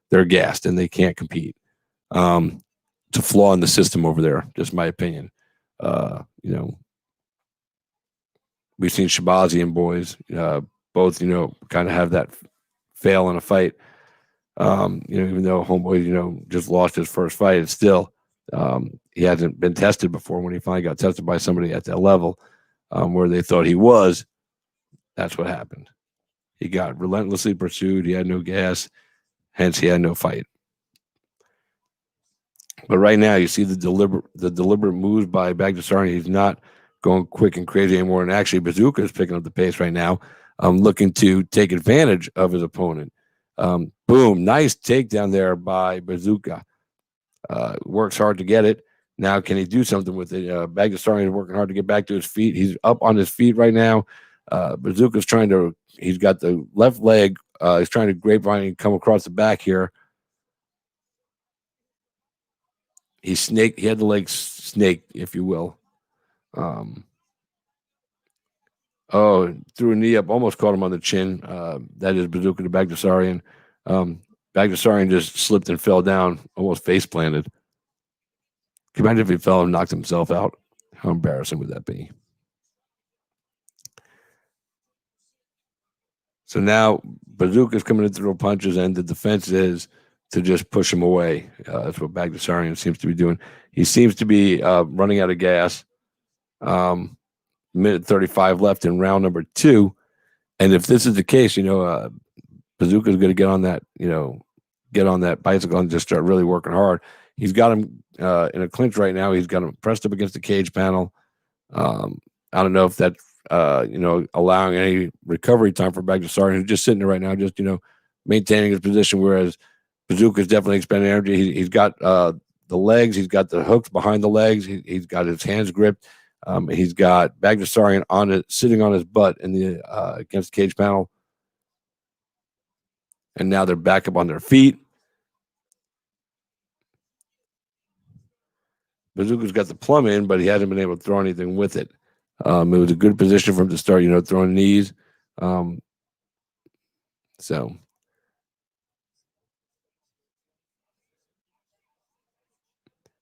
they're gassed and they can't compete. It's a flaw in the system over there, just my opinion. We've seen Shabazi and boys, both, kind of have that fail in a fight. Even though Homeboy, just lost his first fight, it's still, he hasn't been tested before. When he finally got tested by somebody at that level, where they thought he was, that's what happened. He got relentlessly pursued. He had no gas. Hence, he had no fight. But right now, you see the deliberate moves by Bagdasarian. He's not going quick and crazy anymore. And actually, Bazooka is picking up the pace right now, looking to take advantage of his opponent. Boom. Nice takedown there by Bazooka. Works hard to get it. Now, can he do something with it? Bagdasarian is working hard to get back to his feet. He's up on his feet right now. Bazooka's he's got the left leg. He's trying to grapevine and come across the back here. He had the leg snake, if you will. Threw a knee up, almost caught him on the chin. That is Bazooka to Bagdasarian. Bagdasarian just slipped and fell down, almost face planted. Can you imagine if he fell and knocked himself out? How embarrassing would that be? So now Bazooka's coming in to throw punches, and the defense is to just push him away. That's what Bagdasarian seems to be doing. He seems to be running out of gas. Minute 35 left in round number 2. And if this is the case, Bazooka's going to get on that bicycle and just start really working hard. He's got him in a clinch right now. He's got him pressed up against the cage panel. I don't know if that's, allowing any recovery time for Bagdasarian, who's just sitting there right now, just, maintaining his position, whereas Bazooka's definitely expending energy. He's got the legs. He's got the hooks behind the legs. He's got his hands gripped. He's got Bagdasarian sitting on his butt in the against the cage panel. And now they're back up on their feet. Bazooka's got the plum in, but he hasn't been able to throw anything with it. It was a good position for him to start, throwing knees. So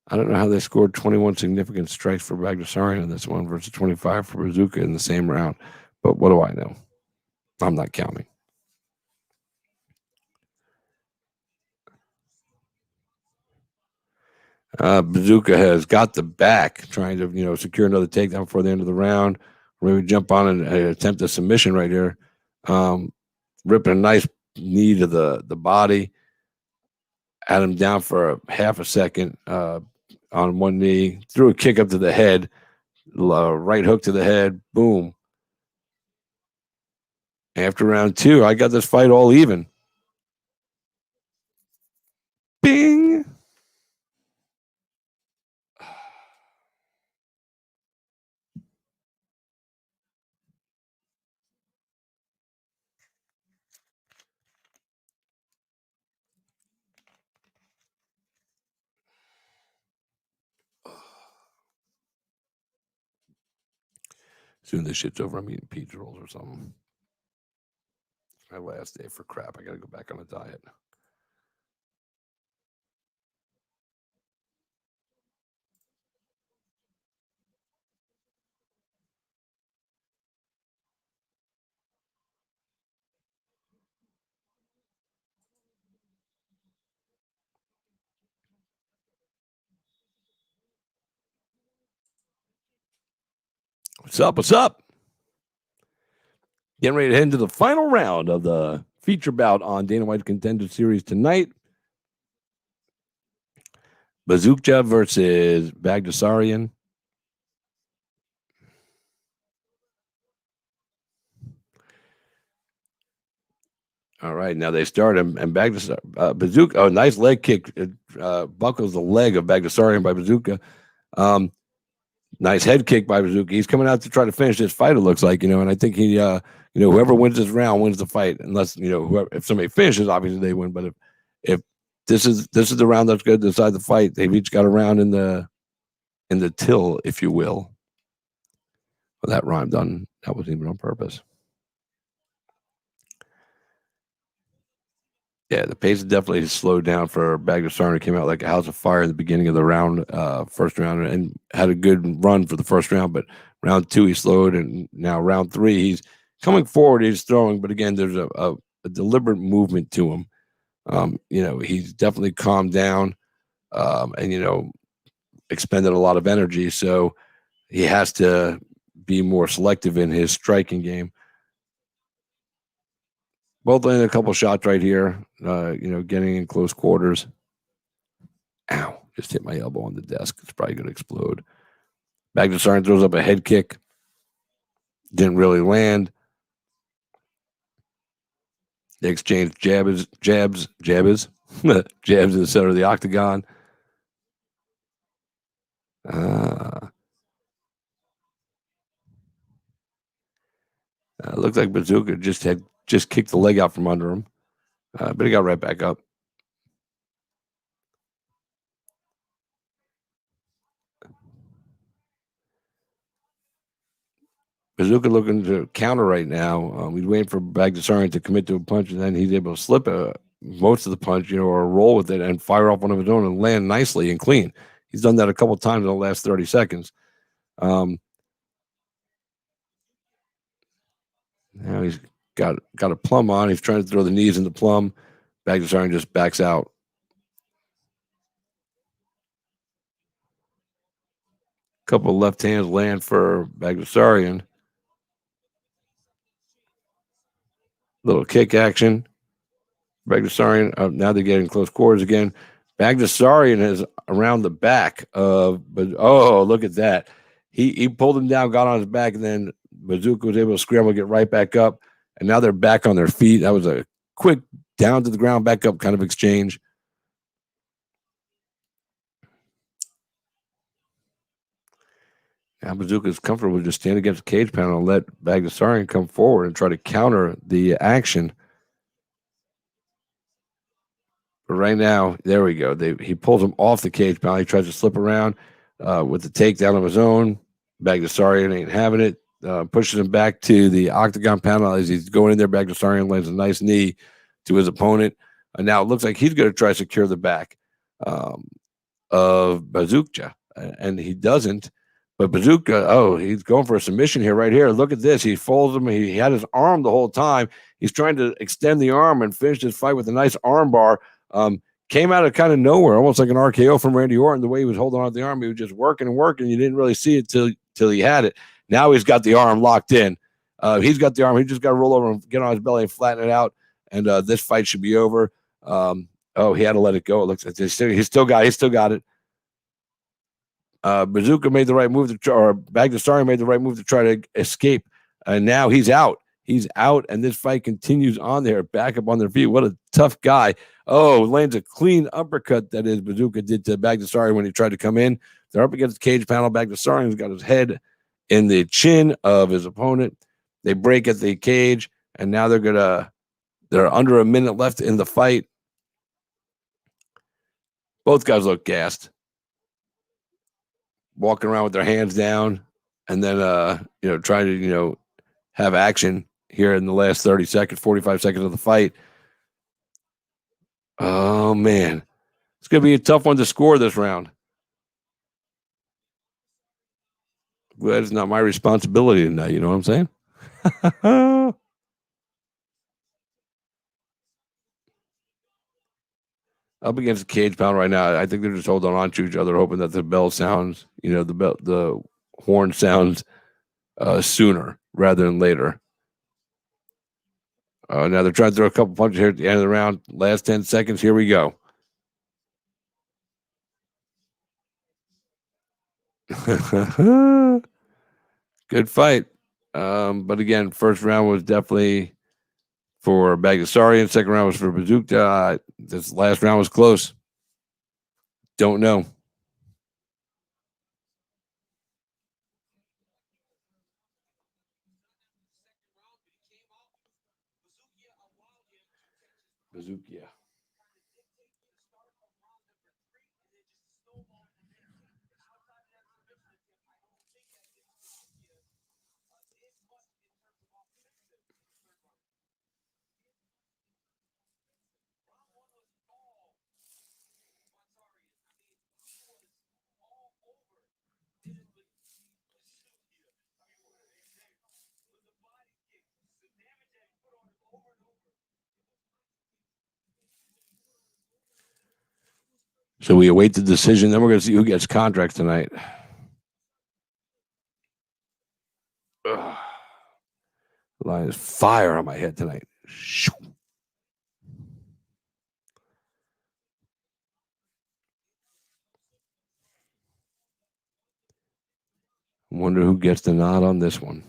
I don't know how they scored 21 significant strikes for Bagdasarian in this one versus 25 for Bazooka in the same round. But what do I know? I'm not counting. Bazooka has got the back, trying to, secure another takedown before the end of the round. Maybe jump on and attempt a submission right here. Ripping a nice knee to the body. Had him down for a half a second on one knee. Threw a kick up to the head. Right hook to the head. Boom. After round 2, I got this fight all even. Bing! Soon this shit's over, I'm eating pizza rolls or something. It's my last day for crap. I got to go back on a diet. What's up? What's up? Getting ready to head into the final round of the feature bout on Dana White's Contender Series tonight. Bazooka versus Bagdasarian. All right, now they start him, and Bazooka, oh, nice leg kick. Buckles the leg of Bagdasarian by Bazooka. Nice head kick by Bazooka. He's coming out to try to finish this fight, it looks like, and I think he, whoever wins this round wins the fight, unless, if somebody finishes, obviously they win. But if this is the round that's going to decide the fight, they've each got a round in the till, if you will. Well, that rhymed on, that wasn't even on purpose. Yeah, the pace definitely slowed down for Bagdasarian. Came out like a house of fire in the beginning of the round, first round, and had a good run for the first round. But round 2, he slowed, and now round 3, he's coming forward. He's throwing, but again, there's a deliberate movement to him. He's definitely calmed down, and expended a lot of energy. So he has to be more selective in his striking game. Both landing a couple shots right here, getting in close quarters. Ow, just hit my elbow on the desk. It's probably going to explode. Bagdasarian throws up a head kick. Didn't really land. They exchange jabs jabs in the center of the octagon. Looks like Bazooka just kicked the leg out from under him, but he got right back up. Bazooka looking to counter right now. He's waiting for Bagdasarian to commit to a punch, and then he's able to slip most of the punch, or roll with it and fire off one of his own and land nicely and clean. He's done that a couple times in the last 30 seconds. Now he's got a plum on. He's trying to throw the knees in the plum. Bagdasarian just backs out. Couple of left hands land for Bagdasarian. Little kick action. Bagdasarian, now they're getting close quarters again. Bagdasarian is around the back but look at that. He pulled him down, got on his back, and then Bazooka was able to scramble, get right back up, and now they're back on their feet. That was a quick down to the ground, back up kind of exchange. Now Bazooka is comfortable to just stand against the cage panel and let Bagdasarian come forward and try to counter the action. But right now, there we go. He pulls him off the cage panel. He tries to slip around with the takedown of his own. Bagdasarian ain't having it. Pushes him back to the octagon panel as he's going in there. Bagdasarian lands a nice knee to his opponent. And now it looks like he's going to try to secure the back of Bazooka. And he doesn't. But Bazooka, he's going for a submission here, right here. Look at this. He folds him. He had his arm the whole time. He's trying to extend the arm and finish his fight with a nice arm bar. Came out of kind of nowhere, almost like an RKO from Randy Orton. The way he was holding on to the arm, he was just working and working. You didn't really see it till he had it. Now he's got the arm locked in. He's got the arm. He just got to roll over and get on his belly and flatten it out. And this fight should be over. He had to let it go. It looks like he still got it. Bazooka made the right move or Bagdasarian made the right move to try to escape. And now he's out. He's out, and this fight continues on there, back up on their feet. What a tough guy. Oh, lands a clean uppercut, that is, Bazooka did to Bagdasarian when he tried to come in. They're up against the cage panel. Bagdasarian's got his head in the chin of his opponent. They break at the cage, and now they're under a minute left in the fight. Both guys look gassed, walking around with their hands down, and then trying to have action here in the last 30 seconds, 45 seconds of the fight. Oh, man. It's going to be a tough one to score this round. Well, it's not my responsibility tonight, you know what I'm saying? Up against the cage pound right now. I think they're just holding on to each other, hoping that the bell sounds, the horn sounds sooner rather than later. Now they're trying to throw a couple punches here at the end of the round. Last 10 seconds. Here we go. Good fight. But again, first round was definitely for Bagdasarian. Second round was for Bazooka. This last round was close. Don't know. Bazooka. So we await the decision. Then we're going to see who gets contracts tonight. Ugh. The line is fire on my head tonight. Shoo. Wonder who gets the nod on this one.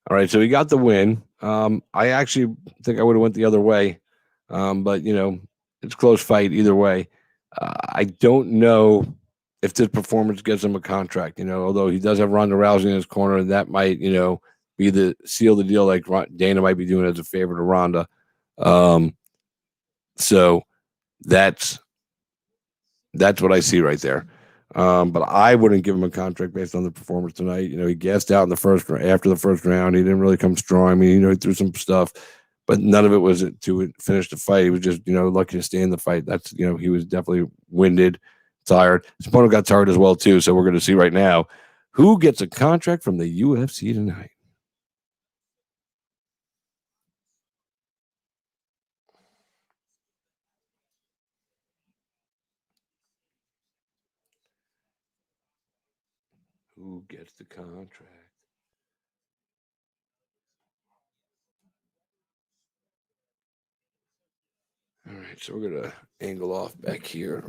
All right, so he got the win. I actually think I would have went the other way, but it's a close fight either way. I don't know if this performance gets him a contract. Although he does have Ronda Rousey in his corner, and that might be the seal the deal, like Dana might be doing as a favor to Ronda. So that's what I see right there. But I wouldn't give him a contract based on the performance tonight. He gassed out in after the first round. He didn't really come strong. I mean, he threw some stuff, but none of it was to finish the fight. He was just, lucky to stay in the fight. That's, he was definitely winded, tired. His opponent got tired as well, too. So we're going to see right now who gets a contract from the UFC tonight. Who gets the contract? All right, so we're going to angle off back here.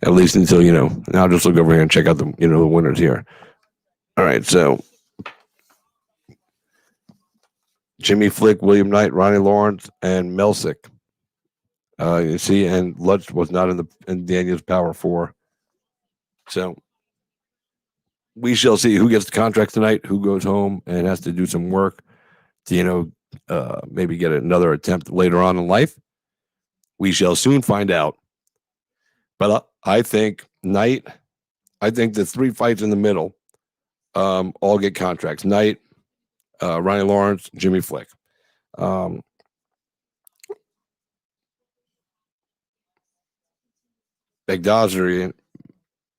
At least until, now I'll just look over here and check out the, the winners here. All right, so Jimmy Flick, William Knight, Ronnie Lawrence, and Melsick. You see, and Lutz was not in Daniel's Power 4. So we shall see who gets the contract tonight, who goes home and has to do some work to, maybe get another attempt later on in life. We shall soon find out. But I think Knight, I think the 3 fights in the middle all get contracts. Knight, Ronnie Lawrence, Jimmy Flick. Bagdasarian,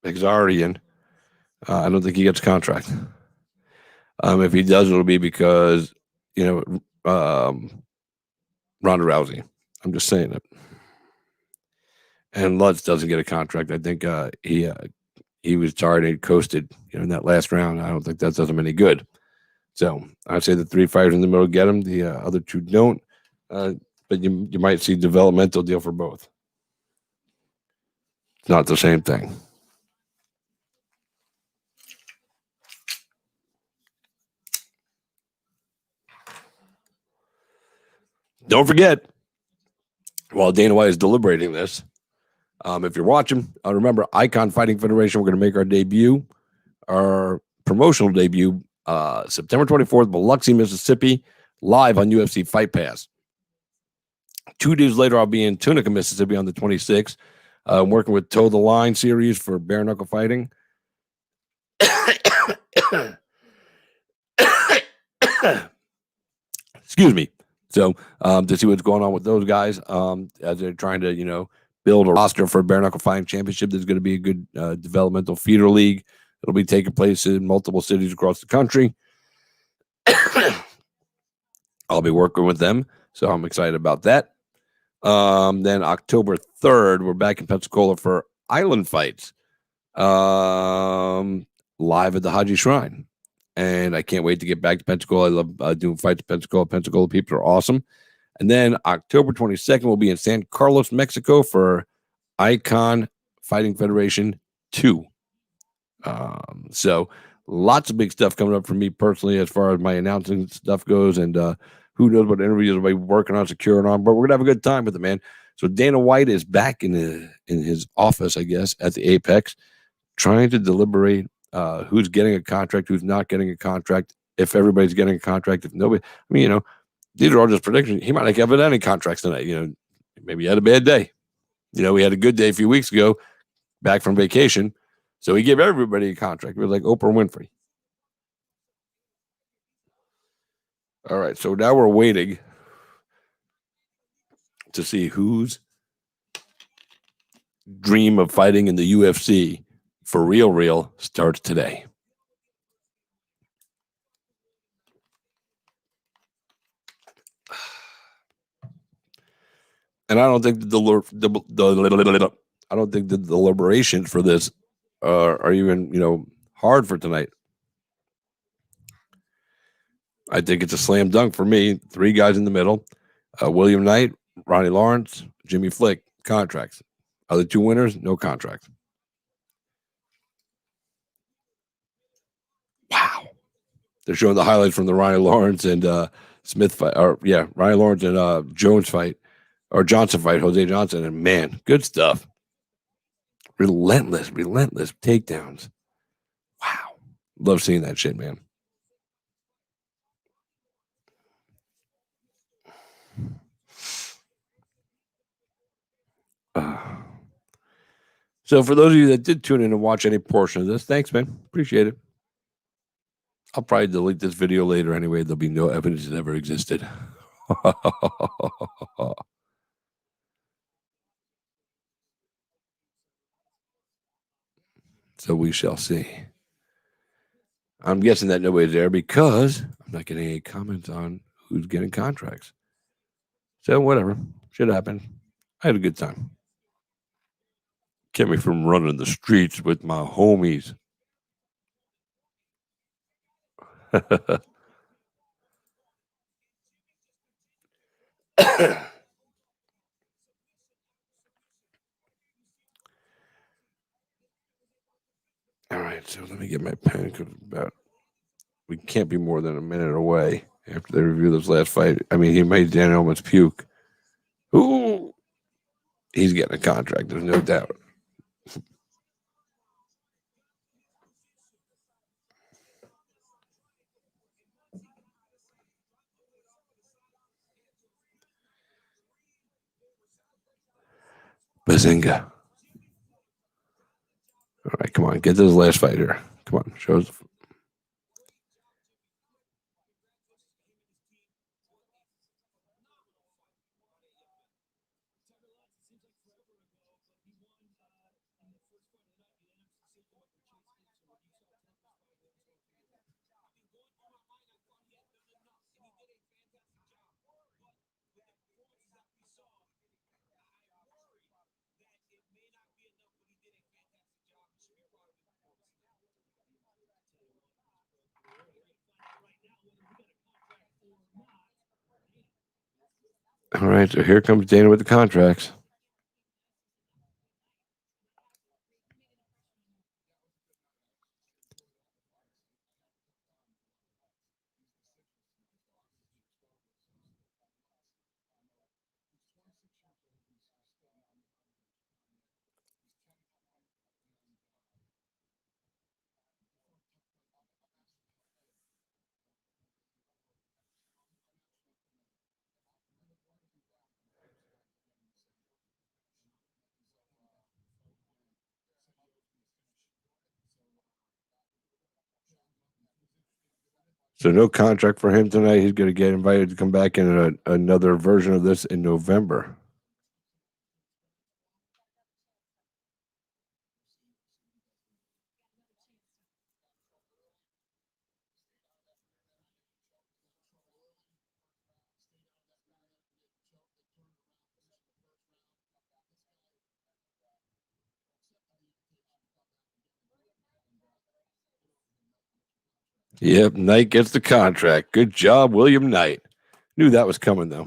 I don't think he gets a contract. If he does, it'll be because, Ronda Rousey. I'm just saying it. And Lutz doesn't get a contract. I think he was tired and coasted in that last round. I don't think that does him any good. So I'd say the 3 fighters in the middle get him. The other 2 don't. But you might see developmental deal for both. It's not the same thing. Don't forget, while Dana White is deliberating this, if you're watching, remember Icon Fighting Federation. We're going to make our debut, our promotional debut, September 24th, Biloxi, Mississippi, live on UFC Fight Pass. 2 days later, I'll be in Tunica, Mississippi on the 26th. I'm working with Toe the Line series for bare knuckle fighting. Excuse me. So to see what's going on with those guys as they're trying to, build a roster for a bare knuckle fighting championship. There's going to be a good developmental feeder league. It'll be taking place in multiple cities across the country. I'll be working with them, so I'm excited about that. Then October 3rd, we're back in Pensacola for Island Fights, live at the Haji Shrine. And I can't wait to get back to Pensacola. I love doing fights in Pensacola. Pensacola people are awesome. And then October 22nd, we'll be in San Carlos, Mexico for Icon Fighting Federation 2. So lots of big stuff coming up for me personally as far as my announcing stuff goes. And who knows what interviews I'll be working on, securing on. But we're going to have a good time with it, man. So Dana White is back in his office, I guess, at the Apex, trying to deliberate who's getting a contract, who's not getting a contract, if everybody's getting a contract, if nobody. I mean, these are all just predictions. He might not have any contracts tonight. Maybe he had a bad day. We had a good day a few weeks ago, back from vacation. So he gave everybody a contract. It was like Oprah Winfrey. All right, so now we're waiting to see whose dream of fighting in the UFC for real starts today. And I don't think the deliberations for this are even hard for tonight. I think it's a slam dunk for me. 3 guys in the middle: William Knight, Ronnie Lawrence, Jimmy Flick, contracts. Other 2 winners, no contracts. Wow. They're showing the highlights from the Ronnie Lawrence and Smith fight. Ronnie Lawrence and Jones fight, or Johnson fight, Jose Johnson. And man, good stuff. Relentless takedowns. Wow. Love seeing that shit, man. So for those of you that did tune in and watch any portion of this, thanks, man. Appreciate it. I'll probably delete this video later anyway. There'll be no evidence it ever existed. So we shall see. I'm guessing that nobody's there because I'm not getting any comments on who's getting contracts. So whatever. Should happen. I had a good time. Kept me from running the streets with my homies. All right, so let me get my pen because we can't be more than a minute away after they review this last fight. I mean, he made Dan almost puke. Ooh, he's getting a contract. There's no doubt. Bazinga. All right, come on. Get to this last fight here. Come on. Show us. All right, so here comes Dana with the contracts. So no contract for him tonight. He's going to get invited to come back in another version of this in November. Yep, Knight gets the contract. Good job, William Knight. Knew that was coming, though.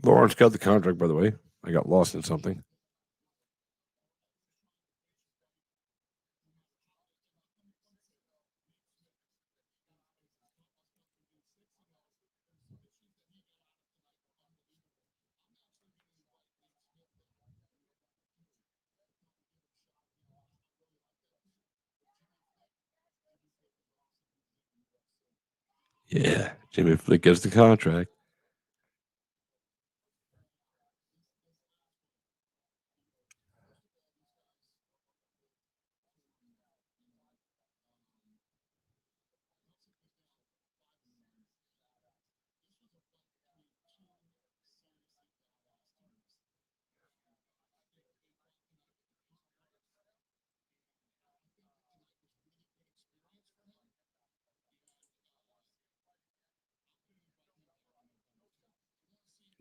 Lawrence got the contract, by the way. I got lost in something. Yeah, Jimmy Flick gets the contract.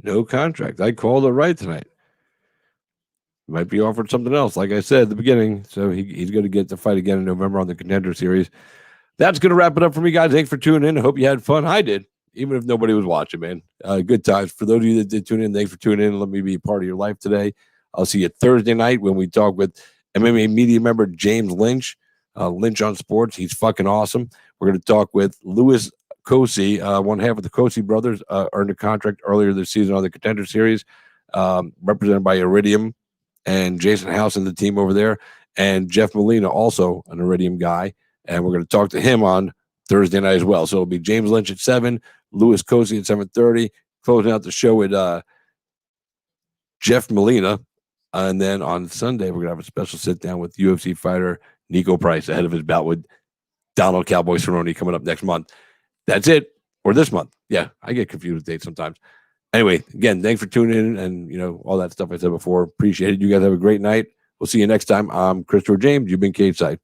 No contract. I called it right tonight. Might be offered something else, like I said at the beginning. So he's going to get the fight again in November on the Contender Series. That's going to wrap it up for me, guys. Thanks for tuning in. I hope you had fun. I did, even if nobody was watching, man. Good times. For those of you that did tune in, thanks for tuning in. Let me be a part of your life today. I'll see you Thursday night when we talk with MMA media member James Lynch. Lynch on Sports. He's fucking awesome. We're going to talk with Louis Cosi. One half of the Cosi brothers earned a contract earlier this season on the Contender Series, represented by Iridium and Jason House and the team over there. And Jeff Molina, also an Iridium guy. And we're going to talk to him on Thursday night as well. So it'll be James Lynch at 7, Louis Cosi at 7:30, closing out the show with Jeff Molina And then on Sunday, we're going to have a special sit down with UFC fighter Nico Price ahead of his bout with Donald Cowboy Cerrone coming up next month. That's it. Or this month. Yeah, I get confused with dates sometimes. Anyway, again, thanks for tuning in and, all that stuff I said before. Appreciate it. You guys have a great night. We'll see you next time. I'm Christopher James. You've been Cage Side.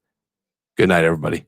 Good night, everybody.